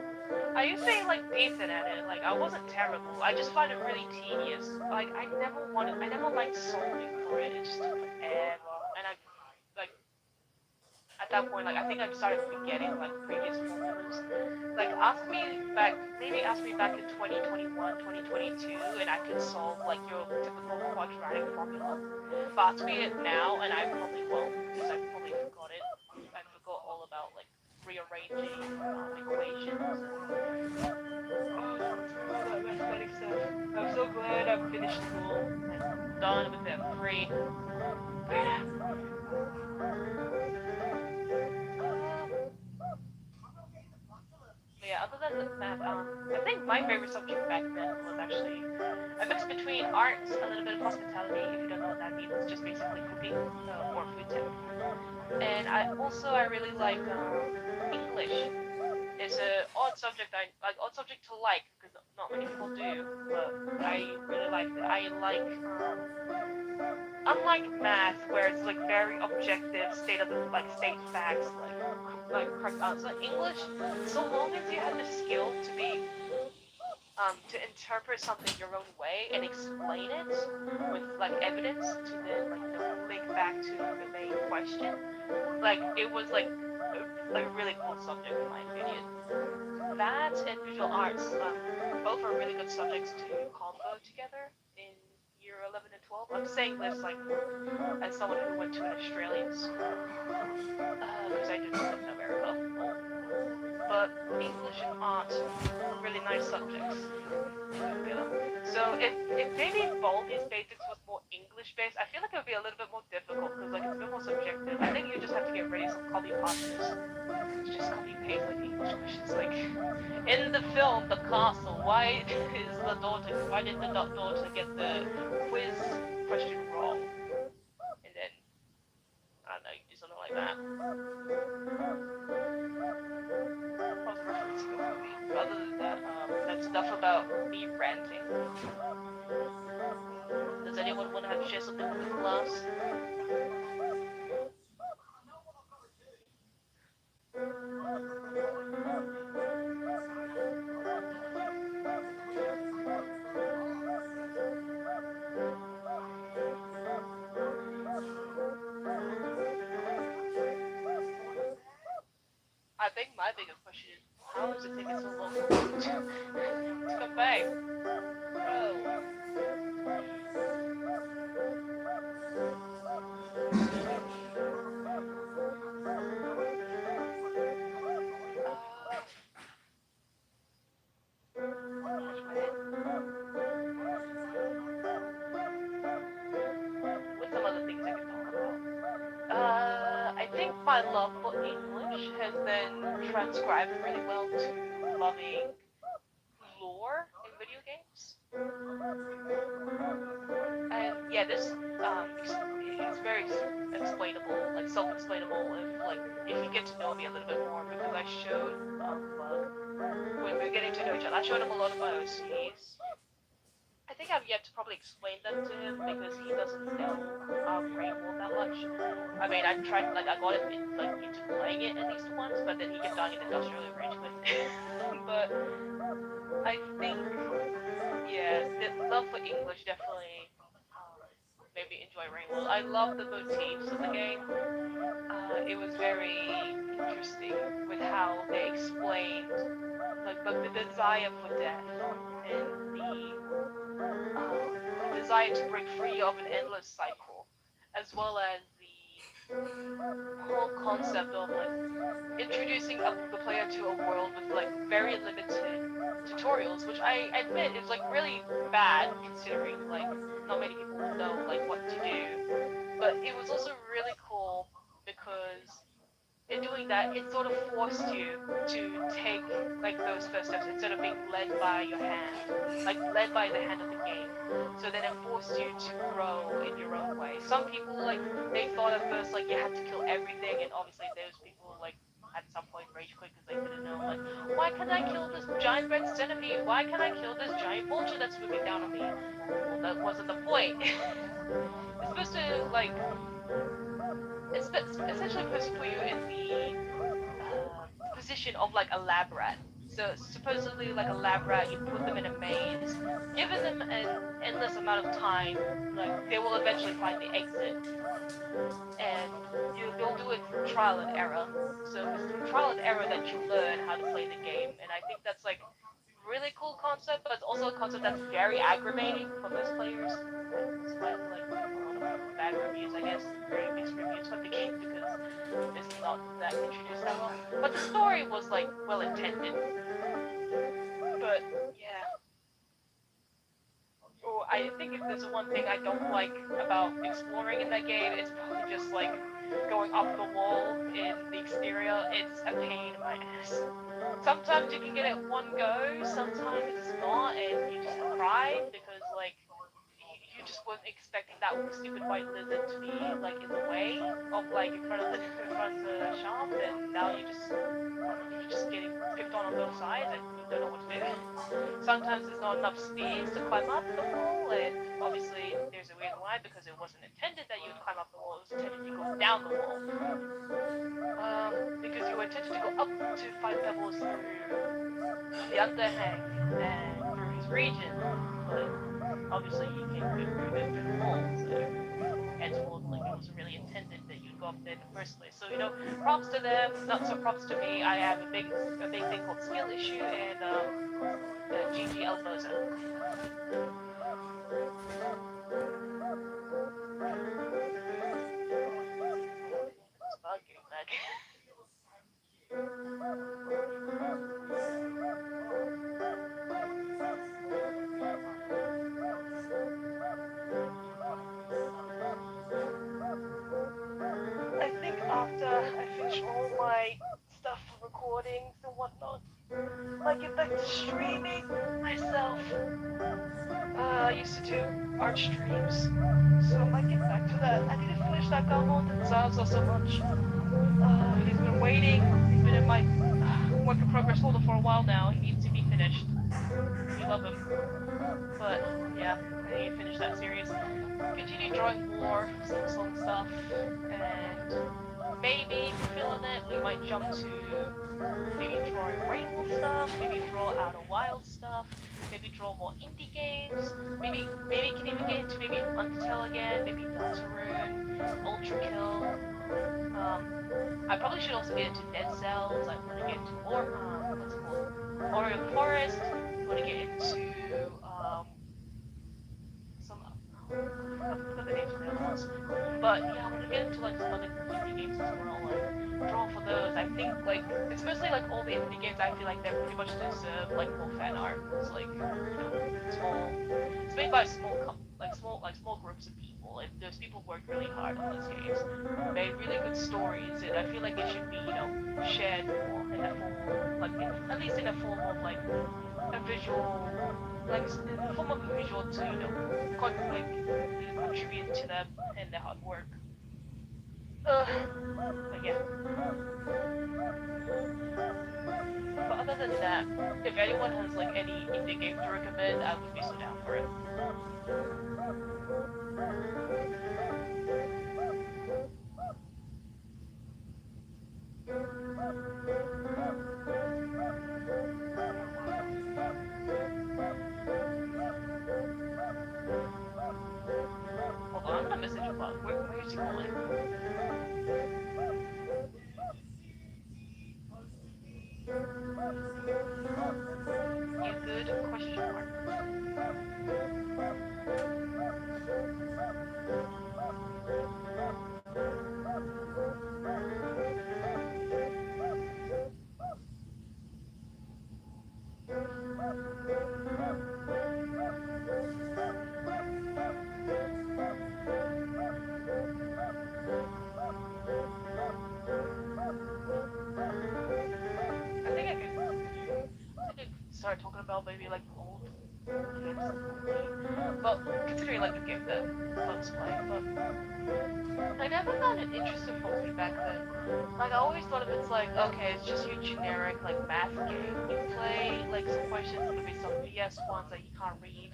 I used to be like decent at it. Like I wasn't terrible. I just find it really tedious. Like I never liked solving for it. It just took forever. And I like at that point, like I think I started forgetting like previous formulas. Like ask me back in 2021, 2022, and I could solve like your typical quadratic formula. But ask me it now, and I probably won't because I probably forgot it. I forgot all about like rearranging equations and all that mathematics stuff. I'm so glad I've finished school and done with it. I'm free. But yeah. Uh, But yeah, other than the math, I think my favorite subject back then was actually a mix between arts, a little bit of hospitality. If you don't know what that means, it's just basically cooking or food tech. And I really like English. It's a odd subject odd subject to like because not many people do, but I really liked it. I like unlike math where it's like very objective state facts correct answer. English, so long as you have the skill to be to interpret something your own way and explain it with like evidence to then like link back to the main question, like it was like a really cool subject in my opinion. That and visual arts, both are really good subjects to combo together in year 11 and 12. I'm saying this like as someone who went to an Australian school, because I did not live in America. But English and art are really nice subjects to go together. So if maybe Baldi's basics was more English based, I feel like it would be a little bit more difficult because like it's a bit more subjective. I think you just have to get ready some copy pastas to just copy paste like English questions. Like in the film, The Castle, why did the daughter get the quiz question wrong? And then I don't know, you do something like that. I was referencing a movie. But other than that, that's enough about me ranting. Does anyone want to share something with the class? I think my biggest question is, how is it taking so long for people to come back? Bro. Uh, Scratch my head. What's some other things I could talk about? I think my love for English has then transcribed really well to loving lore in video games. And yeah, this is very explainable, like self-explainable if you get to know me a little bit more because I showed Bug when we were getting to know each other. I showed him a lot of my OCs. I think I've yet to probably explain them to him because he doesn't know Rain World that much. I mean, I tried, like, I got him into playing it at least once, but then he kept dying in industrial rage quit. But I think, yeah, the love for English definitely made me enjoy Rain World. I love the motifs of the game. It was very interesting with how they explained like the desire for death and the desire to break free of an endless cycle, as well as the whole concept of like introducing the player to a world with like very limited tutorials, which I admit is like really bad considering like not many people know like what to do. But it was also really cool because in doing that, it sort of forced you to take like those first steps instead of being led by your hand, like led by the hand of the game. So then it forced you to grow in your own way. Some people like they thought at first like you had to kill everything, and obviously those people like at some point rage quit because they didn't know like why can't I kill this giant red centipede? Why can't I kill this giant vulture that's swooping down on me? Well, that wasn't the point. It's supposed to like essentially supposed to put you in the position of like a lab rat. So supposedly like a lab rat, you put them in a maze, given them an endless amount of time, like they will eventually find the exit, and they'll do it through trial and error. So it's through trial and error that you learn how to play the game, and I think that's like really cool concept, but it's also a concept that's very aggravating for most players, despite like a lot of bad reviews, I guess, very mixed reviews for the game because it's not that introduced that well. But the story was like well intended. But yeah. Oh, I think if there's one thing I don't like about exploring in that game, it's probably just like going up the wall in the exterior. It's a pain in my ass. Sometimes you can get it one go, sometimes it's not, and you just cry because like you just weren't expecting that stupid white lizard to be like in the way of like in front of the in front of the shop, and now you're just getting picked on both sides and you don't know what to do. Sometimes there's not enough stairs to climb up the wall, and obviously there's a reason why, because it wasn't intended that you would climb up the wall, it was intended you go down the wall. Because you were intended to go up to fight Pebbles through the underhang and through his region, but obviously you can't go through the wall, so henceforth, like it wasn't really intended that you'd go up there in the first place. So props to them, not so props to me. I have a big thing called skill issue, and GG Elboza. It's about getting back. I think after I finish all my stuff for recordings and whatnot, I might get back to streaming myself. I used to do art streams, so I might get back to that. I need to finish that Galmon and Zaza so much. He's been waiting. He's been in my work in progress folder for a while now. He needs to be finished. We love him. But yeah, I need to finish that series. Continue drawing more Silksong stuff, and maybe if we're feeling it, we might jump to maybe drawing Rainwolf stuff, maybe draw Outer Wild stuff, maybe draw more indie games, maybe can even get into maybe Undertale again, maybe Deltarune, Ultra Kill. I probably should also get into Dead Cells. I want to get into more what's it called? Ori of the Forest. I want to get into some I forgot the names of the other ones. But yeah, I want to get into like some other indie games as well and draw for those. I think like it's mostly like all the indie games. I feel like they pretty much deserve like more fan art. It's like small. It's made by small groups of people, and those people worked really hard on those games. Made really good stories, and I feel like it should be shared more in a form like at least in a form of like a visual like in the form of a visual to contribute to them and their hard work. But yeah. But other than that, if anyone has like any indie game to recommend, I would be so down for it. Hold on, I'm gonna message him up. Where's he calling? You good? Question mark. I think I could start talking about maybe like old games, but considering like the game that folks play, but I never found it interesting Baldi back then. Like, I always thought of it's like, okay, it's just your generic, like, math game. You play, like, some questions, maybe some VS ones that you can't read.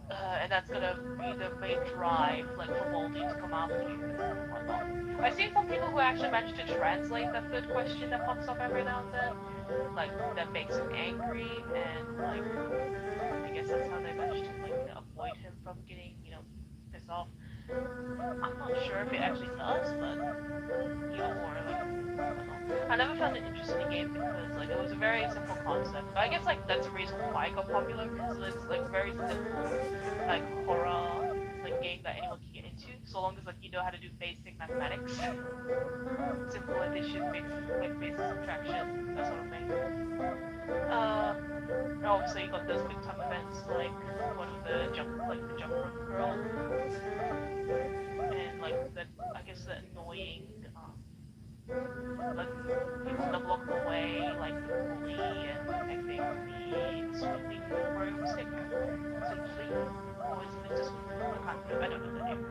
And that's gonna be the main drive, like, for Baldi to come after you and whatnot. I've seen some people who actually manage to translate the third question that pops up every now and then. Like, that makes him angry, and, like, I guess that's how they manage to, like, avoid him from getting, pissed off. I'm not sure if it actually does, but either or, like, I don't know. I never found it interesting in the game because, like, it was a very simple concept. But I guess, like, that's the reason why it got popular, because it's, like, very simple, like, horror, like, game that anyone can get into, so long as, like, you know how to do basic mathematics. Simple addition, basic subtraction, that sort of thing. Obviously, you got those big time events, like, one of the jump rope girl, and, like, I guess the annoying, like, people that block the way, like the bully, and I think the sweeping broomstick, or is it just, I don't know the name.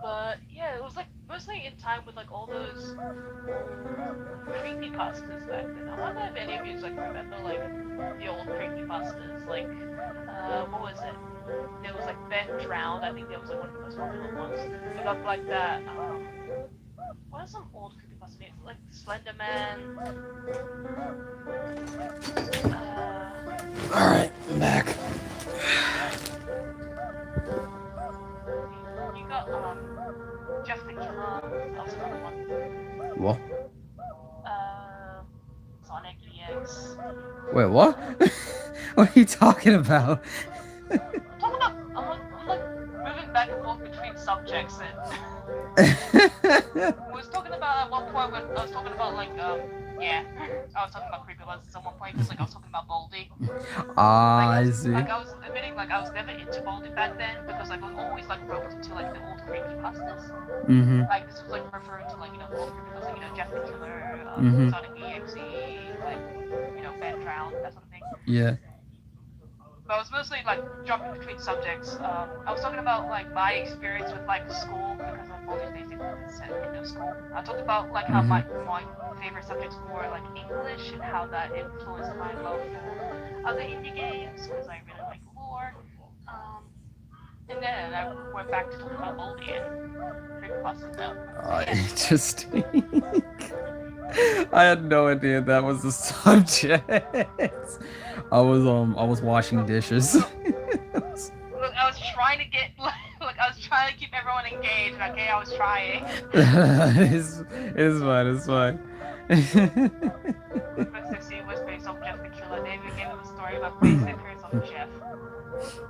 But yeah, it was like mostly in time with like all those creepypastas back then. I wonder if any of you like remember like the old creepypastas, like what was it? There was like Ben Drowned, I think that was like one of the most popular ones. We got like that what are some old creepypasta names? Like Slender Man. Alright, I'm back. You got Jeff the Killer, that was another one. What? Sonic EX. Wait, what? What are you talking about? I'm like moving back and forth between subjects and I was talking about at one point when I was talking about like I was talking about creepypastas at one point because like I was talking about Baldi. I see. Like I was admitting like I was never into Baldi back then because like I was always like roped into like the old creepypastas. Mm-hmm. Like this was like referring to like the old creepypastas, Jeff the Killer, Sonic EXE, like Ben Drowned, that sort of thing. Yeah. But I was mostly like jumping between subjects. I was talking about like my experience with like school because I'm always basically set in school. I talked about like how my favorite subjects were like English and how that influenced my love for other indie games because I really like lore. And then I went back to talking about Baldi and creepypasta. Interesting. I had no idea that was the subject. I was washing dishes. Look, I was trying to get I was trying to keep everyone engaged. Okay, I was trying. It's fine. Mr. C was based on Jeff the Killer. David gave him a story about babysitters on Jeff.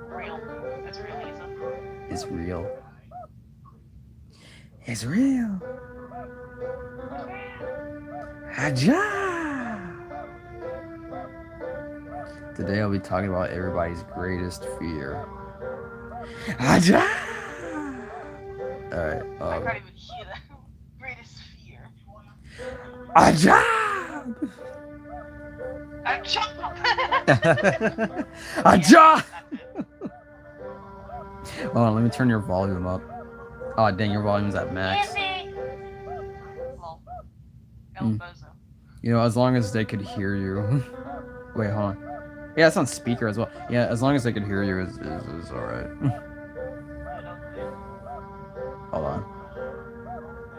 Real. That's real, Lisa. It's real. It's real. Haja! Today I'll be talking about everybody's greatest fear. Haja! Alright, I can't even hear that. Greatest fear. Haja! Haja! Hold on, let me turn your volume up. Oh dang, your volume's at max. You know, as long as they could hear you. Wait, hold on. Yeah, it's on speaker as well. Yeah, as long as they could hear you is alright. Hold on.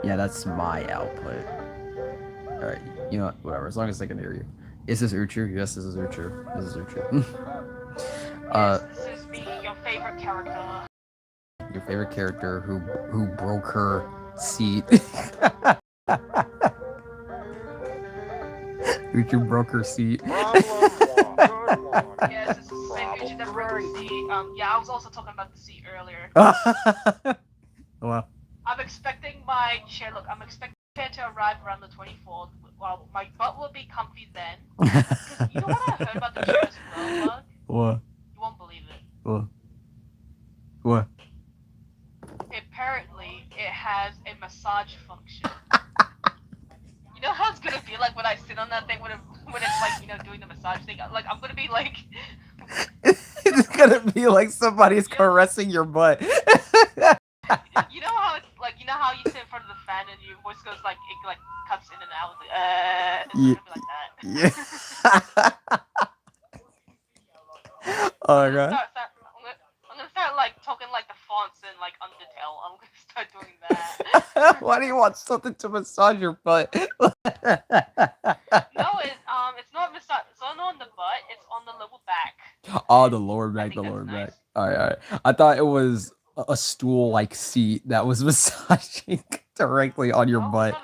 Yeah, that's my output. Alright, you know what? Whatever, as long as they can hear you. Is this Uchu? Yes, this is Uchu. This is Uchu. This is me, your favorite character. Your favorite character who broke her seat. Uchu broke her seat. Yes, it's the same Uchu that broke the seat. Yeah, I was also talking about the seat earlier. Wow. I'm expecting my chair. Look, I'm expecting the chair to arrive around the 24th. Well, my butt will be comfy then. You know what I heard about the chair as well, Bug? What? You won't believe it. What? Apparently, it has a massage function. You know how it's gonna be like when I sit on that thing when it's like doing the massage thing. Like I'm gonna be like. It's gonna be like somebody's caressing your butt. You know how it's like you know how you sit in front of the fan and your voice goes like it like cuts in and out. It's gonna be like that. Yeah. Oh my god. I'm gonna start like talking like the fonts in like Undertale. I'm gonna start doing that. Why do you want something to massage your butt? No, it's not it's not on the butt. It's on the lower back. Oh, the lower I back, think the that's lower nice. back. All right, all right. I thought it was a stool-like seat that was massaging directly on your No, butt.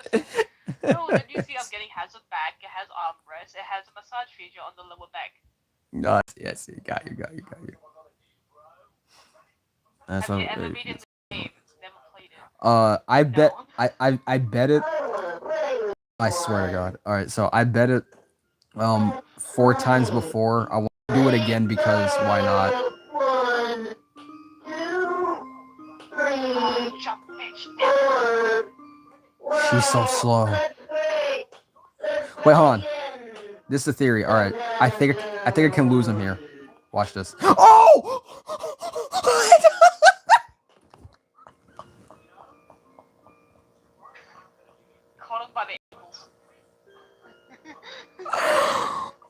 No, the new seat I'm getting has a back. It has armrest. It has a massage feature on the lower back. No, yes, got you. That's Have you what. ever been in the game? Never played it. I bet. No. I bet it. I swear to God. All right, so I bet it. 4 times before. I want to do it again because why not? 1, 2, 3, Jump, bitch. 4. She's so slow. Let's wait. Wait, hold on. This is the theory. All right, I think I can lose him here. Watch this. Oh! Caught him by the ankles.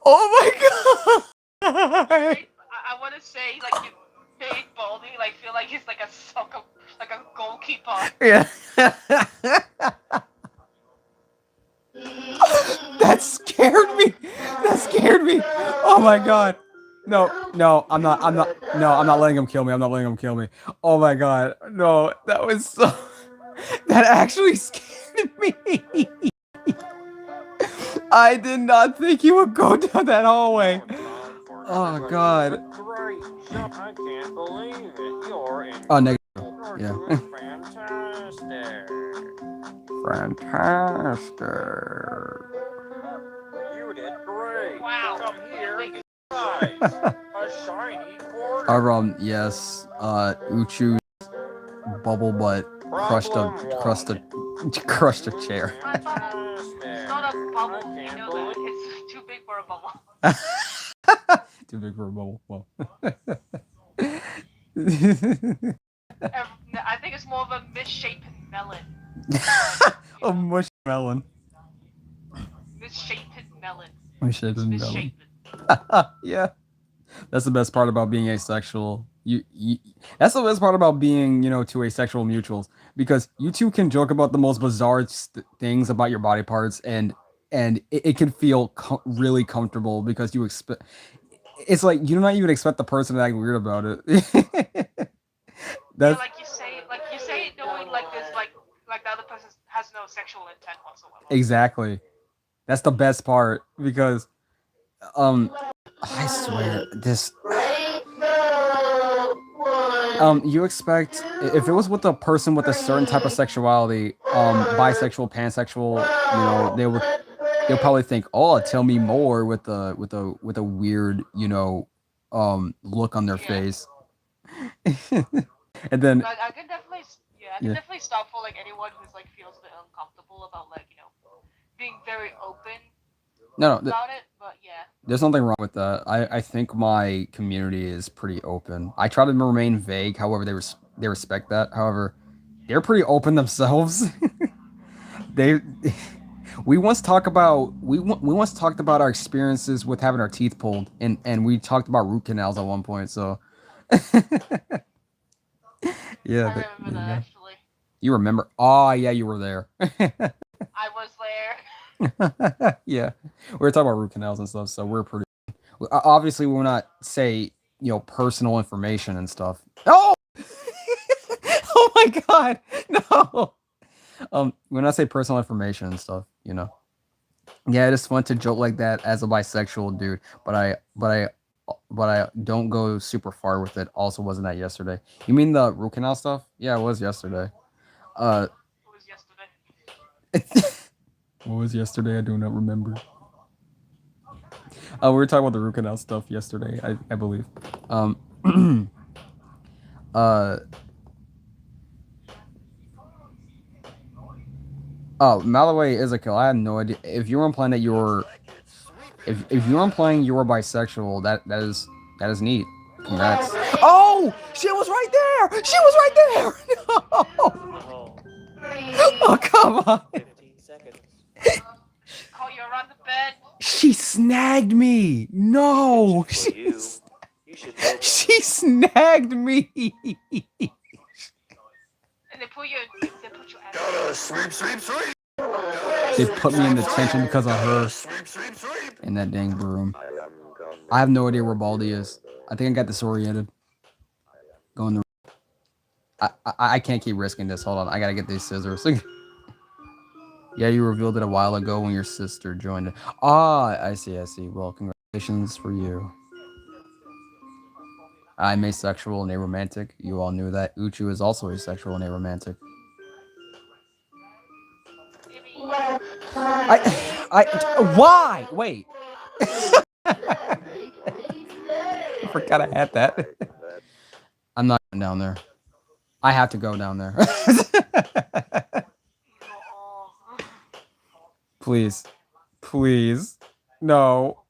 Oh my god! I want to say like you made Baldi like feel like he's like a soccer like a goalkeeper. Yeah. That scared me. That scared me. Oh my god. No, I'm not letting him kill me. I'm not letting him kill me. Oh my god. No, that was so that actually scared me. I did not think he would go down that hallway. Oh god. Great job. I can't believe it. You're in. Oh, negative. You're Yeah. doing fantastic. Fantastic. You did great. Wow. Come here. Guys, a shiny quarter. Yes. Uchu's bubble butt crushed a chair. It's not a bubble. You know that. It's too big for a bubble. Too big for a bubble. Well. I think it's more of a misshapen melon. A mush melon. Misshapen melon. Misshapen melon. Misshapen. Yeah. That's the best part about being asexual. That's the best part about being, two asexual mutuals, because you two can joke about the most bizarre things about your body parts, and it can feel really comfortable because you expect. It's like you do not even expect the person to act weird about it. That's like you say it knowing like there's like the other person has no sexual intent whatsoever. exactly. That's the best part because, I swear this. You expect if it was with a person with a certain type of sexuality, bisexual, pansexual, they'll probably think, "Oh, tell me more," with a weird, look on their face. And then I can definitely definitely stop for like anyone who's like feels a bit uncomfortable about like being very open no, about it, but yeah. there's nothing wrong with that. I think my community is pretty open. I try to remain vague, however they respect that. However, they're pretty open themselves. We once talked about our experiences with having our teeth pulled, and we talked about root canals at one point. So, yeah, I remember that actually. you remember? Oh, yeah, you were there. I was there. Yeah, we were talking about root canals and stuff, so we're pretty. Obviously, we will not say personal information and stuff. Oh, oh my God, no. When I say personal information and stuff, Yeah, I just want to joke like that as a bisexual dude, but I don't go super far with it. Also, wasn't that yesterday? You mean the root canal stuff? Yeah, it was yesterday. It was yesterday. What was yesterday? I do not remember. We were talking about the root canal stuff yesterday, I believe. Oh, Malaway is a kill. I had no idea. If you were implying that you were, if you were implying you were bisexual, that is neat. Congrats. Oh! She was right there! She was right there! No! Oh, Oh, come on! 15 seconds. Oh, you're on the bed. She snagged me! No! Detention for you. You should know better. She snagged me! And they put you ass. Gotta sweep, sweep, sweep. They put me in detention because of her Sweep, sweep, sweep. and that dang broom. I have no idea where Baldi is. I think I got disoriented. Going the. I can't keep risking this. Hold on, I gotta get these scissors. Yeah, you revealed it a while ago when your sister joined. Ah, I see. Well, congratulations for you. I'm asexual and aromantic. You all knew that. Uchu is also asexual and aromantic. Why? Wait. I forgot I had that. I'm not going down there. I have to go down there. Please. No.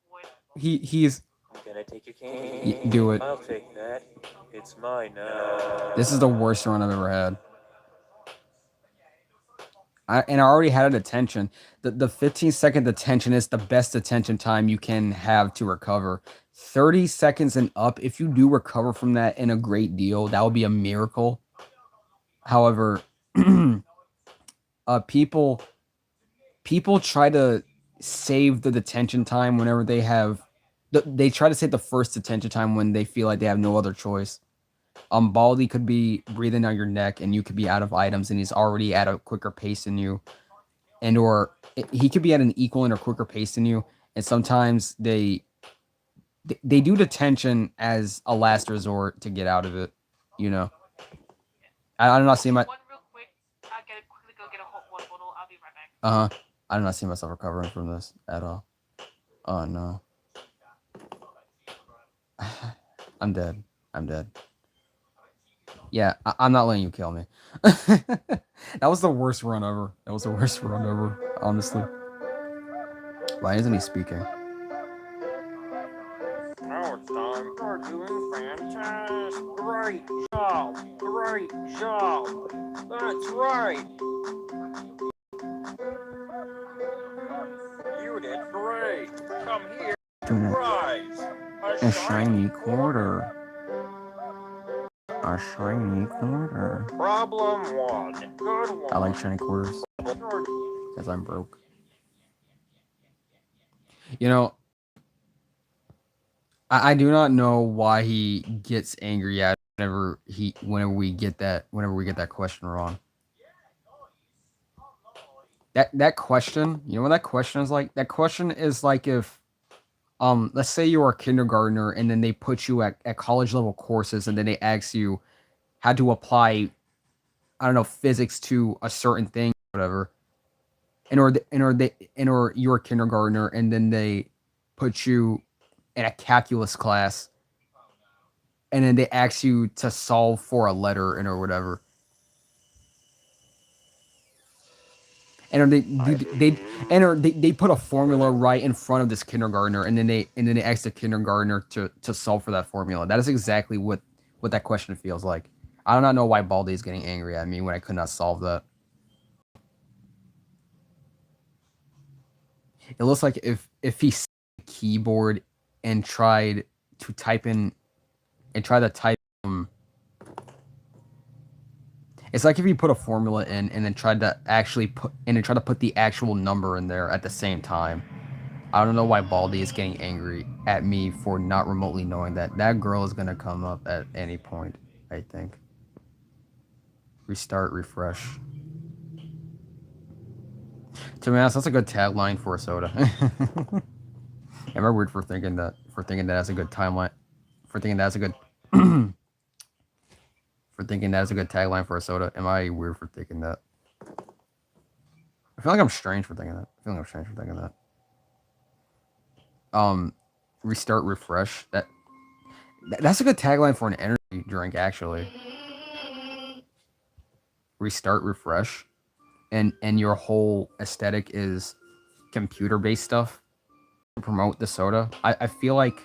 He's. I'm gonna take your cane. Do it. I'll take that. It's mine now. This is the worst run I've ever had. I already had a detention. The 15-second detention is the best detention time you can have to recover. 30 seconds and up, if you do recover from that in a great deal, that would be a miracle. However, people try to save the detention time whenever they have. They try to save the first detention time when they feel like they have no other choice. Baldi could be breathing down your neck and you could be out of items and he's already at a quicker pace than you. Or he could be at an equal and or quicker pace than you. And sometimes they do detention as a last resort to get out of it, you know. I'm not seeing my... One real quick. I gotta quickly go get a hot water bottle. I'll be right back. I do not see myself recovering from this at all. Oh, no. I'm dead. Yeah, I'm not letting you kill me. That was the worst run ever. Honestly. Why isn't he speaking? Now it's time for doing fantastic. Great job. That's right. You did great. Come here. Prize. A shiny quarter. Problem 1. Good one. I like shiny quarters because I'm broke. You know, I do not know why he gets angry at whenever we get that question wrong. That question, you know what that question is like? That question is like if let's say you are a kindergartner and then they put you at college level courses and then they ask you how to apply, I don't know, physics to a certain thing, whatever. Or you're a kindergartner and then they put you in a calculus class and then they ask you to solve for a letter or whatever. And they put a formula right in front of this kindergartner, and then they ask the kindergartner to solve for that formula. That is exactly what that question feels like. I do not know why Baldi is getting angry at me when I could not solve that. It looks like if he set the keyboard and tried to type. It's like if you put a formula in and then tried to put the actual number in there at the same time. I don't know why Baldi is getting angry at me for not remotely knowing that girl is gonna come up at any point, I think. Restart, refresh. To be honest, that's a good tagline for a soda. Am I weird for thinking that that's a good timeline? For thinking that's a good tagline for a soda? Am I weird for thinking that? I feel like I'm strange for thinking that. Restart, refresh. That's a good tagline for an energy drink, actually. Restart, refresh, and your whole aesthetic is computer-based stuff to promote the soda. I feel like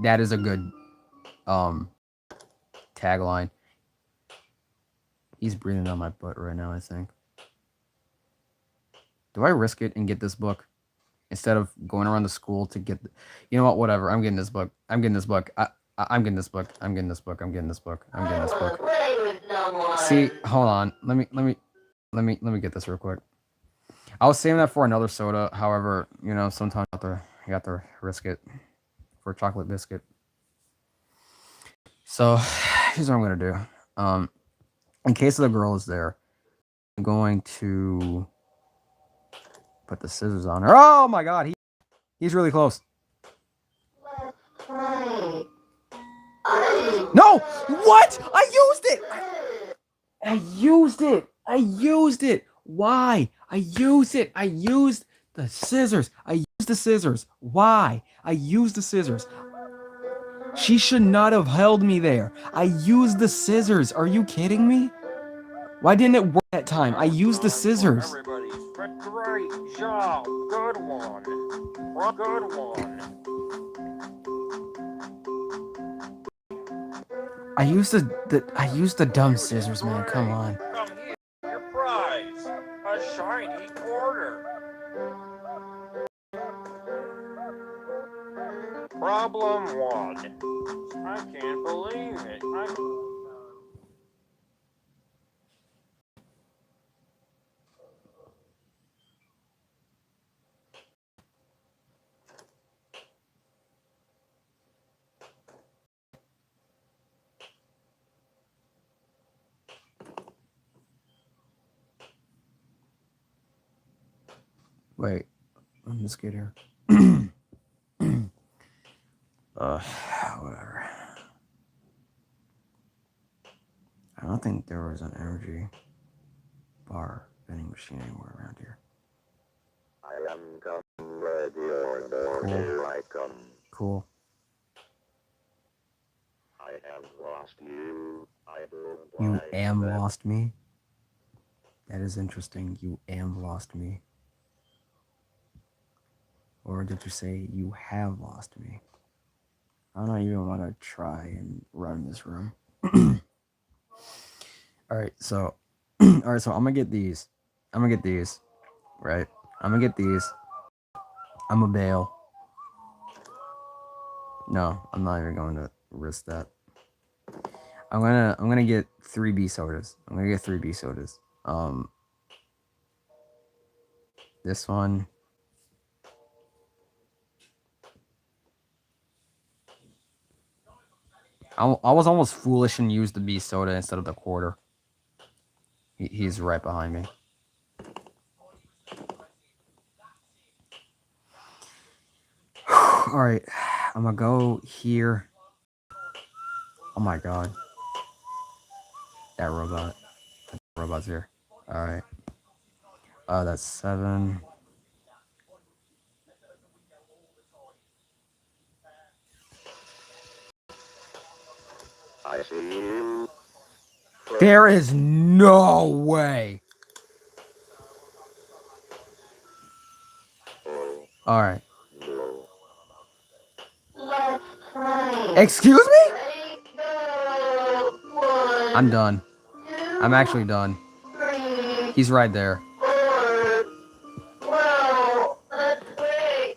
that is a good tagline. He's breathing on my butt right now, I think. Do I risk it and get this book instead of going around the school to get? You know what? Whatever. I'm getting this book. I'm getting this book. I'm getting this book. I'm getting this book. I'm getting this book. I'm getting this book. See, hold on. Let me get this real quick. I was saving that for another soda. However, you know, sometimes you have to risk it for a chocolate biscuit. So here's what I'm gonna do. In case the girl is there, I'm going to put the scissors on her. Oh my god, he's really close. No! What? I used it! I used it! I used it! Why? I used it! I used the scissors! I used the scissors! Why? I used the scissors. She should not have held me there. I used the scissors. Are you kidding me? Why didn't it work that time? I used the scissors. Everybody, great job. Good one. Good one. I used the dumb scissors, man. Come on. Come here, your prize. A shiny quarter. Problem 1. I can't believe it. Wait, let me just get here. Whatever. I don't think there was an energy bar vending machine anywhere around here. I am come ready or more, here I come. Cool. I have lost you. I don't You like am that. lost me? That is interesting. You am lost me. Or did you say you have lost me? I don't even want to try and run this room. Alright, so I'm gonna get these. Right? I'm gonna get these. I'm a bail. No, I'm not even going to risk that. I'm gonna get 3B sodas. I'm gonna get 3B sodas. This one. I was almost foolish and used the B soda instead of the quarter. He's right behind me. All right, I'm gonna go here. Oh my god, that robot's here. All right, that's 7. I see you. There is no way. All right. Excuse me? I'm done. I'm actually done. He's right there.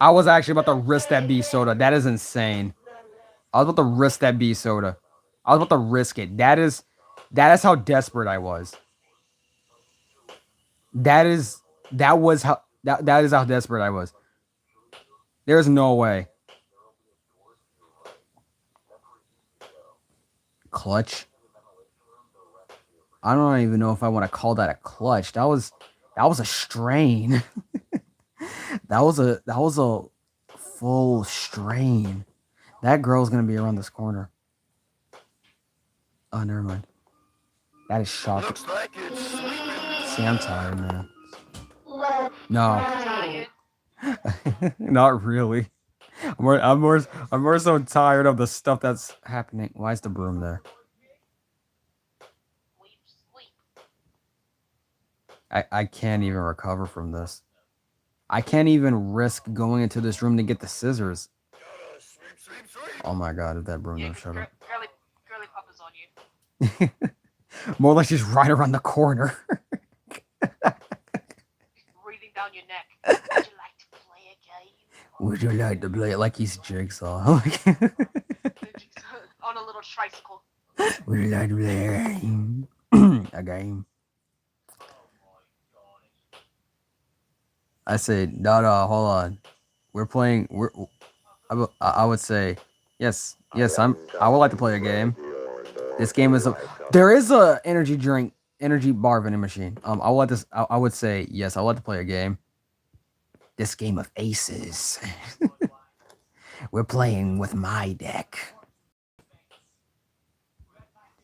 I was actually about to risk that B soda. That is insane. I was about to risk that B soda. I was about to risk it. That is how desperate I was. That is how desperate I was. There's no way. Clutch. I don't even know if I want to call that a clutch. That was a strain. that was a full strain. That girl's gonna be around this corner. Oh, never mind. That is shocking. Looks like it's sleeping. See, I'm tired, man. No. Not really. I'm more so tired of the stuff that's happening. Why is the broom there? I can't even recover from this. I can't even risk going into this room to get the scissors. Sweep, sweep, sweep. Oh my god, if that broom Yeah, don't 'cause shut up. girly pop is on you. More like she's right around the corner. Breathing down your neck. Would you like to play a game? Would you like to play it like he's Jigsaw? On a little tricycle. Would you like to play a game? A game. I say, no, hold on. We're playing. I would say, yes. I would like to play a game. This game is there is a energy bar vending machine. I would like this. I would say yes. I would like to play a game. This game of aces. We're playing with my deck.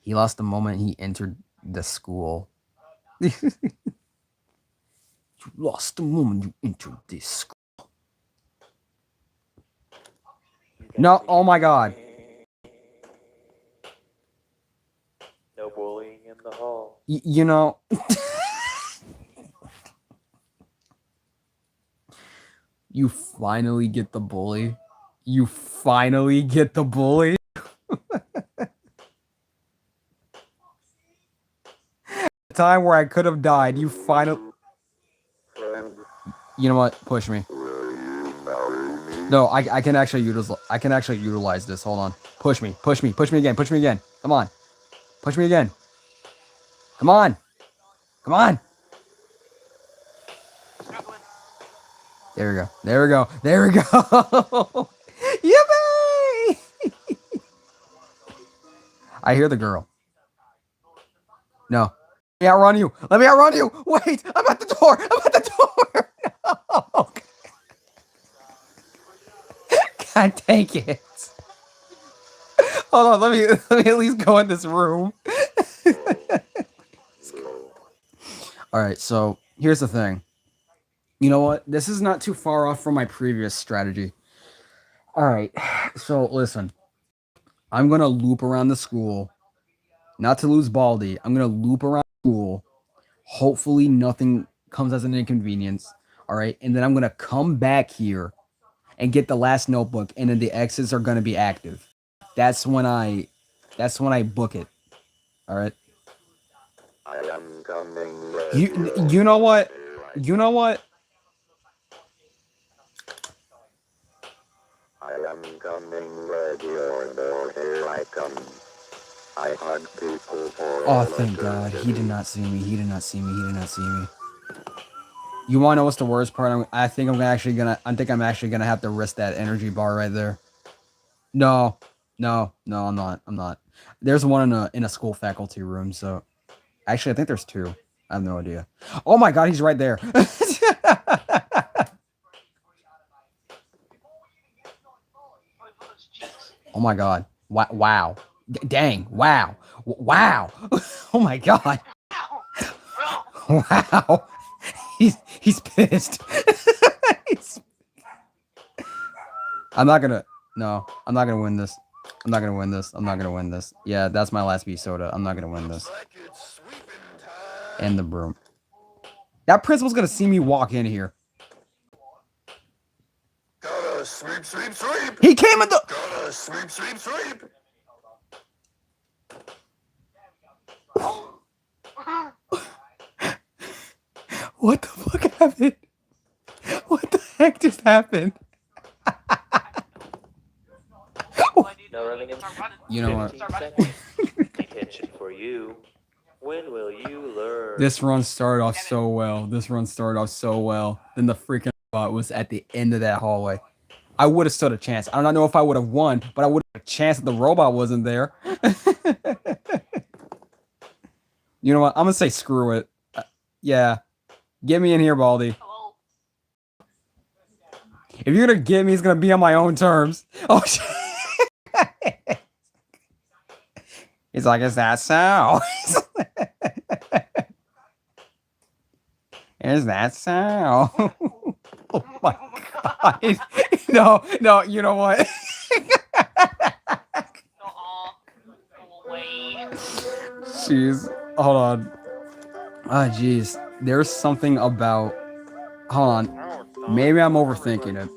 He lost the moment he entered the school. You lost the moment you entered this school. No, oh my god. No bullying in the hall. You know. You finally get the bully. You finally get the bully. The time where I could have died, you finally. You know what? Push me. No, I can actually utilize this. Hold on. Push me again. Come on. Push me again. Come on. There we go. Yippee! I hear the girl. No. Let me outrun you. Wait, I'm at the door. No. God take it. Hold on, let me at least go in this room. Alright, so here's the thing. You know what? This is not too far off from my previous strategy. Alright, so listen. I'm gonna loop around the school. Not to lose Baldi. I'm gonna loop around the school. Hopefully nothing comes as an inconvenience. Alright, and then I'm gonna come back here and get the last notebook, and then the exits are gonna be active. That's when I book it. All right. I am coming. You know what? I am coming, ready or no, here I come. I hunt people for. Oh, thank God. He did not see me. You want to know what's the worst part? I think I'm actually gonna have to risk that energy bar right there. No, I'm not. There's one in a school faculty room. So, actually, I think there's two. I have no idea. Oh my God, he's right there. Oh my God. Wow. Dang. Wow. Oh my God. Wow. He's pissed. I'm not gonna win this. Yeah, that's my last B soda. I'm not gonna win this. And the broom. That principal's gonna see me walk in here. Gotta sweep. He came in the. Gotta sweep. What the fuck happened? What the heck just happened? No running in You know what? 15 seconds. Detention for you. When will you learn? This run started off so well. Then the freaking robot was at the end of that hallway. I would have stood a chance. I don't know if I would have won, but I would have a chance that the robot wasn't there. You know what? I'm gonna say screw it. Yeah. Get me in here, Baldi. If you're gonna get me, it's gonna be on my own terms. Oh shit. He's like, is that so? Is that so? Oh my God. No, you know what? Jeez. Hold on. Ah, jeez. There's something about... Hold on. Maybe I'm overthinking it.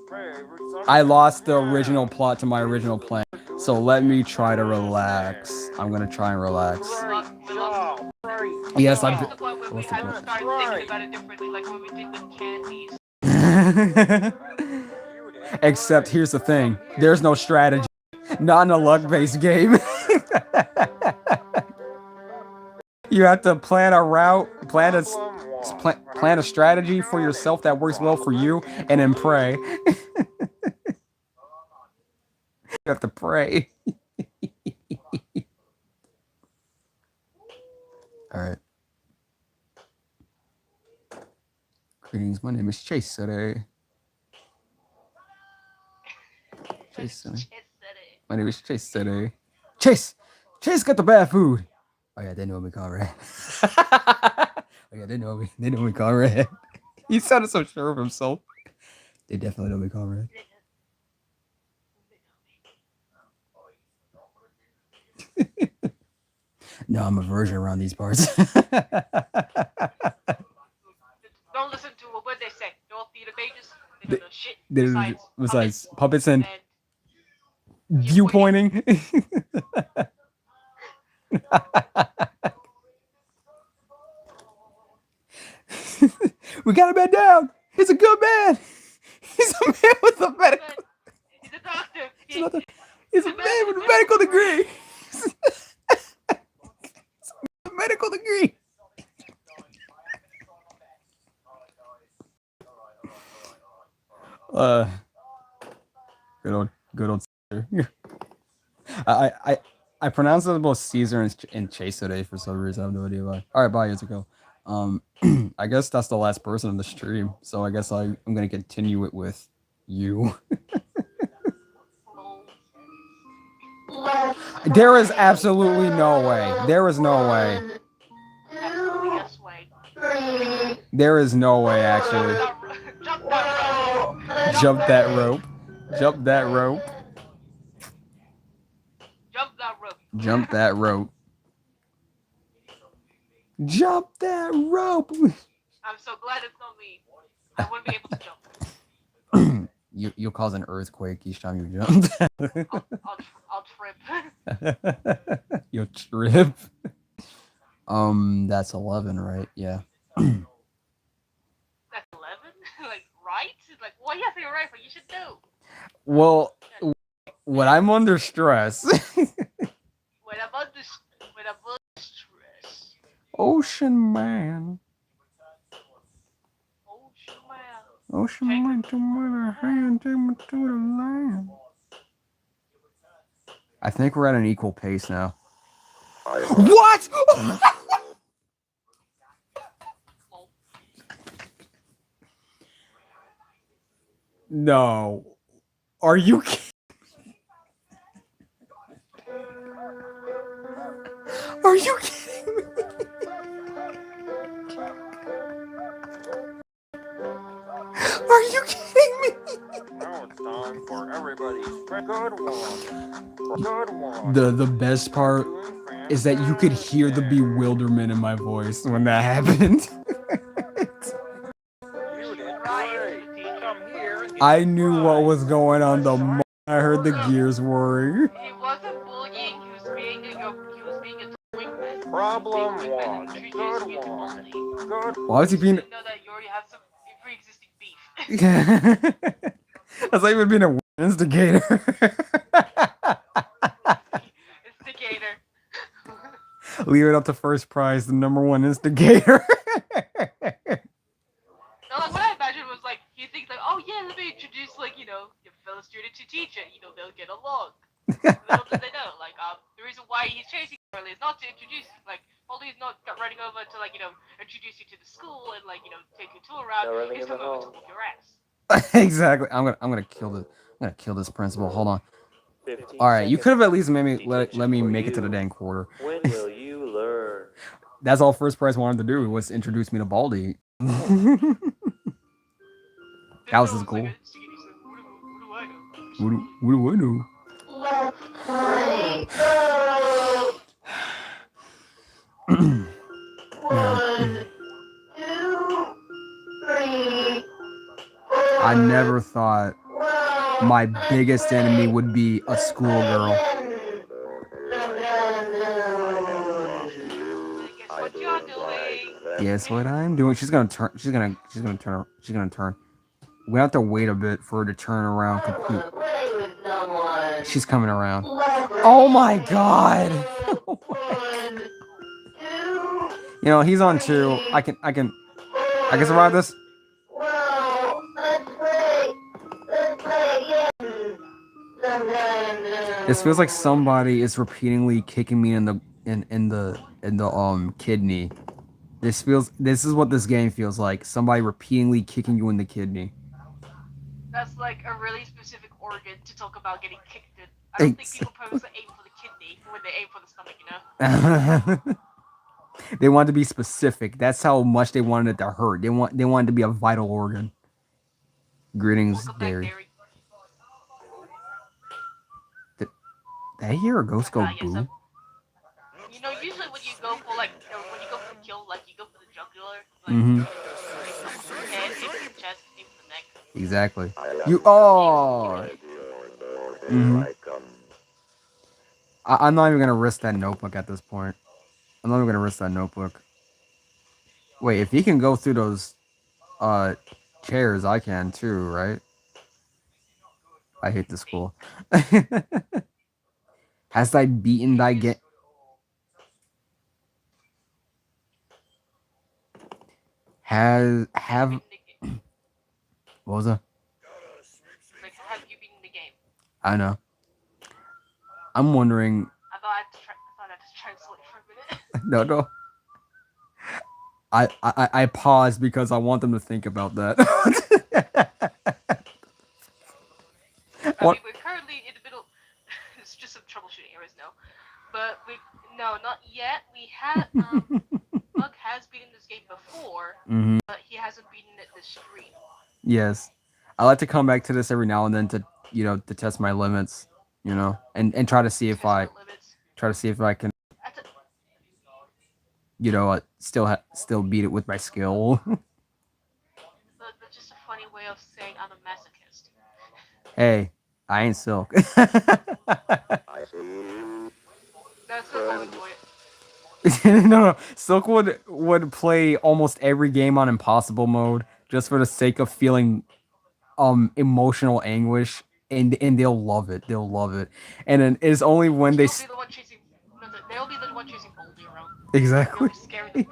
I lost the original plot to my original plan. So let me try to relax. I'm gonna try and relax. Great job. Great Yes, job. I'm. It's the point where we What's the had to point? start thinking about it differently, like when we did with candies. You did Except great. here's the thing: Come here. there's no strategy. Not in a luck-based game. You have to plan a route, plan a strategy for yourself that works well for you, and then pray. You have to pray. All right. Greetings. My name is Chase today. Chase today. My name is Chase today. Chase! Chase got the bad food! Oh yeah, they know me, Conrad. Oh yeah, they know me, Conrad. He sounded so sure of himself. They definitely know me, Conrad. No, I'm a virgin around these parts. Don't listen to what they say. They're all theater pages. They don't know shit Besides puppets and and view pointing. We got a man down. He's a good man. He's a man with a medical. He's a doctor. He's a man with a medical degree. A medical degree. Good old Caesar. I pronounce it both Caesar and Chase today for some reason. I have no idea why. All right, bye, years ago. I guess that's the last person in the stream, so I guess I'm gonna continue it with you. There is absolutely no way. There is no way. There is no way, actually. Jump that rope. Jump that rope. Jump that rope. Jump that rope. Jump that rope. I'm so glad it's not me. I wouldn't be able to jump. You'll cause an earthquake each time you jump. I'll trip. You'll trip. That's 11, right? Yeah. That's 11? Like, right? Like, well, yes, you're right, but you should know. Well, when I'm under stress. When I'm under stress. Ocean man. Ocean man, to my hand, take me to the land. I think we're at an equal pace now. What? No. Are you kidding? Are you kidding me? Are you kidding me? Now it's time for everybody's good one. Good one. The best part is that you could hear the bewilderment in my voice when that happened. You did great. Come here. And get I your knew what prize. was going on the moment I heard the gears whirring. He wasn't bullying, he was being a wingman. Problem one. Good one. Good. Why was he being? You know that you already have some pre-existing beef. That's like even being a instigator. Instigator. Leave it up to first prize, the #1 instigator. No, like what I imagined was like he thinks like, oh yeah, let me introduce like your fellow student to teacher. They'll get along. Little did they know, like the reason why he's chasing Charlie is not to introduce probably he's not running over to introduce you to the school and take you tour around. He's coming over to whoop your ass. Exactly. I'm gonna kill this principal. Hold on. All right, you could have at least maybe let me make it to the dang quarter. When will you learn? That's all first prize wanted to do was introduce me to Baldi. That was his goal. What do I know? I never thought my biggest enemy would be a schoolgirl. what you're doing. Yes, what I'm doing. She's gonna turn. She's gonna turn. She's gonna turn. We have to wait a bit for her to turn around. She's coming around. Oh my god! You know, he's on 2. I can survive this. This feels like somebody is repeatedly kicking me in the kidney. This is what this game feels like. Somebody repeatedly kicking you in the kidney. That's like a really specific organ to talk about getting kicked in. I don't think people purposely aim for the kidney when they aim for the stomach, you know? They wanted to be specific. That's how much they wanted it to hurt. They wanted to be a vital organ. Greetings, Dairy. Did I hear a ghost go boo? You know, usually when you go for like, you know, when you go for the kill, like you go for the jugular, like head, aim for the chest, aim for the neck. Exactly. You I'm not even gonna risk that notebook at this point. I'm not even gonna risk that notebook. Wait, if he can go through those chairs, I can too, right? I hate this school. Has I beaten thy game? Have what was that? Like, have you beaten the game? I know. I'm wondering. I thought I had to translate for a minute. No. I paused because I want them to think about that. I mean, we're currently in the middle. It's just some troubleshooting errors now, but not yet. We had Buck has beaten this game before, but he hasn't beaten it this stream. Yes, I like to come back to this every now and then to to test my limits, and try to see if I can still beat it with my skill. That's just a funny way of saying I'm a masochist. Hey, I ain't Silk. That's the only way. No. Silk would play almost every game on impossible mode just for the sake of feeling emotional anguish, and they'll love it. They'll love it. And then it's only when they'll be the one chasing baldi around. Exactly. Scaring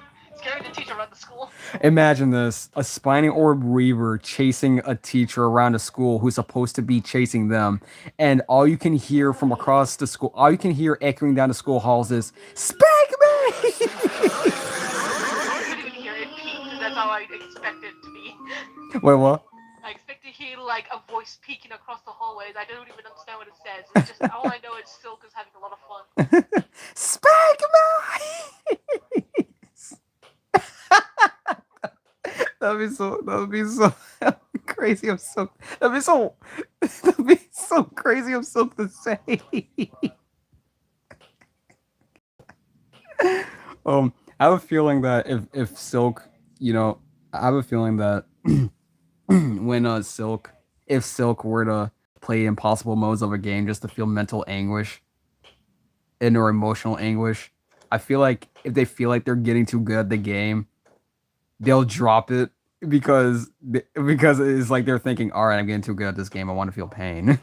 the teacher around the school. Imagine this: a spiny orb reaver chasing a teacher around a school who's supposed to be chasing them, and all you can hear from across the school, all you can hear echoing down the school halls is "Spank me!" I couldn't even hear it peak. That's how I expect it to be. Wait, what? I expect to hear like a voice peeking across the hallways. I don't even understand what it says. It's just all I know is Silk is having a lot of fun. Spank me! That'd be so crazy of Silk. That'd be so crazy of Silk to say. I have a feeling that if Silk, I have a feeling that when if Silk were to play impossible modes of a game just to feel mental anguish or emotional anguish, I feel like if they feel like they're getting too good at the game, they'll drop it because it's like they're thinking, all right, I'm getting too good at this game. I want to feel pain.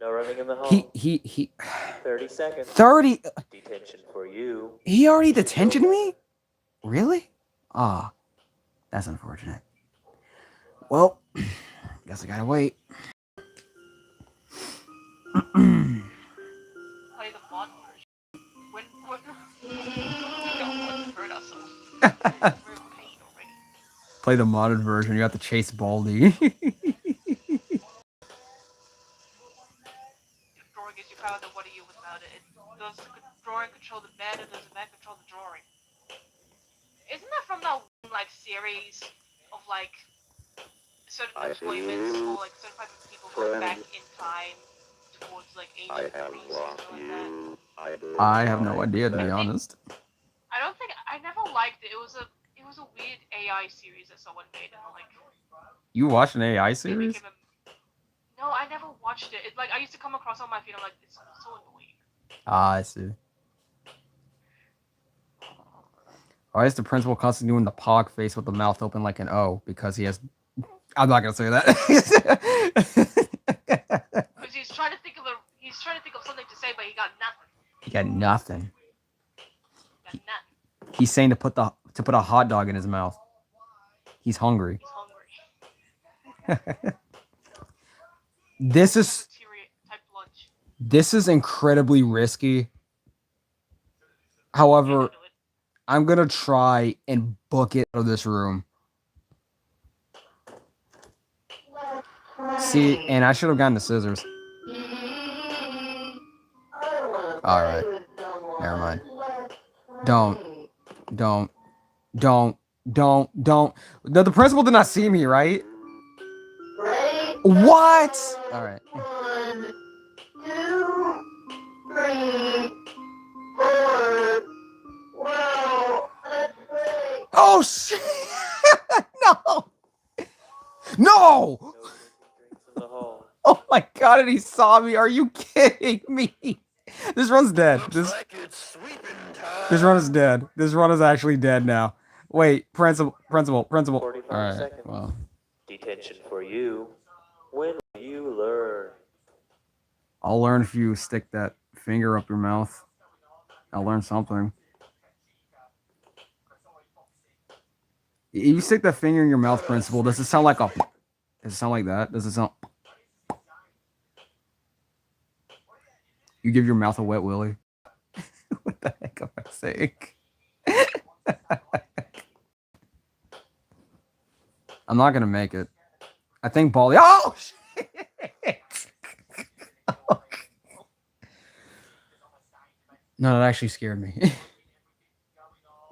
No running in the hall. He 30 seconds. 30. Detention for you. He already detentioned me? Really? Ah, that's unfortunate. Well, guess I gotta wait. Play the mod version. Hurt ourselves. We're in pain already. Play the modded version. You have to chase Baldi. If drawing gives you power, then what are you without it? Does the drawing control the man, or does the man control the drawing? Isn't that from that like series of like certain appointments or like certain type of people going back in time towards like ancient Greece or something like that? I have no idea, to be honest. I never liked it. It was a weird AI series that someone made, and like. You watched an AI series? No, I never watched it. It's like I used to come across on my feed. I'm like, it's so annoying. Ah, I see. Why is the principal constantly doing the pog face with the mouth open like an O? Because he has. I'm not gonna say that. Because he's trying to think of something to say, but he got nothing. He got nothing. Got nothing. He's saying to put a hot dog in his mouth. He's hungry. He's hungry. This is Type lunch. this is incredibly risky. However, I'm gonna try and book it out of this room. See, and I should have gotten the scissors. Alright. Never mind. Don't. The principal did not see me, right? What? Alright. 1, 2, 3, 4. Wow, that's great. Oh shit! No! No! No drinks in the hall. Oh my god, and he saw me. Are you kidding me? This run's dead. This run is dead. This run is actually dead now. Wait, principal. 45 Alright, seconds. well. Detention for you. When will you learn? I'll learn if you stick that finger up your mouth. I'll learn something. If you stick that finger in your mouth, principal, does it sound like a... Does it sound like that? Does it sound... You give your mouth a wet willy? What the heck am I saying? I'm not gonna make it. I think Baldi... Oh, shit! No, that actually scared me.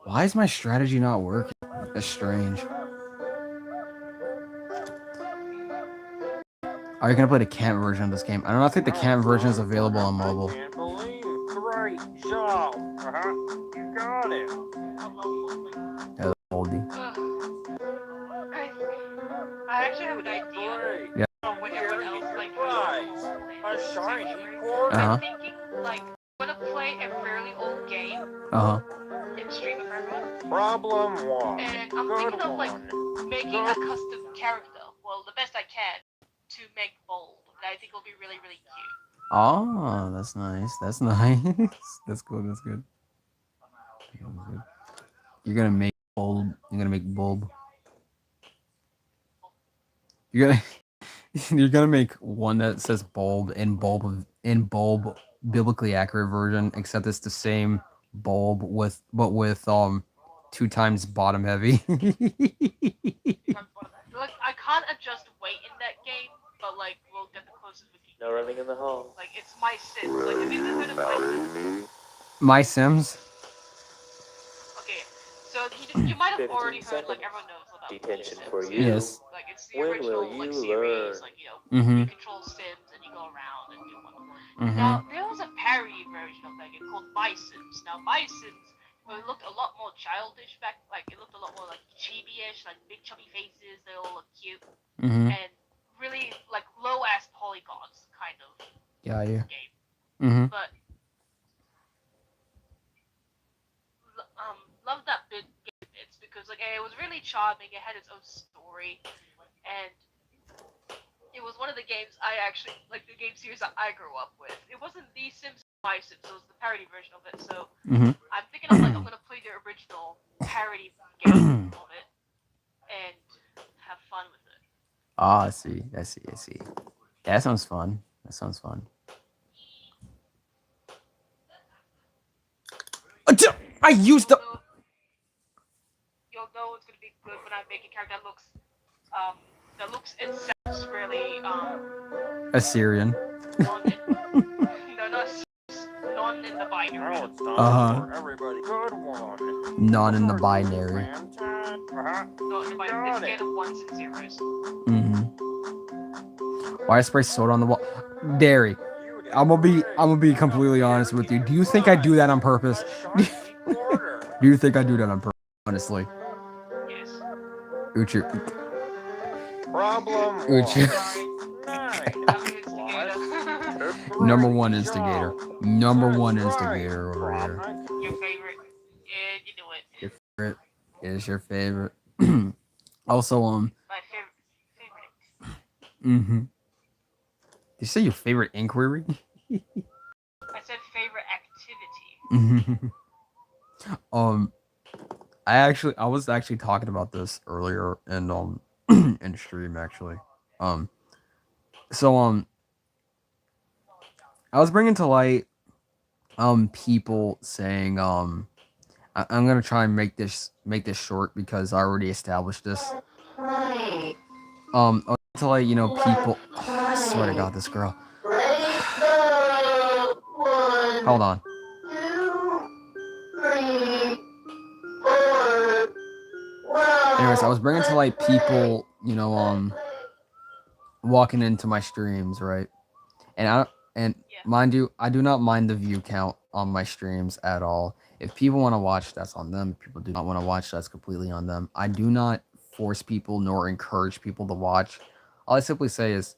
Why is my strategy not working? That's strange. Are you gonna play the camp version of this game? I don't think the camp version is available on mobile. I can't believe. Great job. You got it. Yeah, Baldi. I actually have an idea. Great. Yeah. On what everyone else like. Prize. A shiny quarter. Uh-huh. I'm thinking like I'm gonna play a fairly old game Uh-huh. and stream it for everyone. Problem 1. And I'm Good thinking of like one. making a custom character. Well, the best I can to make bold. That I think will be really, really cute. Oh, that's nice. That's nice. That's good. That's good. You're gonna make bulb. You're gonna make bulb. You're gonna you're gonna make one that says bulb in bulb biblically accurate version, except it's the same bulb with 2 times bottom heavy. Like I can't adjust weight in that game, but like we'll get the closest we can. No running in the hall. Like it's my Sims. Like if you could play. My Sims. Okay, so you might have 15 already heard like seconds. everyone knows about Detention Sims. for you. Yes. Like it's the When original will like you series. learn? Like you know, Mm-hmm. you control Sims and you go around and do whatnot. Mm-hmm. Now there was a parody version of that game called My Sims. Now My Sims, it looked a lot more childish back. Like it looked a lot more like chibi-ish, like big chubby faces. They all look cute Mm-hmm. and really like low ass polygons kind of Yeah, yeah. game. Mm-hmm. But love that bit game. It's because like it was really charming. It had its own story, and it was one of the games I actually like. The game series that I grew up with. It wasn't The Sims, My Sims. It was the parody version of it. So Mm-hmm. I'm thinking of like I'm gonna play the original parody game of it and have fun with it. Ah, I see. I see. I see. That sounds fun. That sounds fun. I used the. You'll know it's gonna be good when I make a character that looks and sounds really Assyrian. non in the binary. Now it's time Uh-huh. for everybody. Good one. Not in the binary. Fantastic. Not in the binary. It's a game of ones and zeros. Mm-hmm. Why spray soda on the wall? Derry, You did I'm great. gonna be completely honest with you. Do you think I do that on purpose? A shiny quarter. Do you think I do that on purpose? Honestly, Yes. Uchi. Problem 1. Uchi. 9. I'm an instigator. Number one Great instigator. job. Number That's one right. instigator over here. Your favorite. Yeah, you know it. It is your favorite. Also, My favorite. mm-hmm. Did you say your favorite inquiry? I said favorite activity. um, I was actually talking about this earlier in in stream actually. Um, so I was bringing to light people saying I'm gonna try and make this short because I already established this. To like people. I swear to God, this girl. Hold on. Anyways, I was bringing to light people, walking into my streams, right? And Yeah. mind you, I do not mind the view count on my streams at all. If people want to watch, that's on them. If people do not want to watch, that's completely on them. I do not force people nor encourage people to watch. All I simply say is,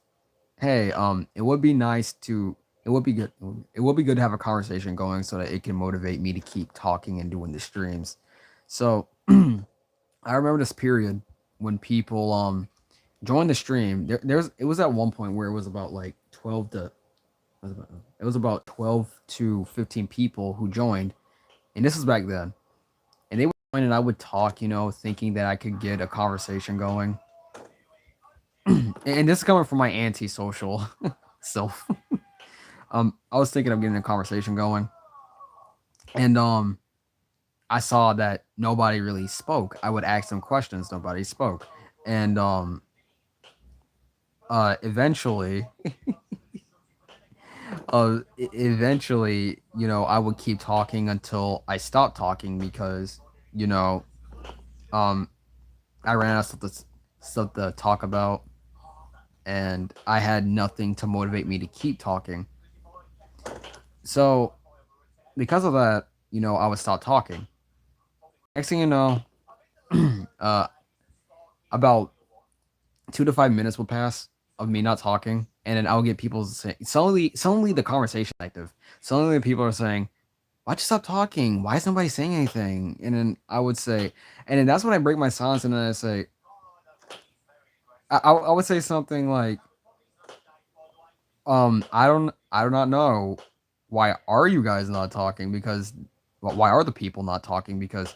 hey, it would be nice to, it would be good, it would be good to have a conversation going so that it can motivate me to keep talking and doing the streams. So I remember this period when people joined the stream. It was at one point where it was about like 12 to it was about 12 to 15 people who joined, and this was back then. And they would join, and I would talk, thinking that I could get a conversation going. And this is coming from my anti-social self. I was thinking of getting a conversation going, and I saw that nobody really spoke. I would ask them questions, nobody spoke, and eventually, I would keep talking until I stopped talking because, you know, um, I ran out of stuff to talk about, and I had nothing to motivate me to keep talking. So because of that, I would stop talking. Next thing you know, uh, about 2 to 5 minutes will pass of me not talking, and then I'll get people saying suddenly the conversation is active. Suddenly the people are saying, "Why'd you stop talking? Why is nobody saying anything?" And then I would say, and then that's when I break my silence, and then I say, I would say something like, I do not know. Why are you guys not talking? Because, well, why are the people not talking? Because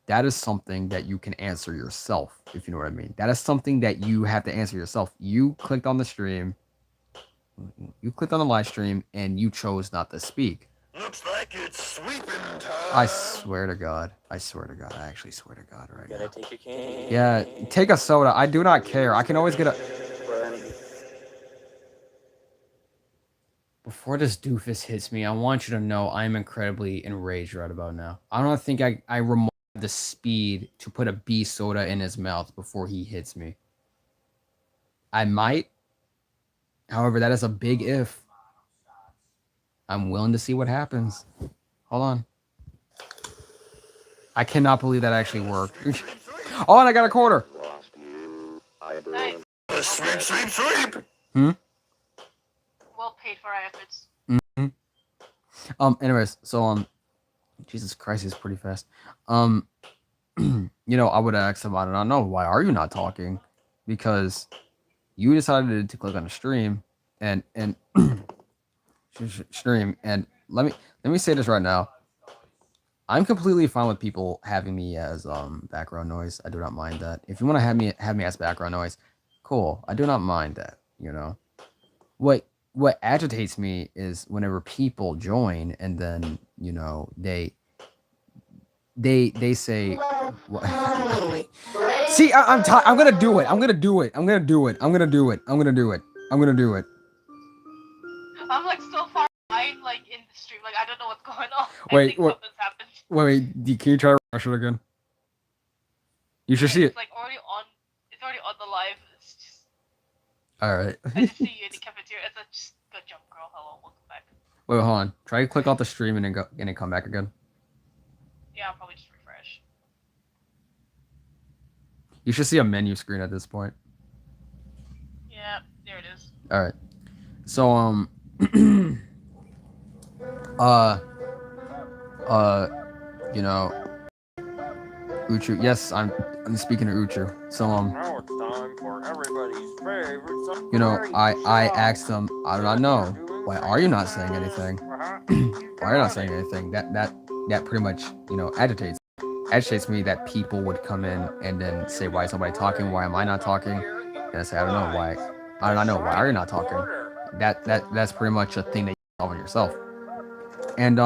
that is something that you can answer yourself, if you know what I mean. That is something that you have to answer yourself. You clicked on the stream, you clicked on the live stream, and you chose not to speak. Looks like it's sweeping time. I swear to God. I swear to God. I actually swear to God right Gotta now. take your cane. Yeah, take a soda. I do not care. I can always get a. Before this doofus hits me, I want you to know I'm incredibly enraged right about now. I don't think I removed the speed to put a B soda in his mouth before he hits me. I might. However, that is a big if. I'm willing to see what happens. Hold on. I cannot believe that actually worked. Oh, and I got a quarter. Nice. Sweep. Hmm? Well paid for our efforts. Mm-hmm. Anyways, so Jesus Christ, he's pretty fast. I would ask him, I do not know, why are you not talking? Because you decided to click on a stream and stream, and let me say this right now. I'm completely fine with people having me as background noise. I do not mind that. If you want to have me as background noise, cool. I do not mind that, What agitates me is whenever people join and then, they say see, I'm gonna do it. I'm gonna do it. I'm gonna do it. I'm gonna do it. I'm gonna do it. I'm gonna do it. I'm like so far behind, like in the stream. Like I don't know what's going on. I Wait, think what? something's happened. Wait. Can you try to rush it again? You should see it. It's like already on. It's already on the live. It's just. All right. I just see you in the cafeteria. It's like, just good job, girl. Hello, welcome back. Wait, hold on. Try to click off the stream and then come back again. Yeah, I'll probably just refresh. You should see a menu screen at this point. Yeah, there it is. All right. So uh, Uchu. Yes, I'm speaking to Uchu. So Now it's time for everybody's favorite subject. you know, Great I job. asked him, I do not know. You're doing Why are you not saying fantastic. anything? You Why are you not got saying it. anything? That pretty much, agitates me that people would come in and then say, why is nobody talking? Why am I not talking? And I say, I don't know why. I do not know. Why are you not talking? That's pretty much a thing that you solve on yourself. And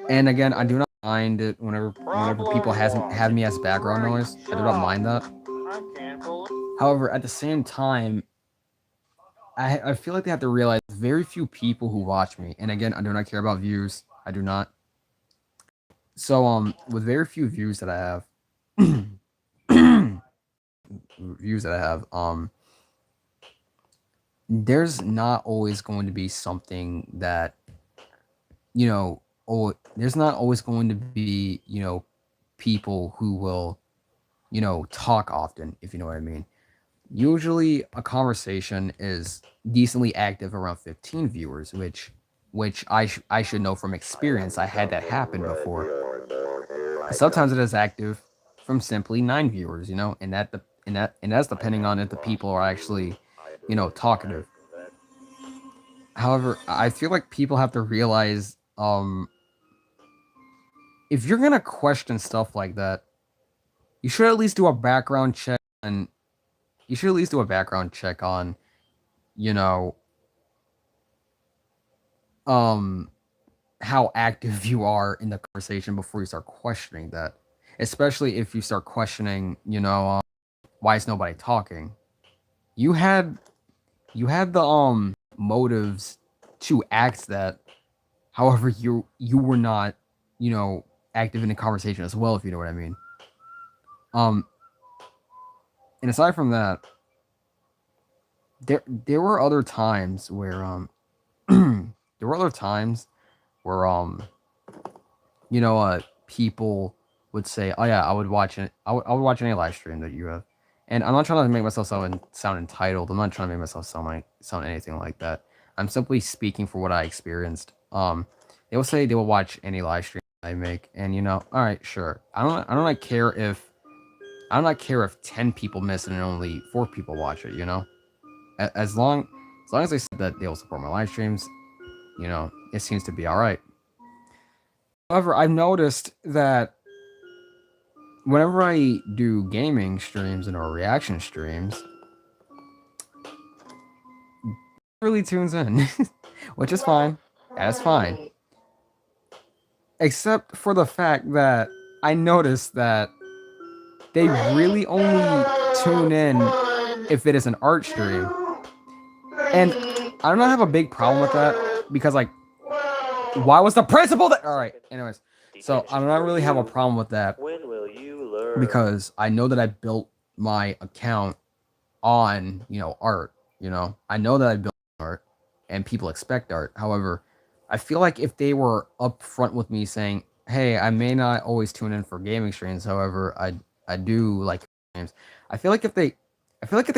and again, I do not mind it whenever people have me as background noise. I do not mind that. I can't believe. However, at the same time, I feel like they have to realize very few people who watch me. And again, I do not care about views. I do not. So with very few views that I have, there's not always going to be something that there's not always going to be people who will talk often, if you know what I mean. Usually, a conversation is decently active around 15 viewers, which I should know from experience. I had that happen before. Sometimes it is active from simply 9 viewers, and that's depending on if the people are actually, talkative. However, I feel like people have to realize, if you're gonna question stuff like that, you should at least do a background check, and you should at least do a background check on, you know, how active you are in the conversation before you start questioning that. Especially if you start questioning, why is nobody talking? You had the motives to act that. However, you were not, active in the conversation as well, if you know what I mean. Um, and aside from that, there were other times where there were other times where people would say, "Oh yeah, I would watch it. I would watch any live stream that you have." And I'm not trying to make myself sound entitled. I'm not trying to make myself sound anything like that. I'm simply speaking for what I experienced. They will say they will watch any live stream I make, and all right, sure. I don't care if 10 people miss it and only 4 people watch it. As long as they said that they will support my live streams, it seems to be all right. However, I've noticed that whenever I do gaming streams and or reaction streams, it really tunes in, which is fine. That is fine. Except for the fact that I noticed that they really only tune in if it is an art stream. And I don't have a big problem with that because, like, why was the principal there? All right. Anyways, so I don't really have a problem with that When will you learn? because I know that I built my account on art. I know that I built art, and people expect art. However, I feel like if they were upfront with me saying, "Hey, I may not always tune in for gaming streams. However, I do like games." I feel like if they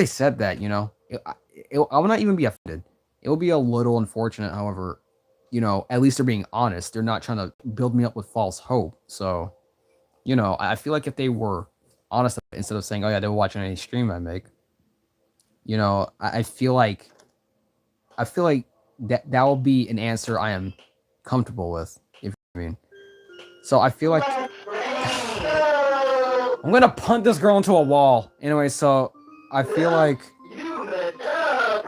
said that, I would not even be offended. It would be a little unfortunate. However, at least they're being honest. They're not trying to build me up with false hope. So, I feel like if they were honest instead of saying, "Oh yeah, they were watching any stream I make," I feel like that will be an answer I am comfortable with. If you mean, so I feel like I'm gonna punt this girl into a wall. Anyway, so I feel like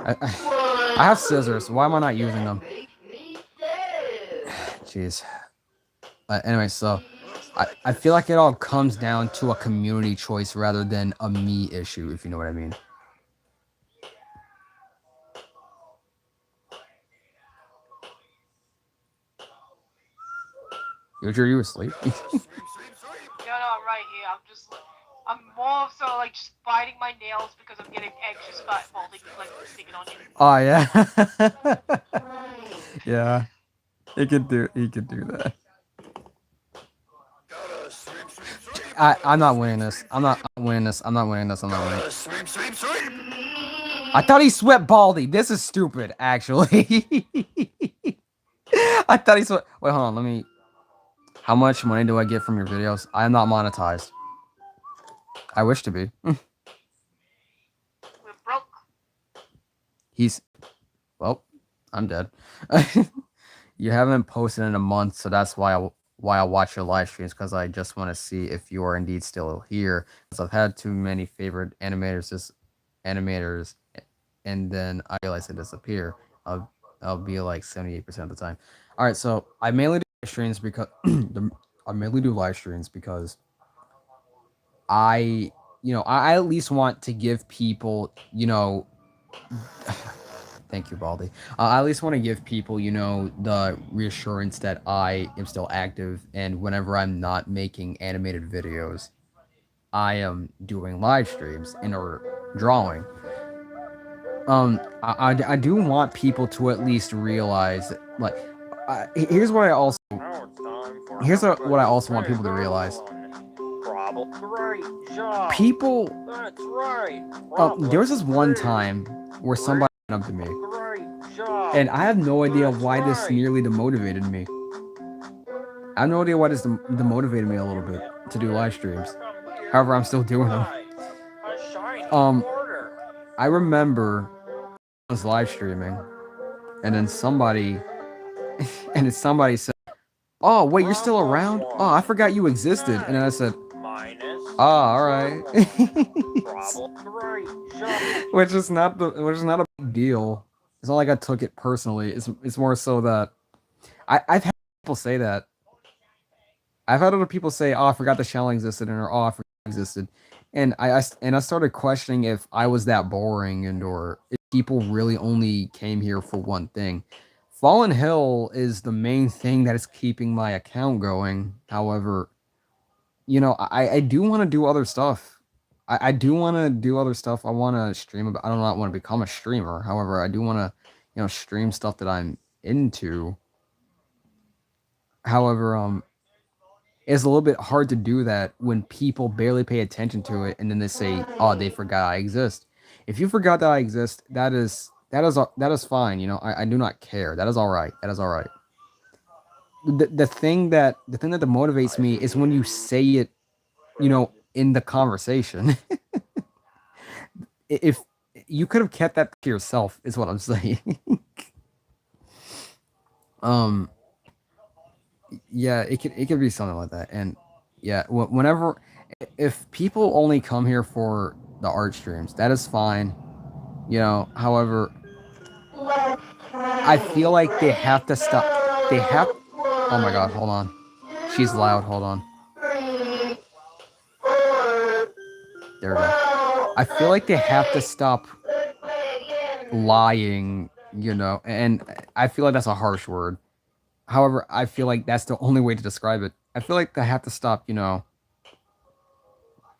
I have scissors. Why am I not using them? Jeez. Anyway, so I feel like it all comes down to a community choice rather than a me issue, if you know what I mean. Are you asleep? No, I'm right here. I'm more so like just biting my nails because I'm getting anxious about Baldi like sticking on you. Oh yeah. Yeah. He could do that. I'm not winning this. I'm not winning this. I'm not winning this. I'm not winning. I thought he swept Baldi. This is stupid, actually. I thought he swept. Wait, hold on. Let me. How much money do I get from your videos? I am not monetized. I wish to be. We're broke. He's well, I'm dead. You haven't posted in a month, so that's why I watch your live streams because I just want to see if you are indeed still here. Because I've had too many favorite animators, and then I realize they disappear. I'll be like 78% of the time. All right, so I mainly do live streams because I mainly do live streams because I at least want to give people, thank you, Baldi. I at least want to give people, the reassurance that I am still active, and whenever I'm not making animated videos, I am doing live streams and or drawing. I do want people to at least realize, like, here's what I also Now it's time for what I also want everybody's people to realize. Problem. Great job. People, That's right. there was this one Three. time where somebody went up to me, Great job. and I have no idea That's why this right. nearly demotivated me. I have no idea why this demotivated me a little bit to do live streams. However, I'm still doing them. A shiny Um, quarter. I remember I was live streaming, and then somebody said, "Oh, wait, you're still around? Oh, I forgot you existed." And then I said, Minus. "Ah, all right." Problem. Great job. which is not a big deal. It's not like I took it personally. It's more so that I've had people say that. I've had other people say, "Oh, I forgot the channel existed," or "Oh, I forgot it existed," and I started questioning if I was that boring and or if people really only came here for one thing. Fallen Hill is the main thing that is keeping my account going. However, I do want to do other stuff. I do want to do other stuff. I want to stream about. I do not want to become a streamer. However, I do want to, stream stuff that I'm into. However, it's a little bit hard to do that when people barely pay attention to it and then they say, "Oh, they forgot I exist." If you forgot that I exist, that is fine. I do not care. That is all right. That is all right. The thing that motivates me is when you say it, in the conversation. If you could have kept that to yourself, is what I'm saying. um yeah, it could be something like that. And yeah, whenever, if people only come here for the art streams, that is fine. However, I feel like they have to stop. They have. Oh my god, hold on. She's loud. Hold on. There we go. I feel like they have to stop lying. And I feel like that's a harsh word. However, I feel like that's the only way to describe it. I feel like they have to stop,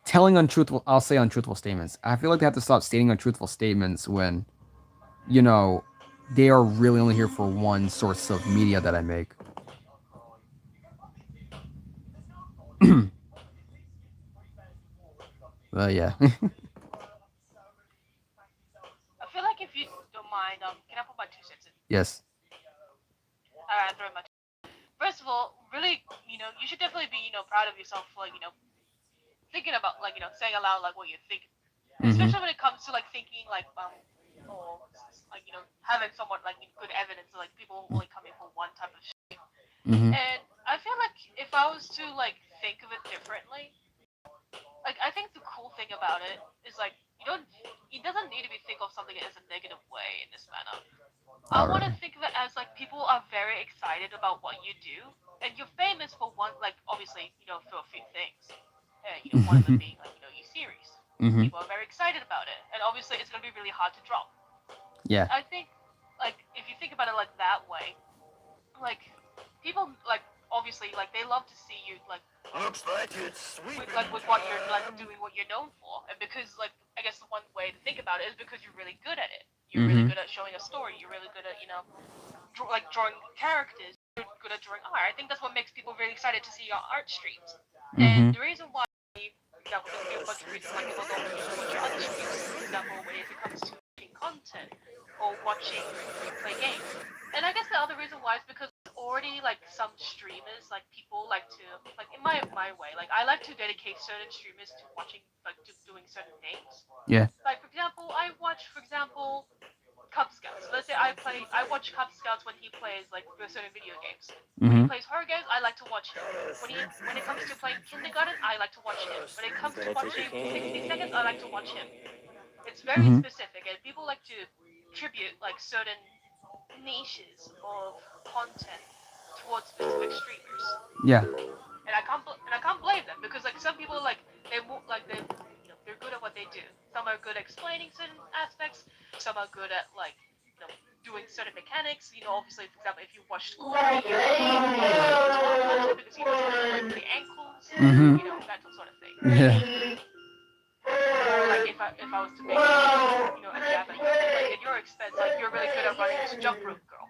telling I'll say untruthful statements. I feel like they have to stop stating untruthful statements when, they are really only here for one source of media that I make. Yeah. I feel like if you don't mind, can I put my 2 cents in? Yes. Throw my. First of all, really, you should definitely be, proud of yourself for, thinking about, saying aloud, what you think. Especially when it comes to, thinking, or, having somewhat, good evidence, people only coming for one type of shit. And I feel like if I was to, think of it differently, I think the cool thing about it is, it doesn't need to be think of something as a negative way in this manner. I want to think of it as people are very excited about what you do, and you're famous for one, obviously, for a few things. One of them being your series. People are very excited about it, and obviously it's gonna be really hard to drop. Yeah. I think, if you think about it that way, people obviously they love to see you Looks like it's sweet. with what you're doing, what you're known for, and because I guess the one way to think about it is because you're really good at it. You're really good at showing a story. You're really good at drawing characters. You're good at drawing art. I think that's what makes people really excited to see your art streams. And the reason why, for example, there's a bunch of reasons why people don't watch your other streams. For example, when it comes to watching content or watching you play games. And I guess the other reason why is because already like some streamers, like people like to like in my way, like I like to dedicate certain streamers to watching like doing certain things. Yeah. Like for example, I watch Cub Scouts. Let's say I watch Cub Scouts when he plays like certain video games. When he Mhm. plays horror games, I like to watch him. When it comes to playing Kindergarten, I like to watch him. When it comes to watching 60 seconds, I like to watch him. It's very Mhm. specific, and people like to tribute like certain niches of content towards specific streamers. Yeah. And I can't blame them because like some people like they're good at what they do. Some are good at explaining certain aspects. Some are good at like doing certain mechanics. Obviously, for example, if you watch Corey, because he knows how to like play ankles, Mhm. That sort of thing. Yeah. Or like if I was to make a jab at you, like at your expense, like you're really good at running this jump rope, girl.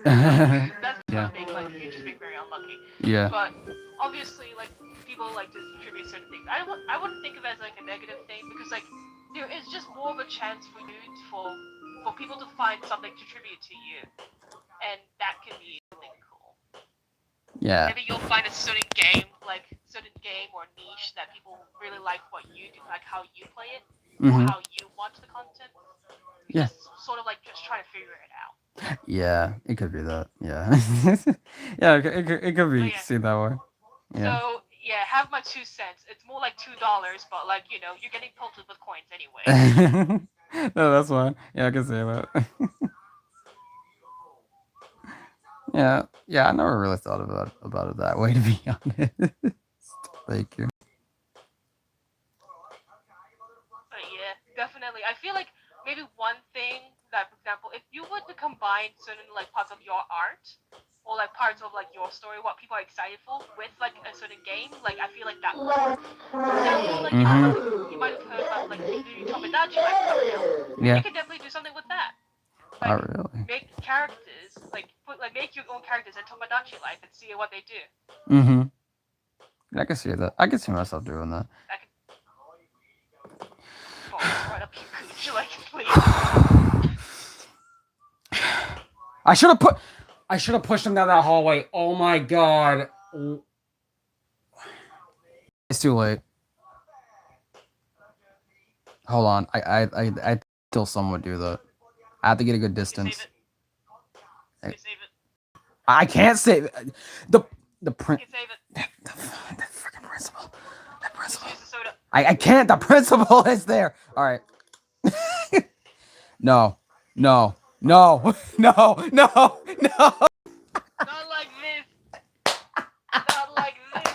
That's Yeah. one thing. Like you're just being very unlucky. Yeah. But obviously, like people like to attribute certain things. I wouldn't think of it as like a negative thing because like there is just more of a chance for you for people to find something to tribute to you, and that can be something cool. Yeah. Maybe you'll find a certain game or niche that people really like what you do, like how you play it, or Mhm. how you watch the content. Yeah. Just sort of like just trying to figure it out. Yeah. It could be that. Yeah. Yeah. It could be But yeah. seen that way. Yeah. So yeah, have my 2 cents. It's more like $2, but like you're getting pelted with coins anyway. No, that's fine. Yeah, I can say that. Yeah. Yeah. I never really thought about it that way, to be honest. Thank you. But yeah, definitely. I feel like maybe one thing that, for example, if you were to combine certain like parts of your art or like parts of like your story, what people are excited for, with like a certain game, like I feel like that would work. For example, like you might have heard about like the new Tomodachi Life coming out. Yeah. You could definitely do something with that. Oh, Like really? make characters, make your own characters in Tomodachi Life and see what they do. Mhm. I can see that. I can see myself doing that. That could fall right up your cooch, like please. I should have pushed him down that hallway. Oh my god. It's too late. Hold on. I still somewhat do that. I have to get a good distance. Save it. Save it. I can't save it. The print. You can save it. The freaking principal. The principal. Use the soda. I can't. The principal is there. All right. No. No. No. No. No. No. Not like this. Not like this.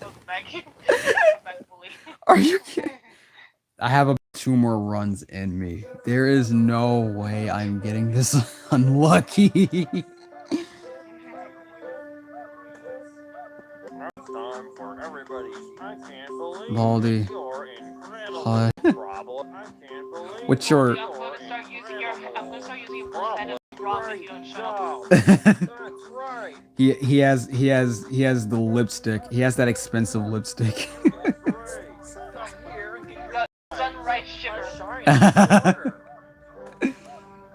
Welcome back. Welcome back, bully. Are you kidding? I have 2 more runs in me. There is no way I'm getting this unlucky. Time for everybody. I can't believe Baldi. you're incredible. Hi. Problem. I can't believe What's your- I'm gonna start using your voice and Rob if you don't shut up. That's right. he has the lipstick. He has that expensive lipstick. Sunrise shimmer.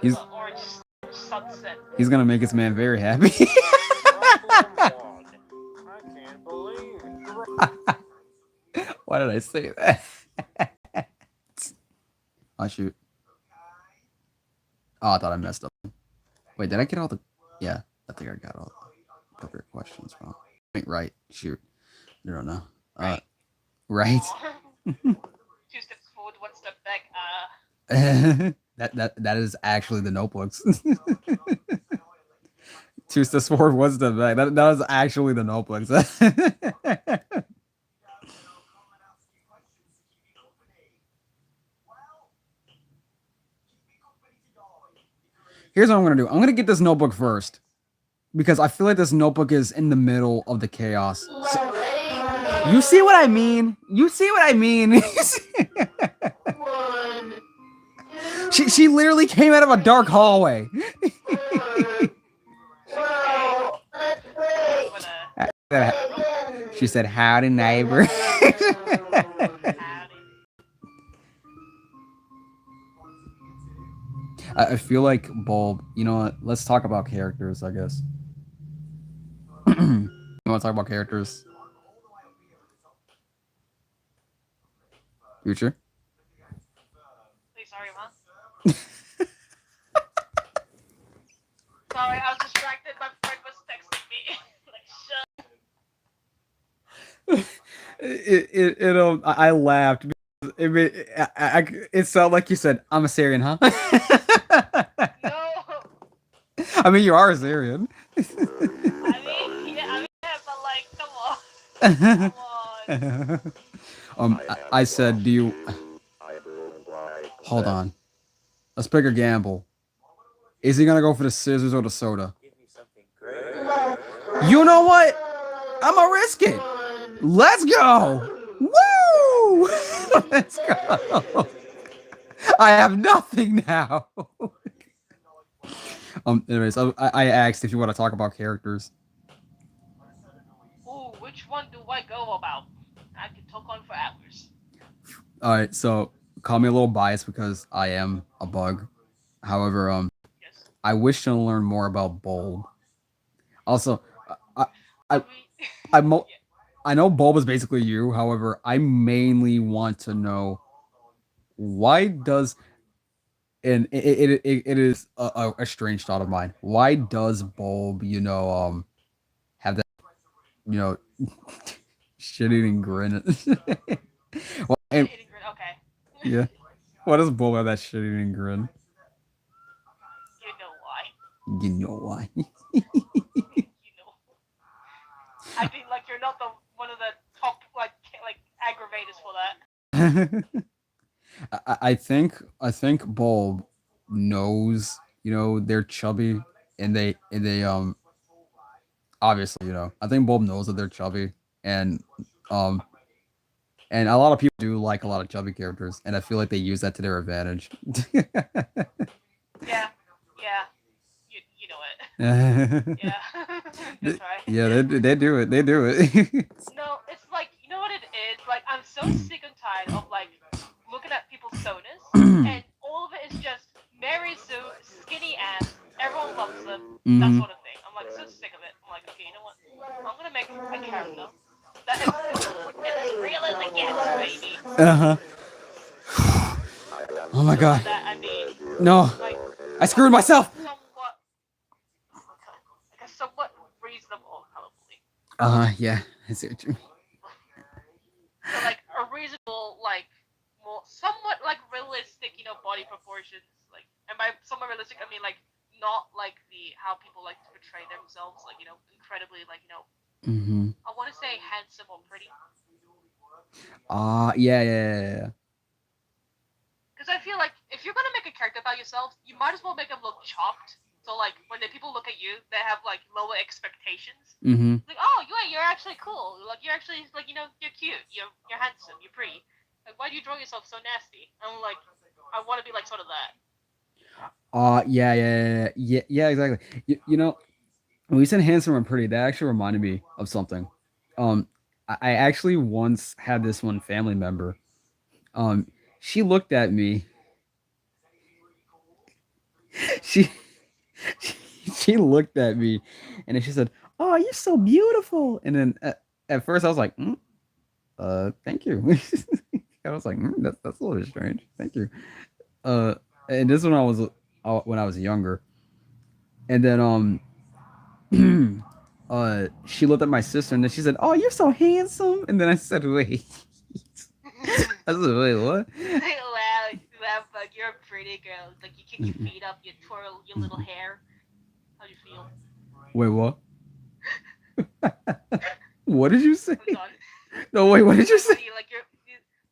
He's Orange sunset. he's gonna make his man very happy. I can't believe Why did I say that? Oh shoot. Oh, I thought I messed up. Wait, did I get all the... Yeah, I think I got all the appropriate questions wrong. Wait, right. Shoot. I don't know. Right. 2 steps forward, 1 step back. That is actually the notebooks. 2 steps forward, 1 step back. That is actually the notebooks. Here's what I'm gonna do. I'm gonna get this notebook first, because I feel like this notebook is in the middle of the chaos. So, you see what I mean? You see what I mean? She literally came out of a dark hallway. She said, "Howdy, neighbor." I feel like Bulb. You know what? Let's talk about characters. I guess. You want to talk about characters? Future. Wait, sorry, huh? Sorry, I was distracted. My friend was texting me. Like, shut. I laughed. Because it sounded like you said, "I'm a Syrian, huh?" No. I mean, you are a Syrian. Yeah, but like, come on. Come on. I said, "Do you?" I don't like Hold that. on. Let's pick a gamble. Is he gonna go for the scissors or the soda? Give you something great. You know what? I'ma risk it. Let's go. Woo! Let's go. I have nothing now. Anyways, I asked if you want to talk about characters. Ooh, which one do I go about? I could talk on for hours. All right, so call me a little biased because I am a bug. However, Yes. I wish to learn more about Bulb. Also, I, I I, mean, I, mo- yeah. I know Bulb is basically you. However, I mainly want to know why does and it is a strange thought of mine. Why does Bulb, have that, you know, shit eating grin? Well, Shit and eating grin. Okay. yeah, why does Bulb have that shit eating grin? You know why. You know why? You know. I think like you're not the one of the top like aggravators for that. I think Bulb knows, they're chubby, and they obviously, I think Bulb knows that they're chubby, and um and a lot of people do like a lot of chubby characters, and I feel like they use that to their advantage. Yeah. Yeah. You know it. Yeah, Yeah. That's right. they do it. They do it. No, it's like you know what it is. Like I'm so sick and tired of like looking at people's sonus, and all of it is just Mary Sue, skinny ass. Everyone loves them. That Hmm. sort of thing. I'm like so sick of it. I'm like, okay, you know what? I'm gonna make a character that is as real as it gets, baby. Uh huh. I am Oh my So by god. that I mean No, like I screwed myself. somewhat like a somewhat reasonable, probably. Yeah. I see what you mean. So like a reasonable, like more somewhat like realistic, body proportions. Like, and by somewhat realistic, I mean like not like the how people like to portray themselves, like incredibly like Mm-hmm. I want to say handsome or pretty. Yeah, yeah, yeah, yeah. Because I feel like if you're gonna make a character about yourself, you might as well make them look chopped. So like when the people look at you, they have like lower expectations. Mm-hmm. Like, oh, you're actually cool. Like you're actually like you're cute. You're handsome. You're pretty. Like why do you draw yourself so nasty? I'm like, I want to be like sort of that. Yeah, yeah, yeah, yeah, exactly. When you said handsome and pretty, that actually reminded me of something. Um, I actually once had this one family member. Um, she looked at me. She she, she looked at me, and then she said, "Oh, you're so beautiful." And then at first I was like, thank you." I was like, that's a little strange. Thank you. Uh, and this when I was younger, and then she looked at my sister, and then she said, "Oh, you're so handsome." And then I said, "Wait." I said, "Wait, what?" Wow, but you're a pretty girl. Like you kick your feet up, you twirl your little hair. How do you feel? Wait, what? What did you say? I'm done. No, wait, what did you Like say? what do you like?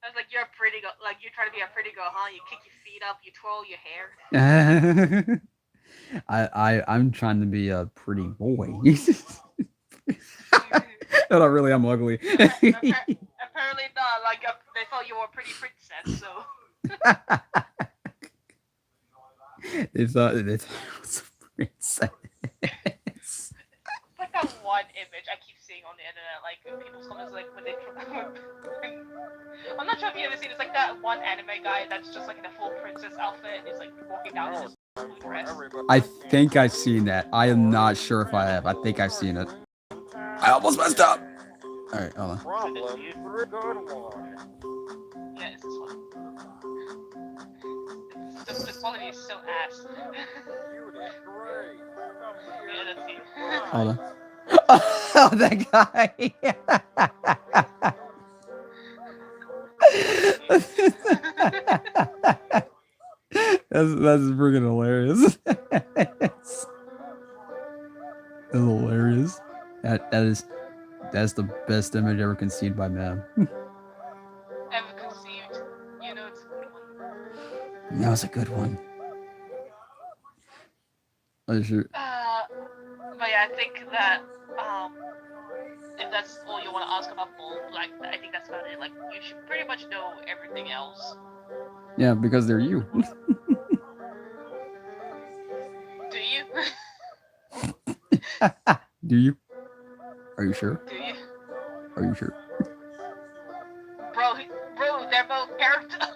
I was like, you're a pretty girl. Like you're trying to be a pretty girl, huh? You kick your feet up, you twirl your hair. I'm trying to be a pretty boy. No, not really. I'm ugly. Apparently not. Like they thought you were a pretty princess, so. It's princess. It's like that one image I keep seeing on the internet, like people sometimes like when they. I'm not sure if you ever seen. It's like that one anime guy that's just like in a full princess outfit. He's like walking down. Oh, Just blue dress. I think I've seen that. I am not sure if I have. I think I've seen it. I almost messed up. All right, hold on. Problem 3, good one. Yeah, it's this one. The quality is so ass. You did great. Yeah, that's it. Hold on. Oh, that guy. that's freaking hilarious. That's hilarious. That's the best image ever conceived by man. Ever conceived. You know it's a good one. That was a good one. Oh, sure. But yeah, I think that if that's all you want to ask about Bulb, like I think that's about it. Like you should pretty much know everything else. Yeah, because they're you. Do you? Do you? Are you sure? Do you? Are you sure? Bro, they're both characters.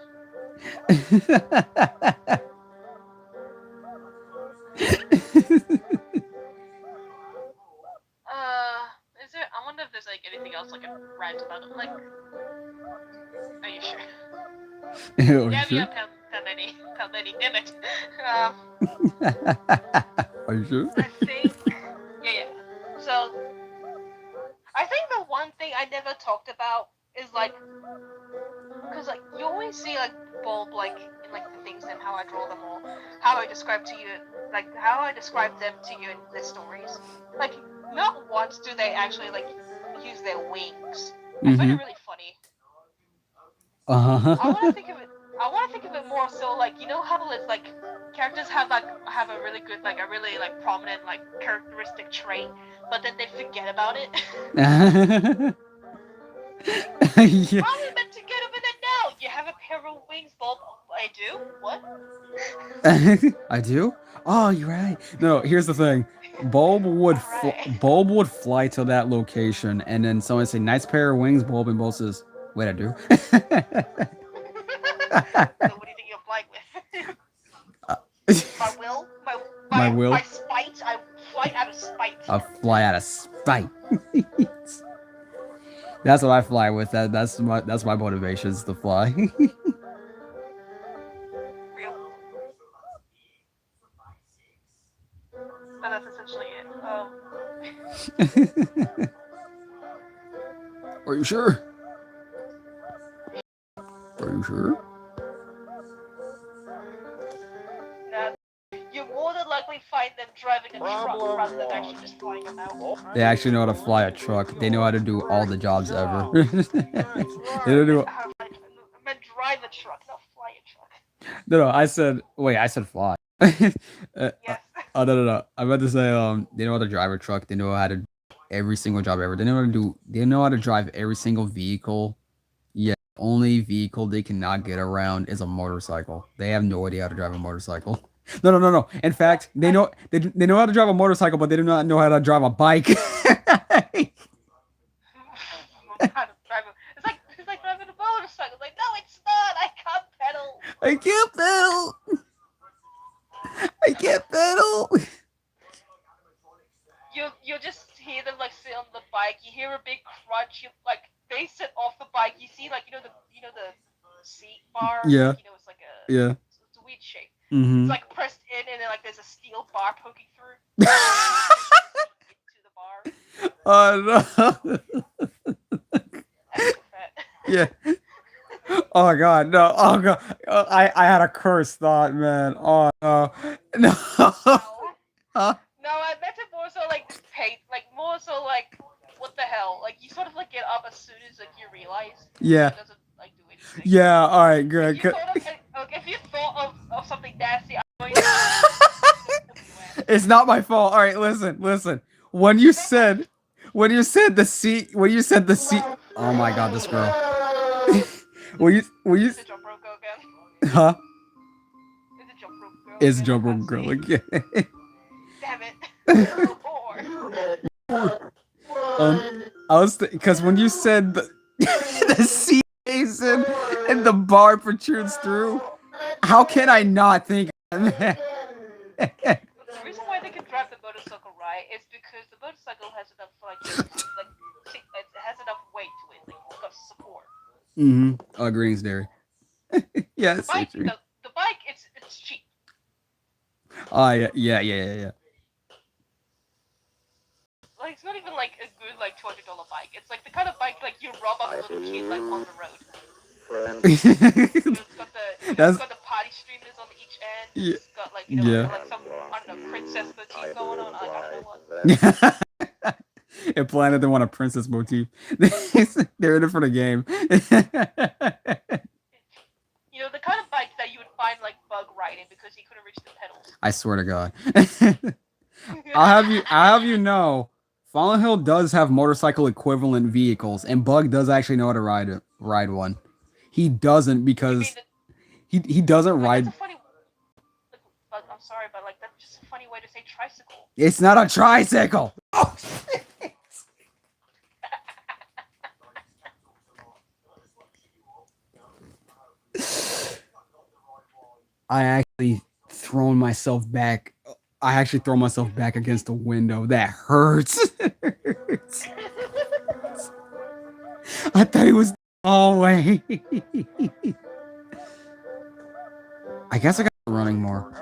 Is there? I wonder if there's like anything else like a rant about it. Like, are you sure? Are Yeah, you sure? Paldetti, damn it. Are you sure? I think. Yeah. So, I think the one thing I never talked about is like, because like you always see like Bulb like in like the things and how I draw them or how I describe to you like how I describe them to you in the stories. Like not once do they actually like use their wings. I find it really funny. Uh-huh. I want to think of it more so like you know how it's like characters have a really good like a really like prominent like characteristic trait, but then they forget about it. Yeah. Probably meant to get him in it now. You have a pair of wings, Bulb. I do. What? I do? Oh, you're right. No, here's the thing. Bulb would Bulb would fly to that location, and then someone say, "Nice pair of wings." Bulb and Bulb says, "Wait, I do." So what do you think you're flying with? My will? My will? My spite? I fly out of spite. I'll fly out of spite. That's what I fly with. That's my motivation is to fly. Real. But that's essentially it. Are you sure? Are you sure? Nah, you more than likely find them driving a truck rather than actually just flying them out. They actually know how to fly a truck. They know how to do all the jobs ever. They don't do. I meant drive a truck, not fly a truck. No, I said fly. Yes. Oh no. I meant to say they know how to drive a truck. They know how to do every single job ever. They know how to drive every single vehicle. Yeah, only vehicle they cannot get around is a motorcycle. They have no idea how to drive a motorcycle. No. In fact, they know how to drive a motorcycle, but they do not know how to drive a bike. It's like driving a motorcycle. Like, no, it's not. I can't pedal. I can't pedal. You just hear them like sit on the bike. You hear a big crunch. You like they sit off the bike. You see like the seat bar. Yeah. Like, it's like a It's a weird shape. Mm-hmm. It's like pressed in and then like there's a steel bar poking through. Into the bar. Oh no. Yeah. Oh god, no. Oh god. I had a cursed thought, man. Oh no. No. Huh? No, I meant it more so like more so like what the hell? Like you sort of like get up as soon as like you realize. Yeah. It doesn't like do anything. Yeah. All right. Good. If you thought of something nasty, I'm going to. It's not my fault. All right. Listen. When you said the seat. Oh my god, this girl. Will you? Is it jump rope girl again? Huh? Is it jump rope girl? Is jump rope girl again? Damn it. I was because when you said the seat basin and the bar protrudes through, how can I not think of that? The reason why they can drive the motorcycle right is because the motorcycle has enough it has enough weight to it, like it's got support. Greetings, Derry. Yes, The bike, it's me. the bike, it's cheap. Oh, yeah. Like it's not even like a good like $200 bike. It's like the kind of bike like you rob off a little kid like on the road. It's got That's the party streamers on each end. yeah. It's got like Yeah. like some I don't know princess motif going on. Like I don't know what. It planted they want a princess motif. They're in it for the game. The kind of bike that you would find like Bug riding because he couldn't reach the pedals. I swear to God. I'll have you know, Fallen Hill does have motorcycle equivalent vehicles, and Bug does actually know how to ride one. He doesn't because he doesn't ride. That's a funny. But I'm sorry, but like that's just a funny way to say tricycle. It's not a tricycle. Oh, shit. I actually thrown myself back. I actually throw myself back against the window. That hurts. Hurts. I thought it was all way. I guess I got running more.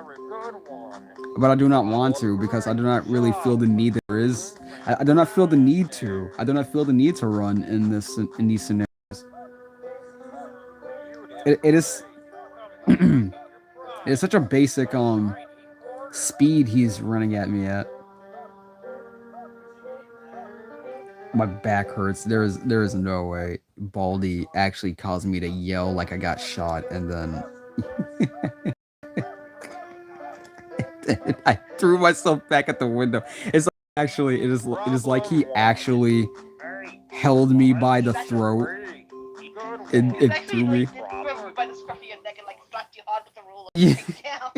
But I do not want to because I do not really feel the need there is. I do not feel the need to. I do not feel the need to run in these scenarios. It is it's such a basic speed he's running at me at. My back hurts. There is no way Baldi actually caused me to yell like I got shot, and then I threw myself back at the window. It's actually it is like he actually held me by the throat and it threw me. By the scruff of your neck and like slapped you hard with the ruler. Yeah.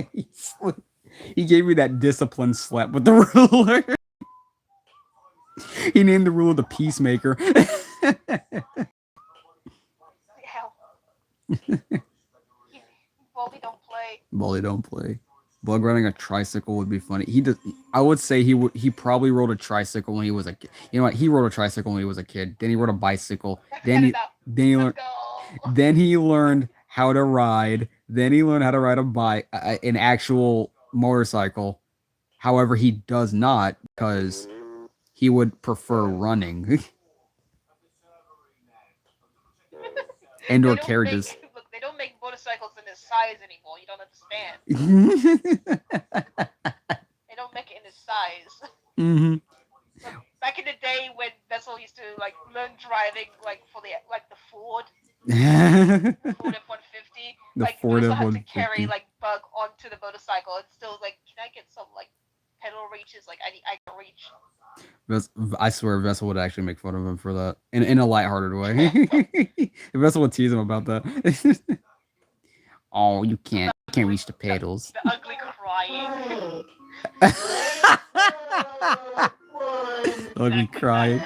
He gave me that discipline slap with the ruler. He named the ruler the Peacemaker. Baldi don't play. Baldi don't play. Bug riding a tricycle would be funny. I would say he probably rode a tricycle when he was a kid. You know what? He rode a tricycle when he was a kid. Then he rode a bicycle. Then he learned how to ride. Then he learned how to ride an actual motorcycle. However, he does not because he would prefer running. Indoor carriages. Look, they don't make motorcycles in this size anymore. You don't understand. They don't make it in this size. Mm-hmm. Back in the day when Vessel used to like learn driving, like for the Ford. Ford F-150. Like Ford F-150. Had to carry like Bug onto the motorcycle. It's still like, can I get some like pedal reaches? Like I can reach. I swear Vessel would actually make fun of him for that in a lighthearted way. Vessel would tease him about that. Oh, you can't reach the pedals. The ugly crying. Ugly crying.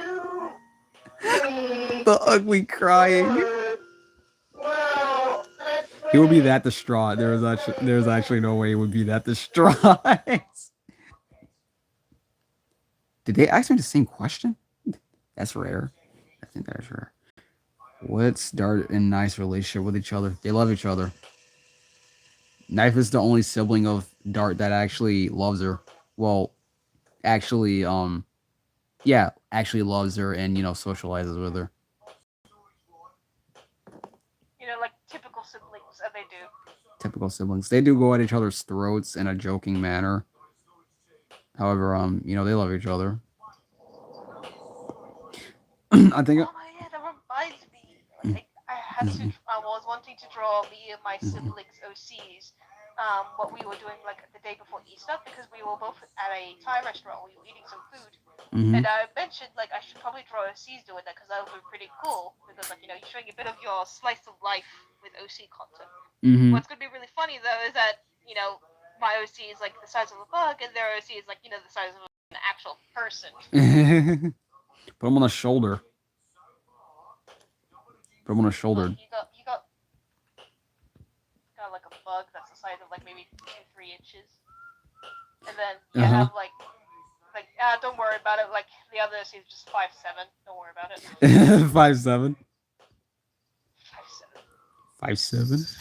The ugly crying. He would be that distraught. There's actually no way he would be that distraught. Did they ask me the same question? That's rare. I think that's rare. What's Dart in Knife's relationship with each other? They love each other. Knife is the only sibling of Dart that actually loves her. Well, actually, actually loves her and, socializes with her. Like typical siblings, and they do. Typical siblings. They do go at each other's throats in a joking manner. However, they love each other. I think. Oh yeah, that reminds me. Like, I was wanting to draw me and my siblings' OCs. What we were doing like the day before Easter because we were both at a Thai restaurant. We were eating some food, and I mentioned like I should probably draw OCs doing that because that would be pretty cool because like you're showing a bit of your slice of life with OC content. What's gonna be really funny though is that my OC is like the size of a bug, and their OC is like the size of an actual person. Put him on the shoulder. Put him on the shoulder. You got like a bug that's the size of like maybe 2-3 inches. and then you Uh-huh. have don't worry about it. Like the other is just 5'7". Don't worry about it. 5'7". 5'7". 5'7".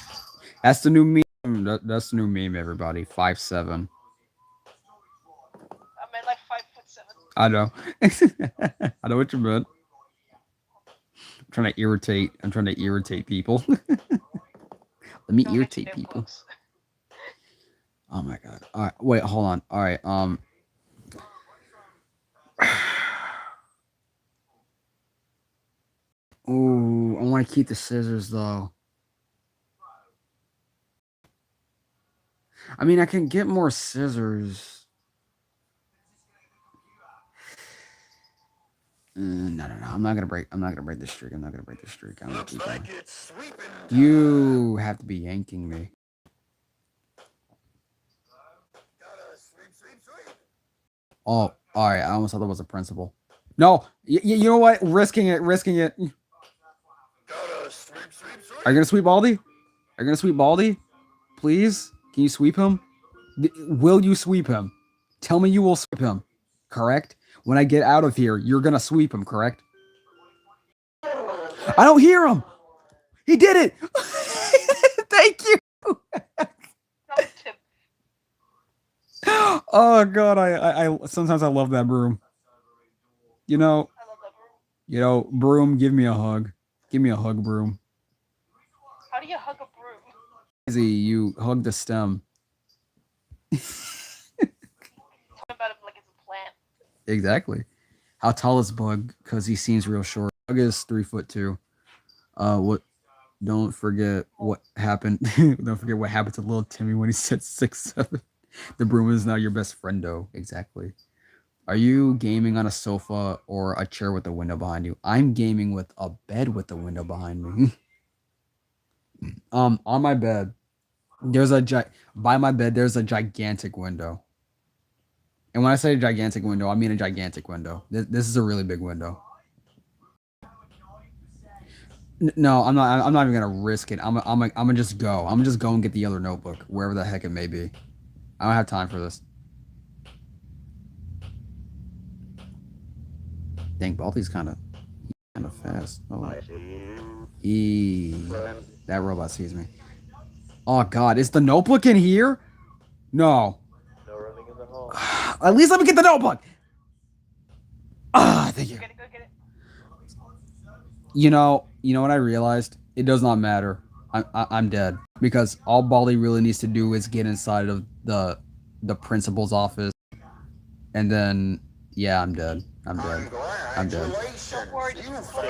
That's the new meme. That's the new meme. Everybody, 5'7". I meant like 5'7". I know. I know what you meant. I'm trying to irritate. I'm trying to irritate people. Let me Don't get irritate too people. close. Oh my god. All right. Wait. Hold on. All right. Ooh, I want to keep the scissors though. I mean, I can get more scissors. No. I'm not gonna break. I'm not gonna break the streak. I'm not gonna break the streak. I'm gonna keep going. You have to be yanking me. Oh, all right. I almost thought that was a principal. No, you know what? Risking it. Risking it. Are you gonna sweep Baldi? Are you gonna sweep Baldi? Please? Can you sweep him? Will you sweep him? Tell me you will sweep him. Correct? When I get out of here, you're gonna sweep him, correct? I don't hear him! He did it! Thank you! Don't tip. Oh god, I sometimes I love that broom. You know, I love that broom. Broom, give me a hug. Give me a hug, broom. How do you hug a broom? Easy, you hug the stem. Talk about it like it's a plant. Exactly. How tall is Bug? Because he seems real short. Bug is 3'2". What? Don't forget what happened. Don't forget what happened to little Timmy when he said 6'7". The broom is now your best friendo. Exactly. Are you gaming on a sofa or a chair with a window behind you? I'm gaming with a bed with a window behind me. On my bed, by my bed there's a gigantic window. And when I say gigantic window, I mean a gigantic window. This is a really big window. No, I'm not. I'm not even gonna risk it. I'm gonna just go. I'm gonna just go and get the other notebook, wherever the heck it may be. I don't have time for this. Dang, Balti's kind of fast. Oh, that robot sees me. Oh God, is the notebook in here? No. No running in the hall. At least let me get the notebook. Thank you. Go get it. You know what I realized? It does not matter. I'm dead because all Baldi really needs to do is get inside of the principal's office, and then yeah, I'm dead. I'm dead. I'm dead. Don't worry, just look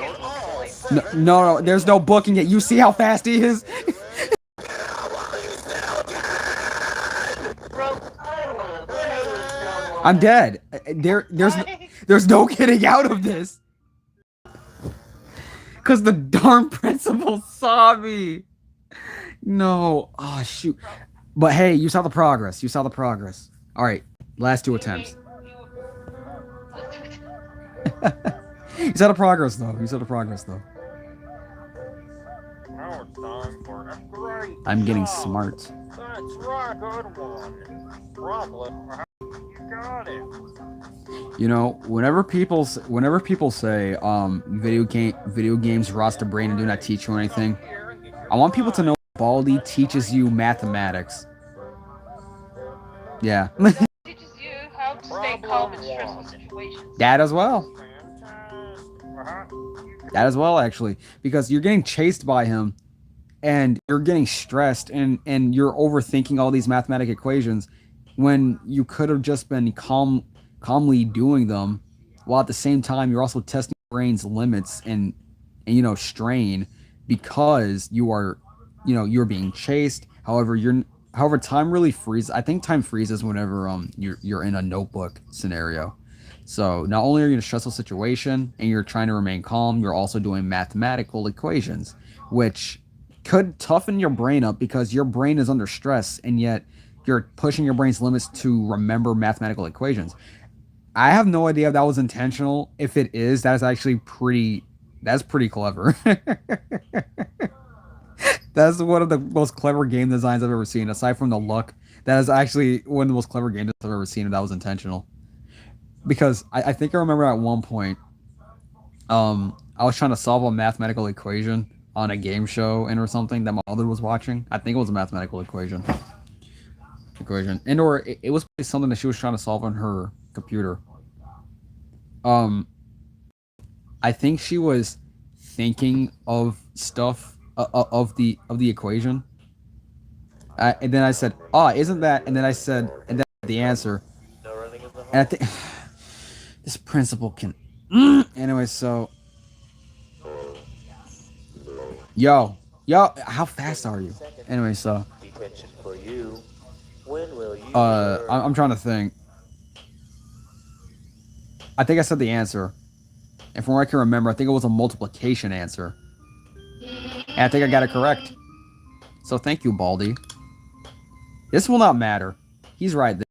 at me. No, there's no booking it. You see how fast he is? Bro. I'm dead. There's no getting out of this. Cause the darn principal saw me. No. Oh shoot. But hey, you saw the progress. You saw the progress. All right, last two attempts. You saw the progress though. You saw the progress though. Now it's time for a great I'm getting job. smart. That's right, good one. Problem. You got it. You know, whenever people say video games rot the brain and do not teach you anything, I want people to know Baldi teaches you mathematics. Yeah. Teaches you how to stay calm in stressful situations. That as well. Fantastic. That as well, actually, because you're getting chased by him, and you're getting stressed, and you're overthinking all these mathematic equations, when you could have just been calmly doing them, while at the same time you're also testing your brain's limits and strain, because you're being chased. However, time really freezes. I think time freezes whenever you're in a notebook scenario. So not only are you in a stressful situation and you're trying to remain calm, you're also doing mathematical equations, which could toughen your brain up because your brain is under stress, and yet you're pushing your brain's limits to remember mathematical equations. I have no idea if that was intentional. If it is, that's pretty clever. That's one of the most clever game designs I've ever seen, aside from the luck That is actually one of the most clever games I've ever seen, and that was intentional. Because I think I remember at one point, I was trying to solve a mathematical equation on a game show and or something that my mother was watching. I think it was a mathematical equation, and or it was something that she was trying to solve on her computer. Um, I think she was thinking of stuff of the equation, and then I said, "Oh, isn't that?" And then I said, and then the answer, No running in the hall. and I think this principal can. Anyway, so yo, how fast are you? Anyway, so Detention for you. When will you I'm trying to think. I think I said the answer, and from what I can remember, I think it was a multiplication answer, and I think I got it correct. So thank you, Baldi. This will not matter. He's right there.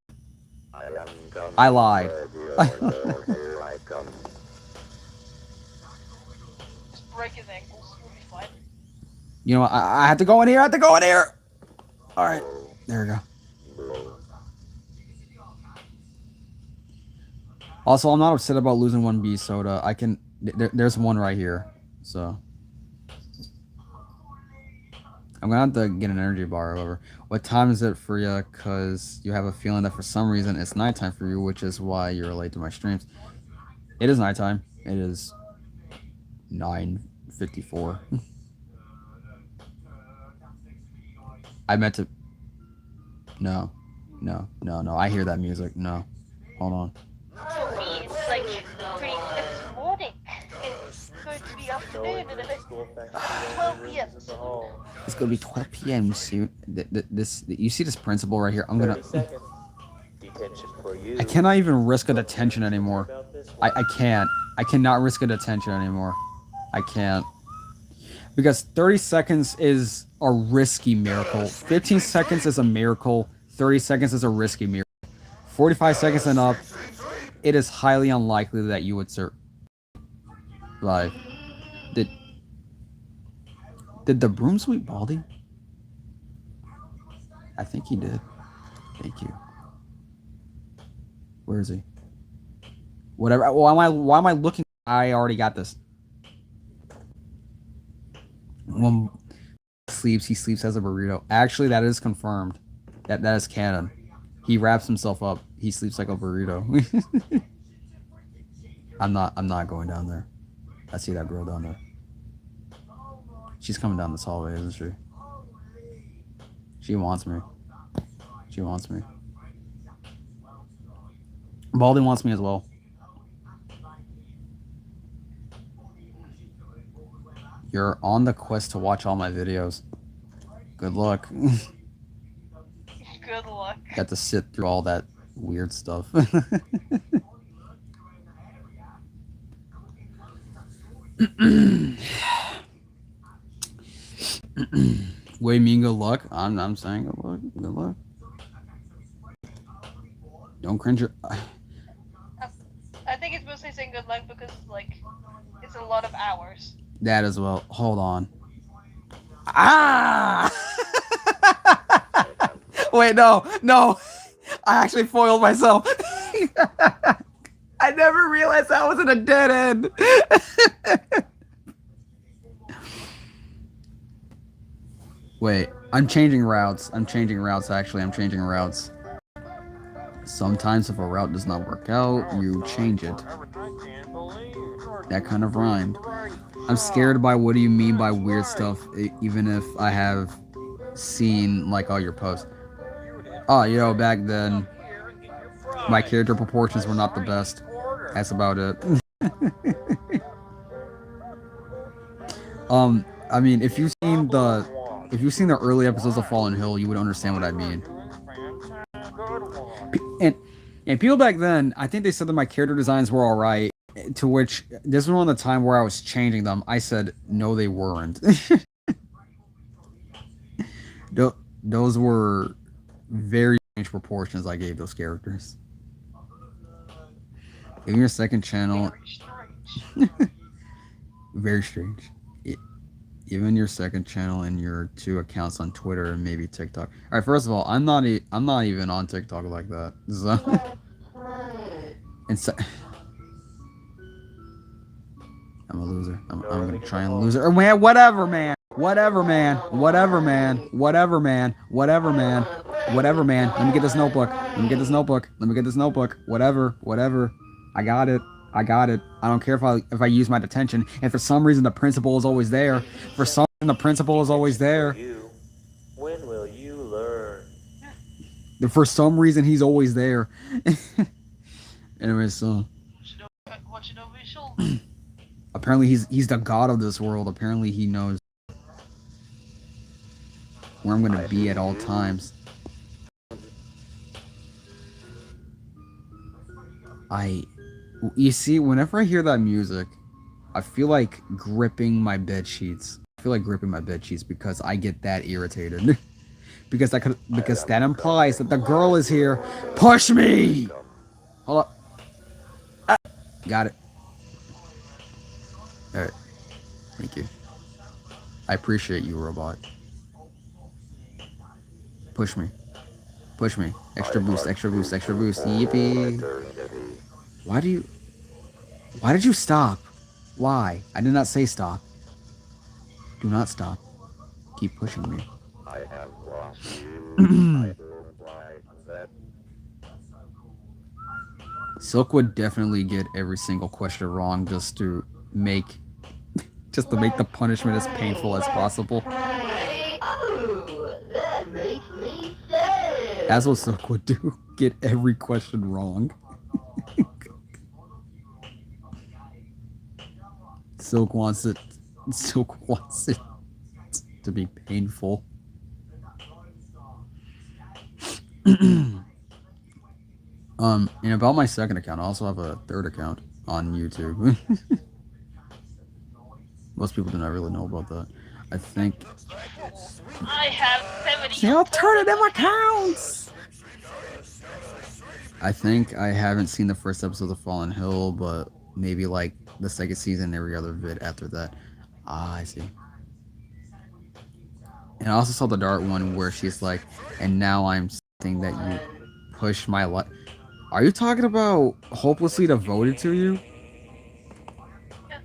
I lied. Here I come. Just break his ankles. We'll be fine. You know what? I have to go in here. I have to go in here. All right. There we go. Also, I'm not upset about losing 1B soda. I can... there's one right here. So... I'm gonna have to get an energy bar, however. What time is it for you? Because you have a feeling that for some reason it's nighttime for you, which is why you're late to my streams. It is nighttime. It is 9:54. I meant to... No. I hear that music. No. Hold on. To me, it's like it's morning. It's going to be afternoon in a bit. 12 p.m. in the hall. It's gonna be 12 p.m. soon. You see this principal right here? I'm gonna... 30 seconds. Detention for you. I cannot even risk a detention anymore. About this one. I can't. I cannot risk a detention anymore. I can't. Because 30 seconds is a risky miracle. 15 seconds is a miracle. 30 seconds is a risky miracle. 45 seconds and up, it is highly unlikely that you would survive. Did the broom sweep Baldi? I think he did. Thank you. Where is he? Whatever. Why am I looking? I already got this. When he sleeps as a burrito. Actually, that is confirmed. That is canon. He wraps himself up. He sleeps like a burrito. I'm not going down there. I see that girl down there. She's coming down this hallway, isn't she? She wants me. She wants me. Baldi wants me as well. You're on the quest to watch all my videos. Good luck. Good luck. Got to sit through all that weird stuff. Wait, mean good luck? I'm saying good luck. Good luck. Don't cringe your... I think it's mostly saying good luck because like it's a lot of hours. That as well. Hold on. Ah! Wait, no. I actually foiled myself. I never realized that was in a dead end. Wait, I'm changing routes. Actually. I'm changing routes. Sometimes if a route does not work out, you change it. That kind of rhymed. I'm scared by what do you mean by weird stuff, even if I have seen, like, all your posts. Oh, yo, back then, my character proportions were not the best. That's about it. I mean, if you've seen the early episodes of Fallen Hill, you would understand what I mean. And people back then, I think they said that my character designs were alright, to which, this was one of the time where I was changing them. I said, no, they weren't. Those were very strange proportions I gave those characters. Give me your second channel. Very strange. Very strange. Even your second channel and your 2 accounts on Twitter and maybe TikTok. All right, first of all, I'm not even on TikTok like that. So, and so, I'm a loser. I'm gonna try and lose it. Or man, whatever, man. Whatever, man. Whatever, man. Whatever, man. Whatever, man. Whatever, man. Let me get this notebook. Let me get this notebook. Let me get this notebook. Whatever. Whatever. I got it. I got it. I don't care if I use my detention. And for some reason the principal is always there. For some reason the principal is always there. When will you learn? For some reason he's always there. Anyway, so Watching over his shoulder. apparently he's the god of this world. Apparently he knows where I'm gonna be at all times. You see, whenever I hear that music, I feel like gripping my bed sheets. I feel like gripping my bed sheets because I get that irritated. because that implies that the girl is here. Push me. Hold up. Got it. All right. Thank you. I appreciate you, robot. Push me. Push me. Extra boost, extra boost, extra boost. Yippee. Why did you stop? Why? I did not say stop. Do not stop. Keep pushing me. I have lost you. I don't like that. Silk would definitely get every single question wrong just to make the punishment as painful as possible. Oh, that makes me sad. That's what Silk would do. Get every question wrong. Silk wants it to be painful. And about my second account, I also have a third account on YouTube. Most people do not really know about that. I think I have 70 alternative accounts. I think I haven't seen the first episode of Fallen Hill, but maybe like the second season, every other vid after that. Ah, I see. And I also saw the Dart one where she's like, and now I'm saying that you push my life. Are you talking about hopelessly devoted to you? Yeah.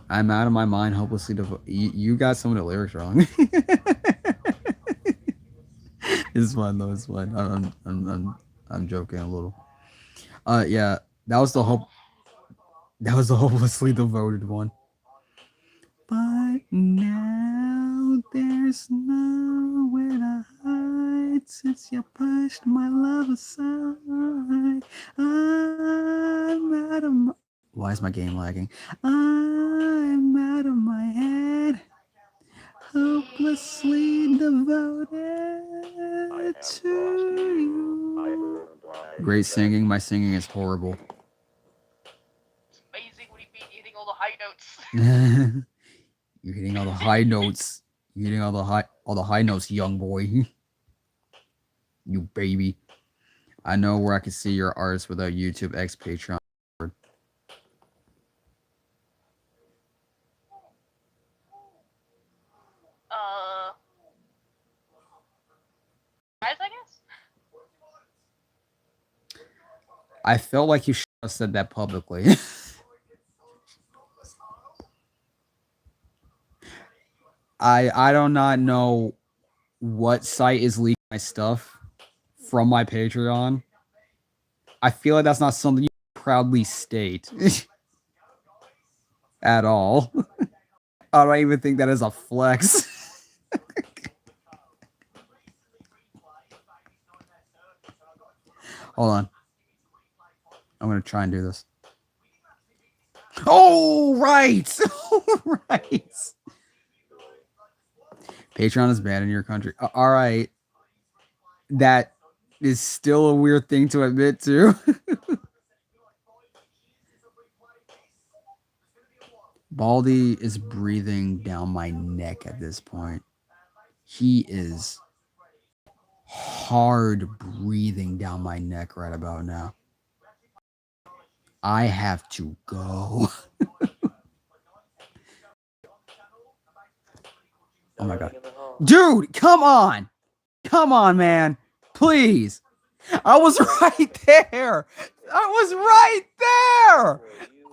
I'm out of my mind, hopelessly devoted. You got some of the lyrics wrong. It's fine though. It's fine. I'm joking a little. Yeah, that was the hopelessly devoted one. But now there's nowhere to hide since you pushed my love aside. I'm out of my... Why is my game lagging? I'm out of my head. Hopelessly devoted to you. Great singing. My singing is horrible. It's amazing what you mean hitting all the high notes. You're hitting all the high notes. You're hitting all the high notes, young boy. You baby. I know where I can see your artists without YouTube X Patreon. Guys, I guess? I felt like you should have said that publicly. I do not know what site is leaking my stuff from my Patreon. I feel like that's not something you proudly state at all. I don't even think that is a flex. Hold on. I'm gonna try and do this. Oh, right! Right! Patreon is banned in your country. Alright. That is still a weird thing to admit to. Baldi is breathing down my neck at this point. He is hard breathing down my neck right about now. I have to go. Oh my god. in the hall. Dude, come on! Come on, man. Please. I was right there. I was right there.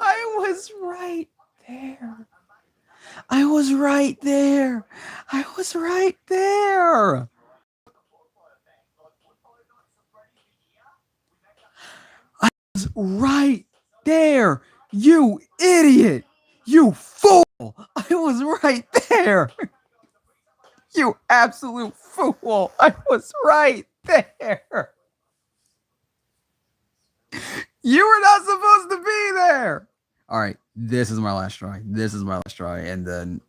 I was right there. I was right there. I was right there. I was right there. You idiot. You fool. I was right there. You absolute fool. I was right there. You were not supposed to be there. All right, this is my last try. This is my last try, and then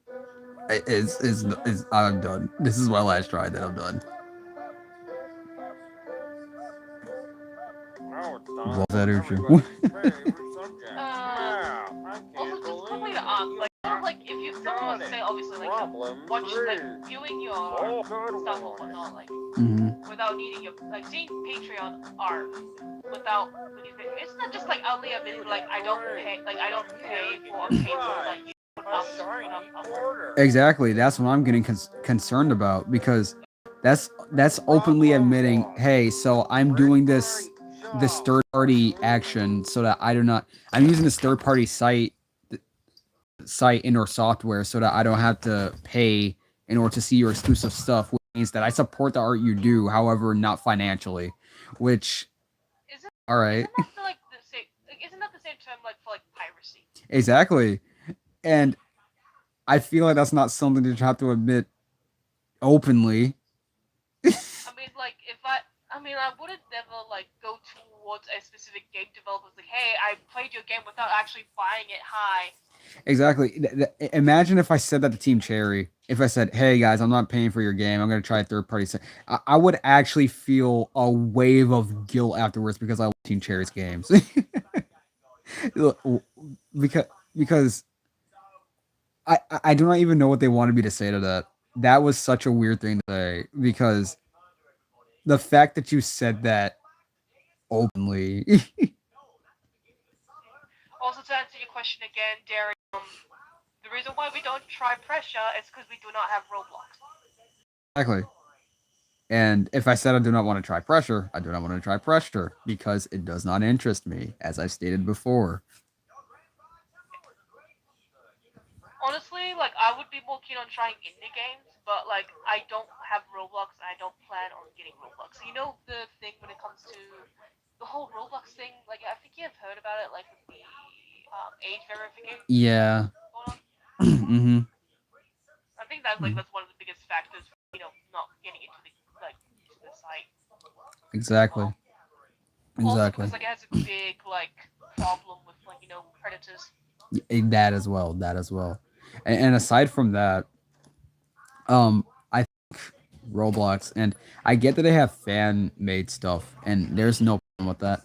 I'm done. This is my last try. Then I'm done. Now it's time Was that for true? everybody's favorite subject, math. I Also, can't just believe something to it. ask, like, sort of like if you someone was to say, obviously, like, Problem watch, like, three. viewing your Oh, good stuff or one. whatnot, like, Mm-hmm. without needing your, like, seeing Patreon art without, isn't that just like only admitting, like, I don't pay for a paper, like, you put A up, shiny up. quarter. Exactly. That's what I'm getting concerned about because that's openly admitting, hey, so I'm doing this third party action so that I do not. I'm using this third party site indoor software so that I don't have to pay in order to see your exclusive stuff, which means that I support the art you do, however, not financially. Which, Isn't, all right, isn't that like the same? Like, isn't that the same term like for like piracy? exactly. And I feel like that's not something that you have to admit openly. I mean, like, I wouldn't never like go towards a specific game developer like, hey, I played your game without actually buying it. Hi. Exactly. Imagine if I said that to Team Cherry. If I said, "Hey guys, I'm not paying for your game. I'm gonna try a third party site," I would actually feel a wave of guilt afterwards because I love Team Cherry's games. because because I do not even know what they wanted me to say to that. That was such a weird thing to say because the fact that you said that openly. Also, to answer your question again, Derry, the reason why we don't try pressure is because we do not have Roblox. Exactly. And if I said I do not want to try pressure, I do not want to try pressure because it does not interest me, as I stated before. Honestly, like, I would be more keen on trying indie games, but like, I don't have Roblox and I don't plan on getting Roblox. You know the thing when it comes to the whole Roblox thing, like, I think you have heard about it, like with the age verification Yeah. going on. Mm-hmm. I think that's like that's one of the biggest factors, not getting into the site. Exactly. Also, Exactly. because like it has a big like problem with like predators. That as well. That as well. And aside from that, I think Roblox, and I get that they have fan made stuff, and there's no problem with that.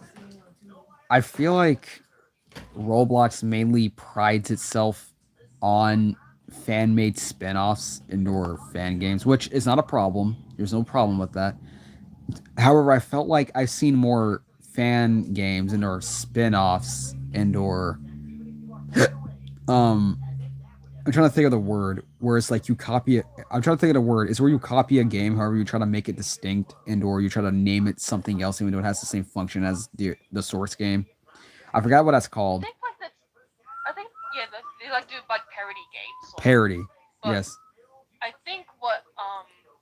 I feel like Roblox mainly prides itself on fan made spin offs and/or fan games, which is not a problem. There's no problem with that. However, I felt like I've seen more fan games and/or spin offs and/or um I'm trying to think of the word where it's like you copy it. I'm trying to think of the word. It's where you copy a game, however you try to make it distinct and/or you try to name it something else even though it has the same function as the source game. I forgot what that's called. I think yeah, they like do like parody games. Parody. But Yes. I think what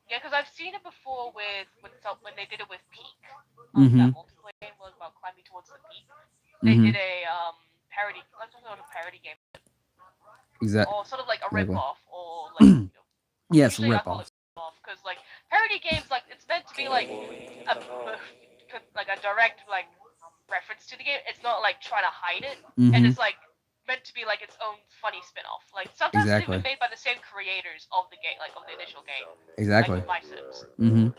yeah, because I've seen it before when they did it with Peak. Mm-hmm. That multiplayer game was about climbing towards the peak. They did a parody. Let's talk about a parody game. Exactly. Or sort of like a Exactly. rip-off, or like Yes, usually I rip call off. it rip-off because like parody games, like it's meant to be like a direct like reference to the game. It's not like trying to hide it, and it's like meant to be like its own funny spin-off. Like sometimes it's even made by the same creators of the game, like of the initial game. Exactly. Like with My Sims. Mm-hmm.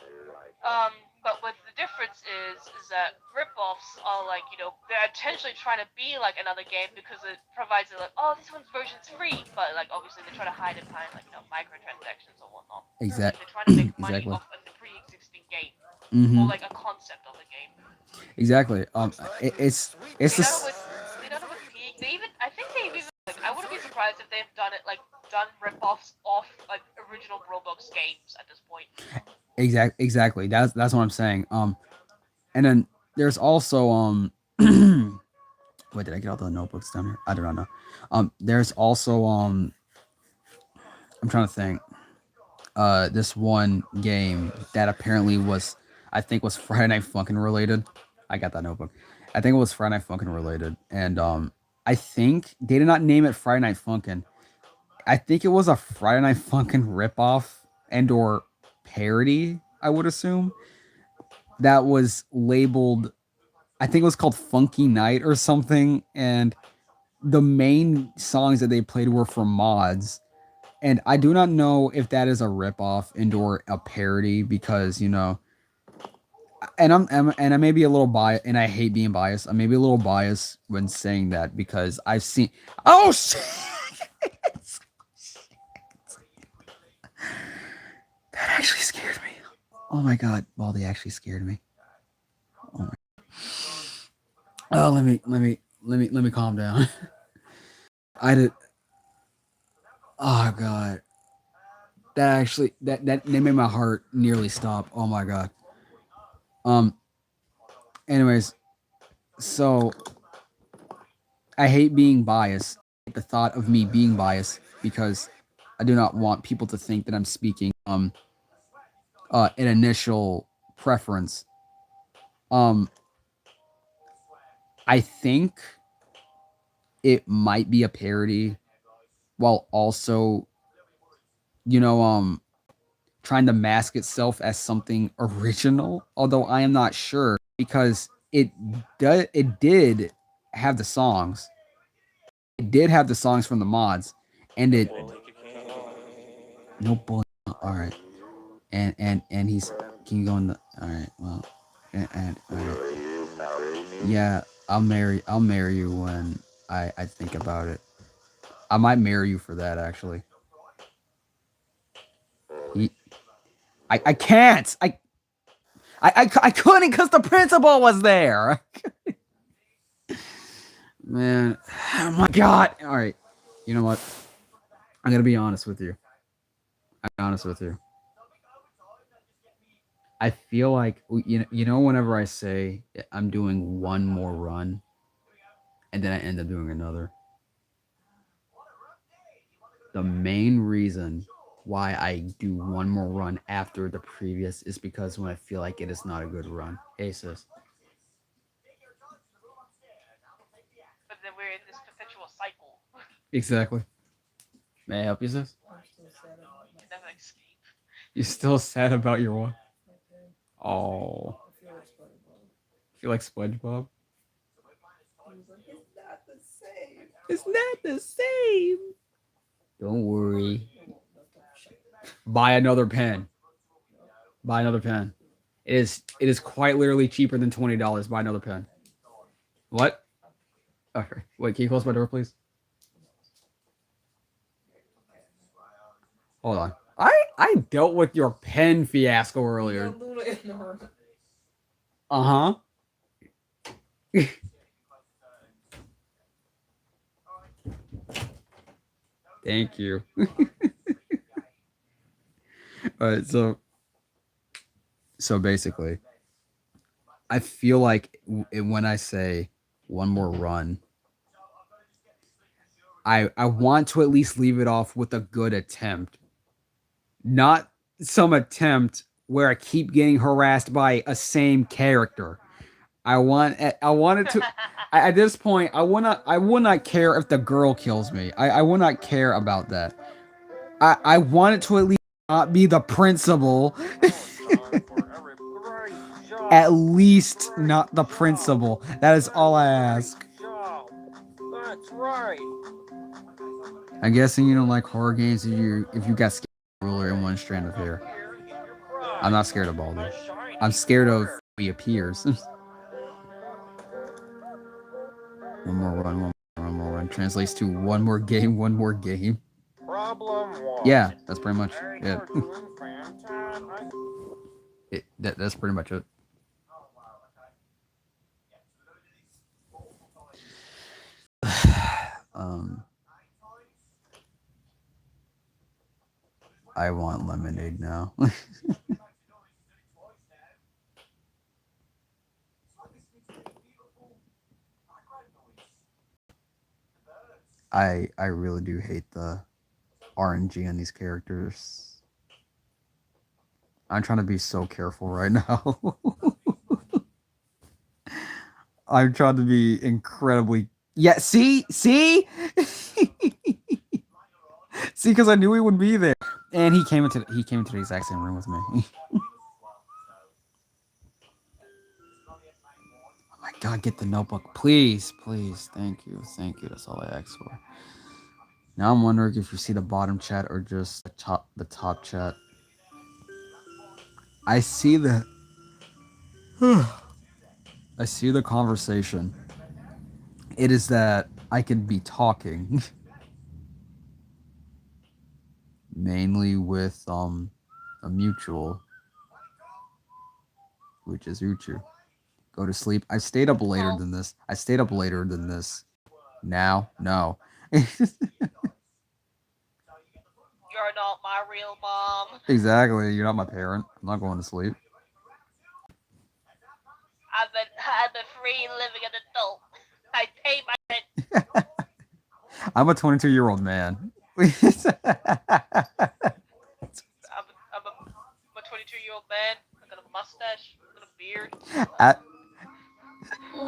But what the difference is that rip-offs are like, they're intentionally trying to be like another game because it provides like, oh, this one's version's free, but like obviously they try to hide it behind like, microtransactions or whatnot. Exactly. They're trying to make money off of the pre-existing game or like a concept of the game. Exactly. It's They done it with Peak. I think they've even like, I wouldn't be surprised if they've done rip-offs off like original Roblox games at this point. Exactly. That's what I'm saying. And then there's also wait, did I get all the notebooks down here? I do not know. There's also I'm trying to think. This one game that apparently was, I think, was Friday Night Funkin' related. I got that notebook. I think it was Friday Night Funkin' related, and I think they did not name it Friday Night Funkin'. I think it was a Friday Night Funkin' ripoff and or parody. I would assume that was labeled. I think it was called Funky Night or something, and the main songs that they played were from mods. And I do not know if that is a ripoff and or a parody because and I may be a little biased, and I hate being biased. I may be a little biased when saying that because I've seen. Oh shit! That actually scared me. Oh my god, Baldi actually scared me. Oh my. Oh, let me calm down. I did. Oh god, that actually that made my heart nearly stop. Oh my god. Um. Anyways, so I hate being biased. The thought of me being biased because I do not want people to think that I'm speaking an initial preference. Um I think it might be a parody while also trying to mask itself as something original, although I am not sure because it did have the songs. It did have the songs from the mods and it no bully. All right. And he's can you go in the all right well and all right. Will you marry me? Yeah, I'll marry you when I think about it. I might marry you for that actually. He, I can't I couldn't because the principal was there. Man, oh my god. All right, you know what, I'm gonna be honest with you. I'm honest with you. I feel like whenever I say I'm doing one more run and then I end up doing another, the main reason why I do one more run after the previous is because when I feel like it is not a good run. Hey sis. But then we're in this perpetual cycle. Exactly. May I help you, sis? I'm still sad about You never escape. You still sad about your what? my pen. Oh, I feel like SpongeBob. feel like SpongeBob? He was like, it's not the same. It's not the same. Don't worry. No, stop. Shut up. Buy another pen. Buy another pen. It is quite literally cheaper than $20. Buy another pen. What? Okay. Wait, can you close my door, please? Hold on. I dealt with your pen fiasco earlier. You got Luna in the room. Uh-huh. Thank you. Alright, so basically, I feel like when I say one more run, I want to at least leave it off with a good attempt. Not some attempt where I keep getting harassed by a same character. I want it to at this point I will not care if the girl kills me. I will not care about that. I want it to at least not be the principal. At least not the principal. That is all I ask. That's right. I'm guessing you don't like horror games if you got scared of a ruler in one strand of hair. I'm not scared of Baldi. I'm scared of he appears. One more run, one more run. Translates to one more game, one more game. Problem one. Yeah, that's pretty much Hey, it. you're doing fantastic. That's pretty much it. um, I want lemonade now. I really do hate the RNG on these characters. I'm trying to be so careful right now. I'm trying to be incredibly. Yeah, see? See? See, because I knew he would be there. And he came into the exact same room with me. Oh my god, get the notebook. Please, please. Thank you. Thank you. That's all I asked for. Now I'm wondering if you see the bottom chat or just the top chat. I see the I see the conversation. It is that I could be talking mainly with a mutual, which is Uchu. Go to sleep. I stayed up later than this. I stayed up later than this. Now, no. You're not my real mom. Exactly. You're not my parent. I'm not going to sleep. I'm a free living adult. I pay my rent. I'm a 22-year-old man. I'm a 22-year-old man. I got a mustache. I got a beard. I got a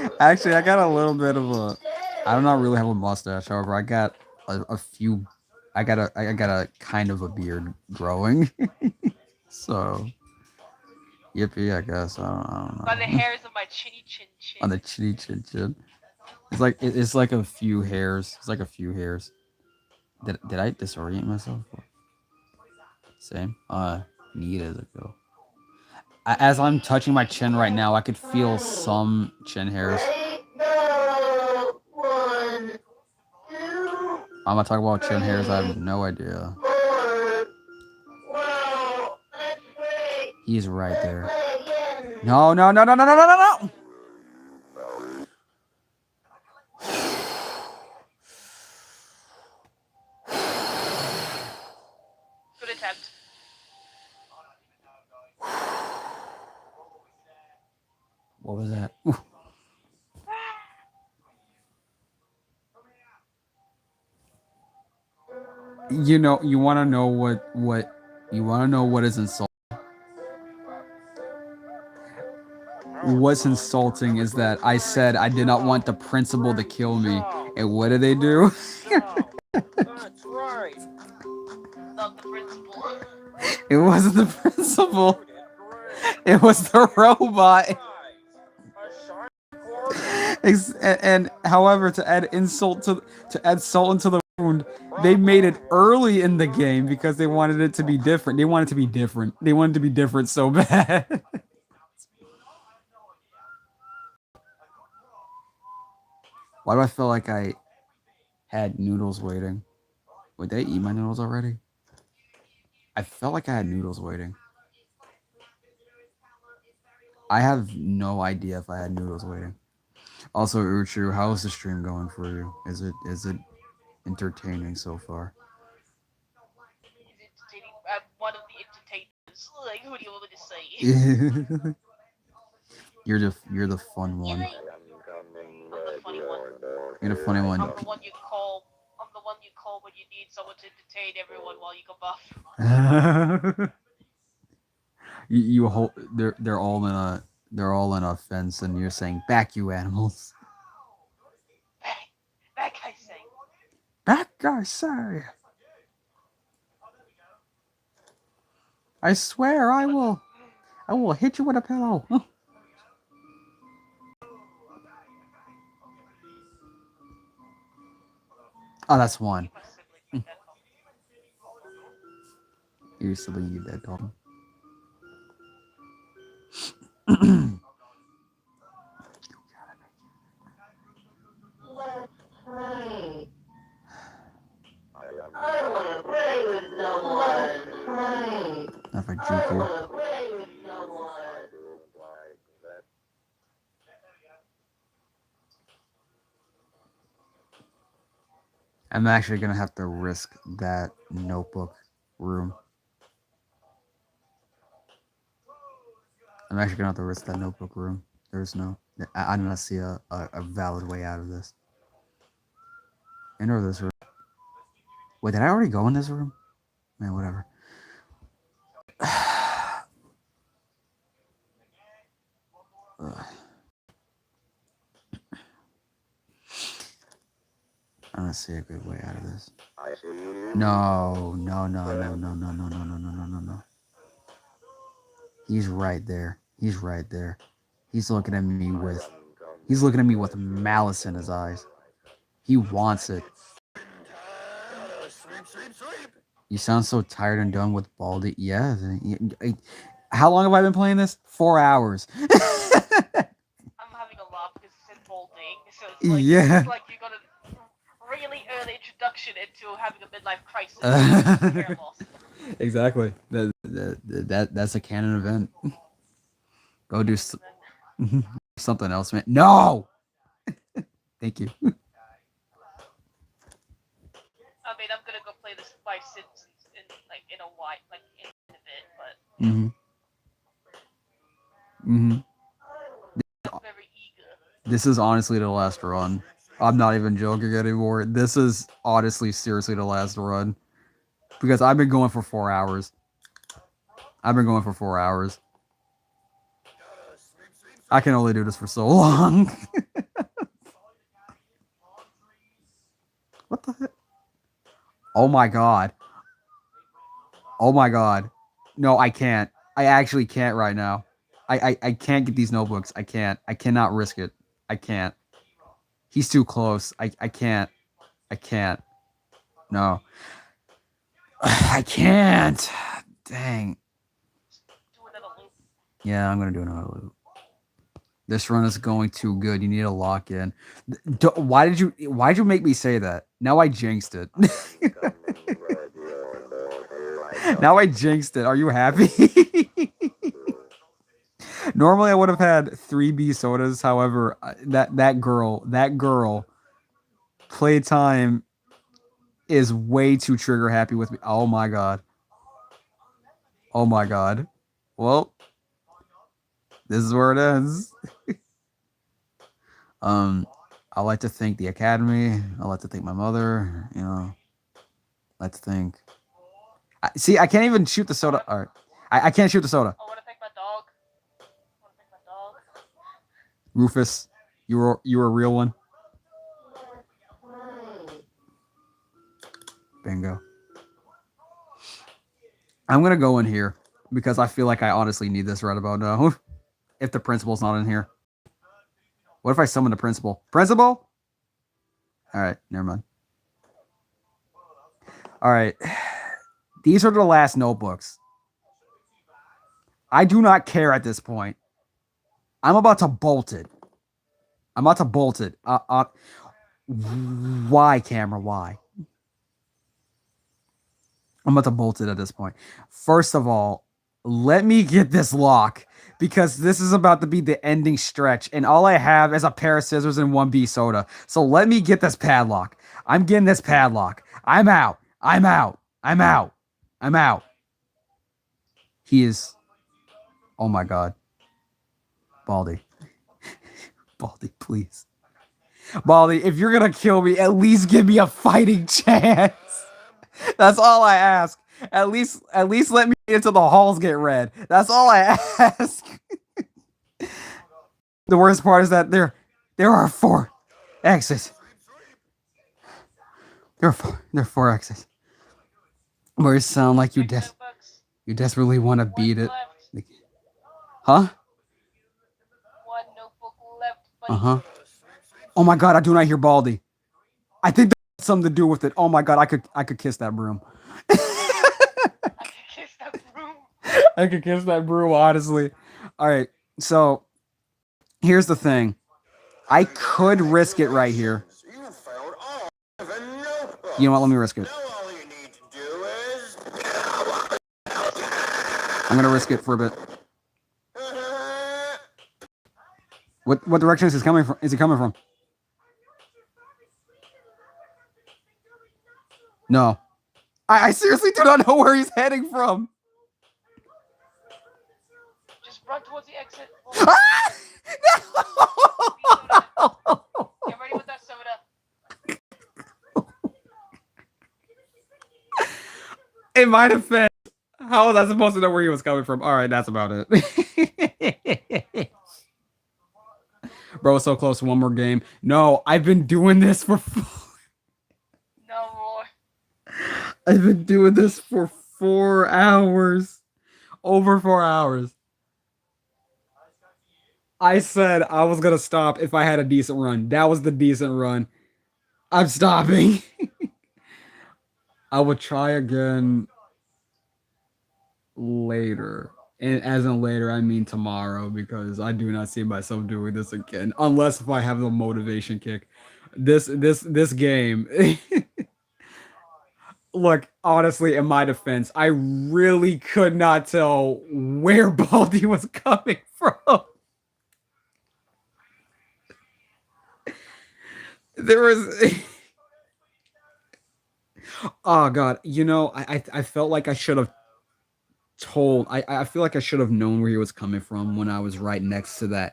life. Actually, I got a little bit of a. I do not really have a mustache. However, I got a few. I got a kind of a beard growing. So, yippee! I guess I don't know. By the hairs of my chinny chin chin. On the chinny chin chin. It's like a few hairs. It's like a few hairs. Did I disorient myself? Same. Neat as it go. As I'm touching my chin right now, I could feel some chin hairs. I'm gonna talk about chin hairs. I have no idea. He's right there. No, no, no, no, no, no, no, no, no! Good attempt. What was that? You know, you want to know what is insulting? What's insulting is that I said I did not want the principal to kill me, and what did they do? That's right. Not the principal. It wasn't the principal. It was the robot. And however, to add salt into the wound, they made it early in the game because they wanted it to be different. They wanted it to be different. They wanted it to be different so bad. Why do I feel like I had noodles waiting? Wait, did I eat my noodles already? I felt like I had noodles waiting. I have no idea if I had noodles waiting. Also, Uchu, how is the stream going for you? Is it entertaining so far? He's entertaining. I'm one of the entertainers. Like, who do you want me to say? You're the fun one. I'm the funny one. You're the funny one. I'm the one you call. I'm the one you call when you need someone to entertain everyone while you go buff. you hold. They're all in a fence, and you're saying, "Back, you animals." Back, I say. Back, I say. I swear, I will hit you with a pillow. Oh, that's one. Your sibling, you dead dog. I want to play with someone. Not for Juku. Play with someone. I'm actually gonna have to risk that notebook room. I'm actually gonna have to risk that notebook room. There's no. I do not see a valid way out of this. Enter this room. Wait, did I already go in this room? Man, whatever. Ugh. I don't see a good way out of this. I see you. No, no, no, no, no, no, no, no, no, no, no, no, no. He's right there. He's right there. He's looking at me with. He's looking at me with malice in his eyes. He wants it. You sound so tired and done with baldi. Yeah. How long have I been playing this? 4 hours. I'm having a laugh because it's involving, so it's like, Yeah. it's like you got a really early introduction into having a midlife crisis. Hair loss. Exactly. That's a canon event. Go do something else, man. No. Thank you. I mean, I'm gonna go play this by Simpsons in a while, like in a bit, but I'm very eager. This is honestly the last run. I'm not even joking anymore. This is honestly, seriously the last run. Because I've been going for 4 hours. I can only do this for so long. What the heck? Oh my god. Oh my god. No, I can't. I actually can't right now. I can't get these notebooks. I can't. I cannot risk it. I can't. He's too close. I can't. I can't. No. I can't. Dang. Do another loop. Yeah, I'm gonna do another loop. This run is going too good. You need to lock in. Why did you make me say that? Now I jinxed it. Now I jinxed it. Are you happy? Normally I would have had 3B sodas. However, that girl playtime is way too trigger happy with me. Oh my god. Oh my god. Well, this is where it ends. I like to thank the academy. I like to thank my mother. You know, let's think. See, I can't even shoot the soda. All right, I can't shoot the soda. I want to thank my dog. Rufus, you were a real one. Bingo. I'm gonna go in here because I feel like I honestly need this right about now. If the principal's not in here. What if I summon the principal? Principal? Alright, never mind. Alright. These are the last notebooks. I do not care at this point. I'm about to bolt it. Why, camera? Why? I'm about to bolt it at this point. First of all, let me get this lock because this is about to be the ending stretch, and all I have is a pair of scissors and 1B soda. So let me get this padlock. I'm getting this padlock. I'm out. He is. Oh my god. Baldi. Baldi, please. Baldi, if you're gonna kill me, at least give me a fighting chance. That's all I ask. At least let me into the halls get read. That's all I ask. The worst part is that there are 4 exits. There are 4 exits. Where it sound like you desperately want to beat it. Huh? One notebook left, buddy. Uh-huh. Oh my god, I do not hear Baldi. I think that has something to do with it. Oh my god, I could kiss that broom. I could kiss that broom, honestly. Alright, so here's the thing. I could risk it right here. You know what? Let me risk it. I'm gonna risk it for a bit. What direction is he coming from? No. I seriously do not know where he's heading from. Just run towards the exit. Ah! Get ready with that soda. In my defense, how was I supposed to know where he was coming from? All right, that's about it. Bro, so close to one more game. No, I've been doing this for... No more. I've been doing this for 4 hours. Over 4 hours. I said I was going to stop if I had a decent run. That was the decent run. I'm stopping. I will try again later. And as in later, I mean tomorrow, because I do not see myself doing this again. Unless if I have the motivation kick. This game... Look, honestly, in my defense, I really could not tell where Baldi was coming from. There was... Oh, God. You know, I felt like I should have told... I feel like I should have known where he was coming from when I was right next to the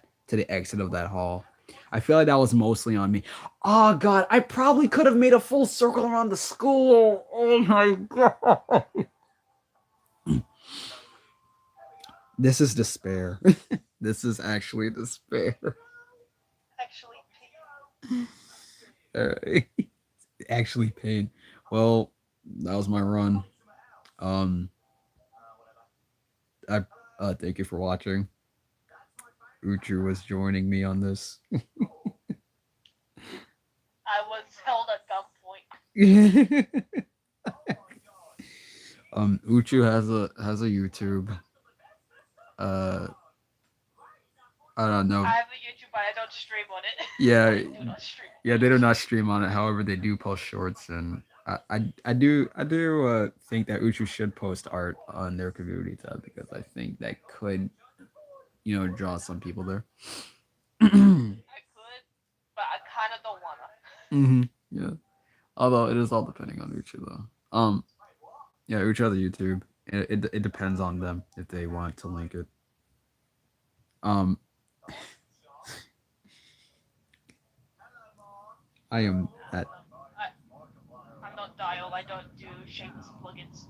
exit of that hall. I feel like that was mostly on me. Oh, God. I probably could have made a full circle around the school. Oh, my God. This is despair. This is actually despair. Actually, Actually pain. Well, that was my run. I thank you for watching. Uchu was joining me on this. I was held at gunpoint. Uchu has a YouTube. I don't know. I have a YouTube, but I don't stream on it. Yeah, I do not stream. yeah, they do not stream on it. However, they do post shorts, and I do think that Uchu should post art on their community tab, because I think that could, you know, draw some people there. I could, but I kind of don't wanna. Yeah. Although it is all depending on Uchu though. Yeah, Uchu has a YouTube. It depends on them if they want to link it. I am at... I'm not Dial. I don't do shameless plugins.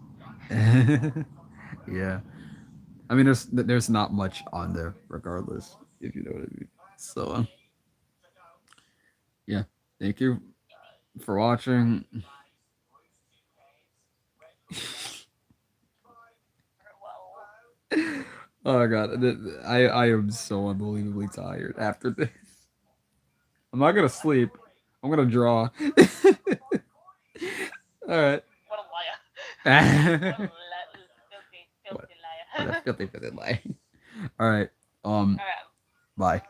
Yeah. I mean, there's not much on there, regardless, if you know what I mean. So, yeah. Thank you for watching. Oh God, I am so unbelievably tired after this. I'm not gonna sleep. I'm gonna draw. All right. What a liar. Filthy What a liar. filthy lie. All right. Alright. Bye.